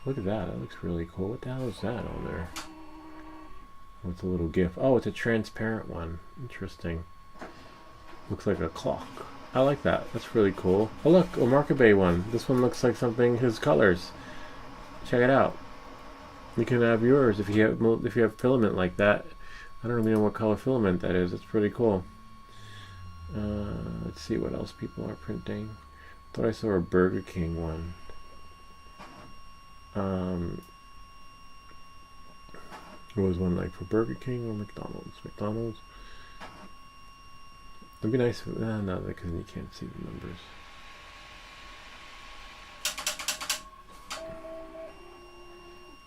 Look at that. That looks really cool. What the hell is that on there? Oh, it's a little GIF. Oh, it's a transparent one. Interesting. Looks like a clock. I like that. That's really cool. Oh look, a Market Bay one. This one looks like something his colors. Check it out. You can have yours if you have filament like that. I don't even know what color filament that is. It's pretty cool. Let's see what else people are printing. Thought I saw a Burger King one. What was one like for Burger King or McDonald's? McDonald's. It'd be nice. No, because you can't see the numbers.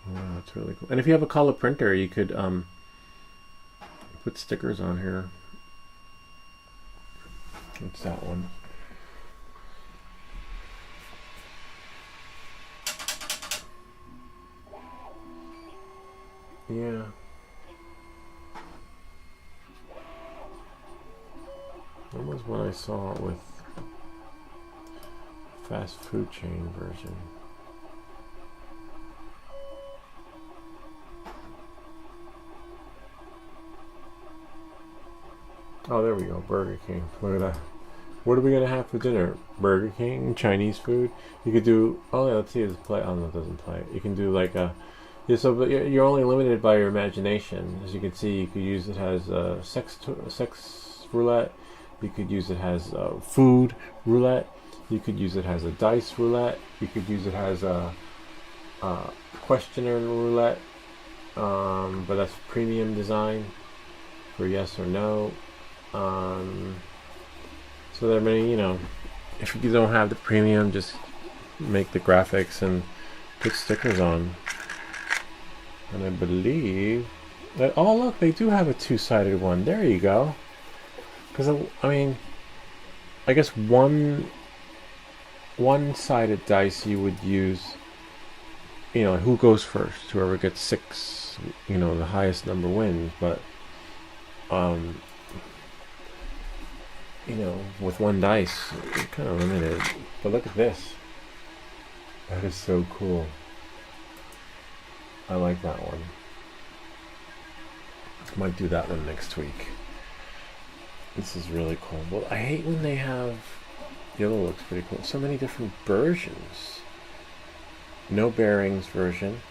Wow, that's really cool. And if you have a color printer, you could put stickers on here. What's that one? Yeah. That was one I saw with fast food chain version. Oh, there we go. Burger King. Look at that. What are we gonna have for dinner? Burger King, Chinese food. You could do. Oh, yeah, let's see. Does it play? Oh no, it doesn't play. You can do like a. Yeah, so but you're only limited by your imagination. As you can see, you could use it as sex roulette. You could use it as food roulette. You could use it as a dice roulette. You could use it as a questioner roulette. But that's premium design for yes or no. So there are many, you know, if you don't have the premium, just make the graphics and put stickers on. And I believe that, oh look, they do have a two-sided one. There you go. Because, I mean, I guess one-sided dice you would use, you know, who goes first? Whoever gets 6, you know, the highest number wins. But, you know, with one dice, you're kind of limited. But look at this. That is so cool. I like that one. Might do that one next week. This is really cool. Well, I hate when they have... Yellow looks pretty cool. So many different versions. No bearings version.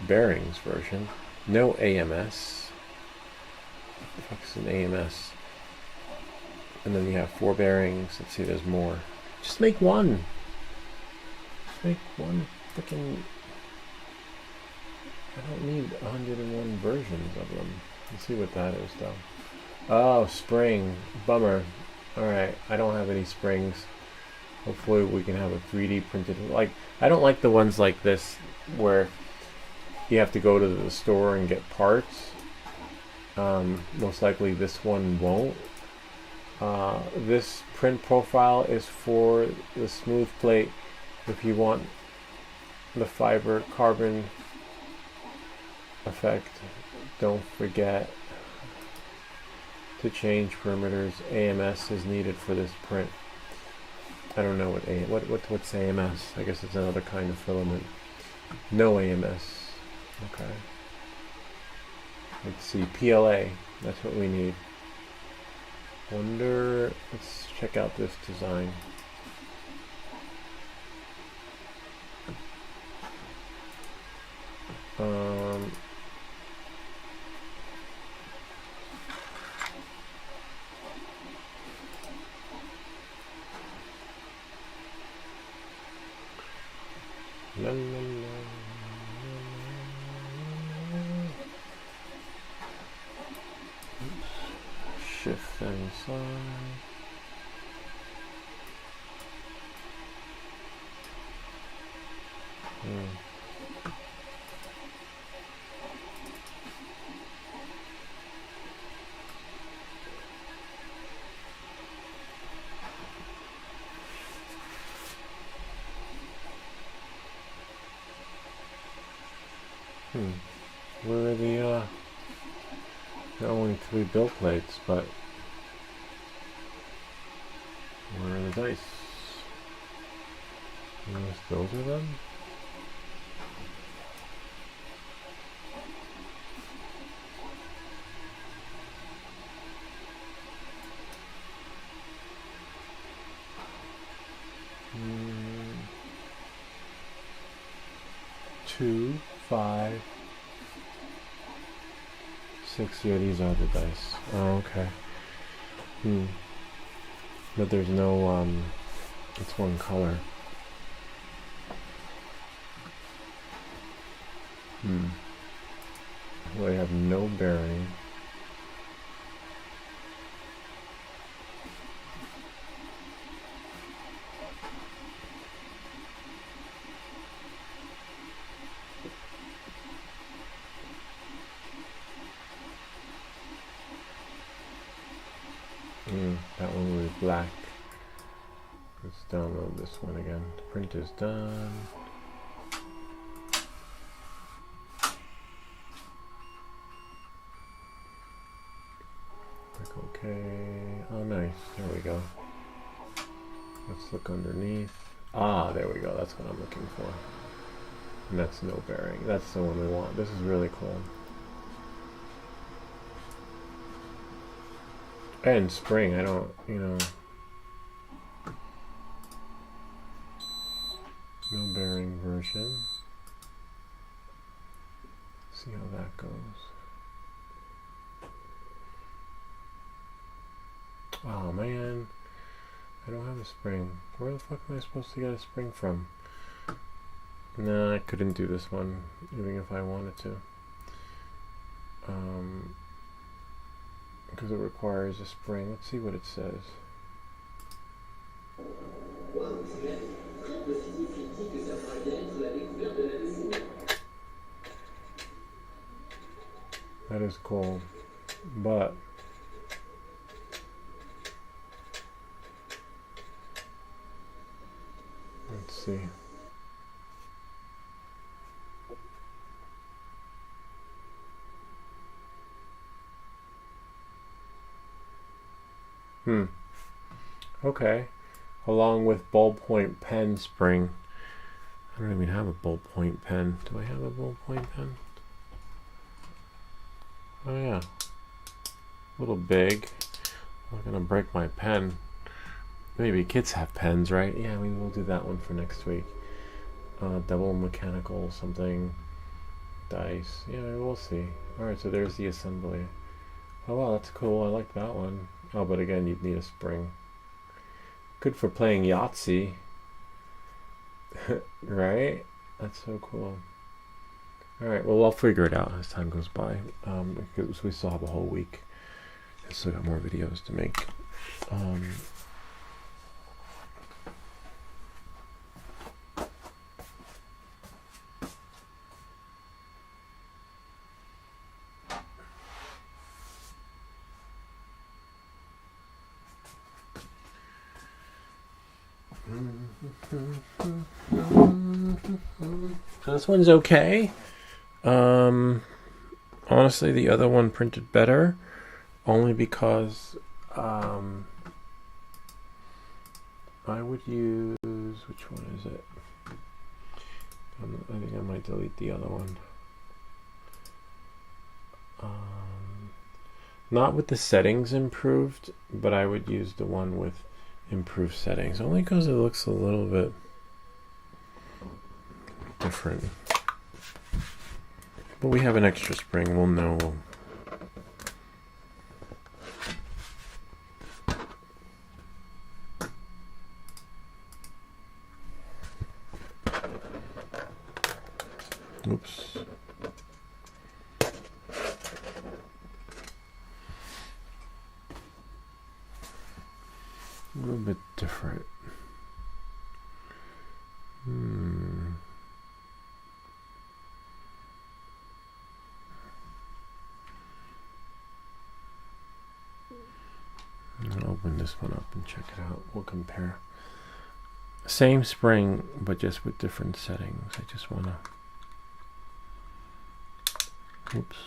Bearings version. No AMS. What the fuck is an AMS? And then you have 4 bearings. Let's see, there's more. Just make one. Just make one freaking... I don't need 101 versions of them. Let's see what that is, though. Oh, spring. Bummer. Alright, I don't have any springs. Hopefully we can have a 3D printed... Like, I don't like the ones like this where you have to go to the store and get parts. Most likely this one won't. This print profile is for the smooth plate. If you want the fiber carbon effect, don't forget to change perimeters. AMS is needed for this print. I don't know what's AMS. I guess it's another kind of filament. No AMS. Okay. Let's see, PLA. That's what we need. Wonder. Let's check out this design. La, la, la. Shift inside. Where are the, there are only 3 build plates, but where are the dice? Unless those are them? Two, 5, 6. Yeah, these are the dice. Oh, okay. But there's no, it's one color. Well, I have no bearing. That one was black. Let's download this one again. The print is done. Click OK. Oh, nice. There we go. Let's look underneath. Ah, there we go. That's what I'm looking for. And that's no bearing. That's the one we want. This is really cool. And spring, I don't, no bearing version. See how that goes. Oh man, I don't have a spring. Where the fuck am I supposed to get a spring from? Nah, I couldn't do this one, even if I wanted to. Because it requires a spring. Let's see what it says. That is cool, but let's see. Okay. Along with ballpoint pen spring. I don't even have a ballpoint pen. Do I have a ballpoint pen? Oh yeah. A little big. I'm not gonna break my pen. Maybe kids have pens, right? Yeah, we will do that one for next week. Double mechanical something. Dice. Yeah, we'll see. Alright, so there's the assembly. Oh wow, that's cool. I like that one. Oh, but again, you'd need a spring. Good for playing Yahtzee. Right? That's so cool. Alright, well, I'll figure it out as time goes by. Because we still have a whole week. I still got more videos to make. So this one's okay. Honestly, the other one printed better, only because I would use, which one is it? I think I might delete the other one. Not with the settings improved, but I would use the one with improved settings, only because it looks a little bit different. But we have an extra spring, we'll know. Oops. A little bit different. I'll open this one up and check it out. We'll compare. Same spring, but just with different settings. I just want to... Oops.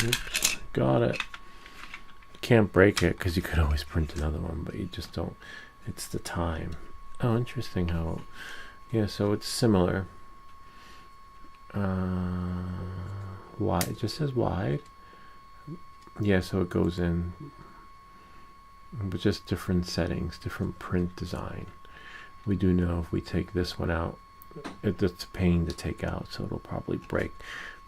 Oops, got it. Can't break it because you could always print another one, but you just don't. It's the time. Oh, interesting how. Yeah, so it's similar. Wide. It just says wide. Yeah, so it goes in, but just different settings, different print design. We do know if we take this one out, it's a pain to take out, so it'll probably break.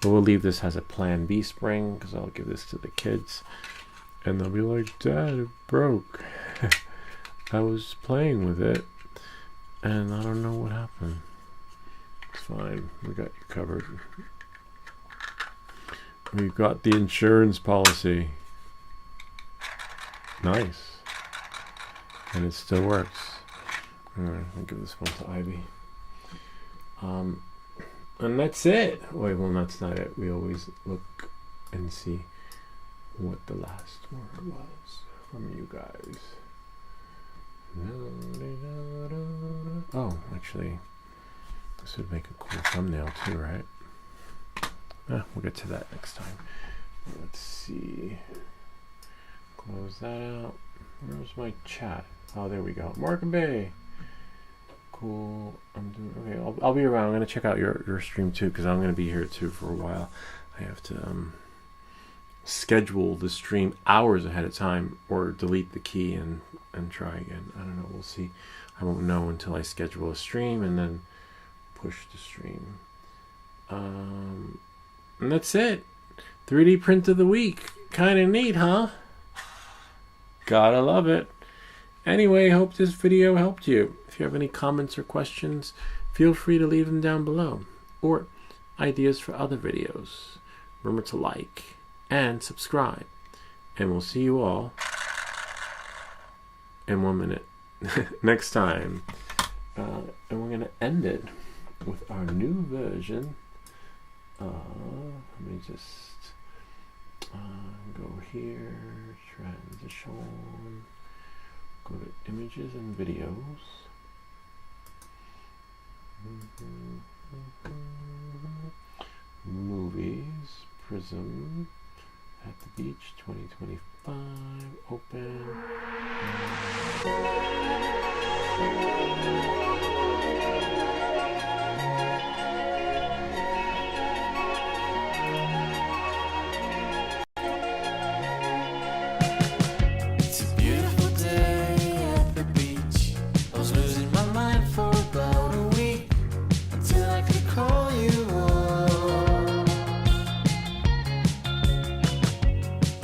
But we'll leave this as a plan B spring because I'll give this to the kids. And they'll be like, Dad, it broke. I was playing with it and I don't know what happened. It's fine. We got you covered. We've got the insurance policy. Nice. And it still works. Alright, I'll give this one to Ivy. And that's it. Wait, well, that's not it. We always look and see what the last word was from you guys. Oh, actually, this would make a cool thumbnail too, right? We'll get to that next time. Let's see. Close that out. Where's my chat? Oh, there we go. Markham Bay. Cool. I'm doing okay. I'll be around. I'm gonna check out your stream too because I'm gonna be here too for a while. I have to schedule the stream hours ahead of time or delete the key and try again. I don't know. We'll see. I won't know until I schedule a stream and then push the stream. And that's it. 3D print of the week. Kind of neat, huh? Gotta love it. Anyway, hope this video helped you. If you have any comments or questions, feel free to leave them down below. Or ideas for other videos. Remember to like and subscribe. And we'll see you all in 1 minute next time. And we're going to end it with our new version. Let me just go here, transition, go to images and videos. Movies, Prism, at the Beach 2025, open. It's a beautiful day at the beach. I was losing my mind for about a week until I could call you up.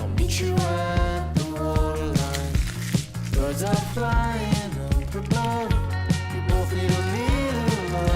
I'll meet you at the waterline. Birds are flying up above. We both need a little love.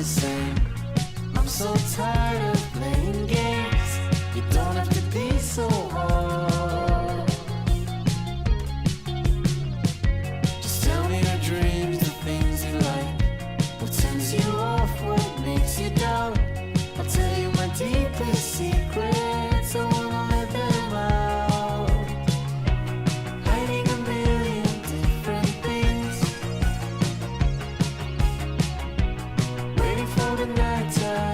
the same. I'm so tired of playing games. You don't have to be so hard. Just tell me your dreams, the things you like. What turns you off, what makes you doubt. I'll tell you my deepest secrets. I wanna let them out. Hiding a million different things. Waiting for the night time.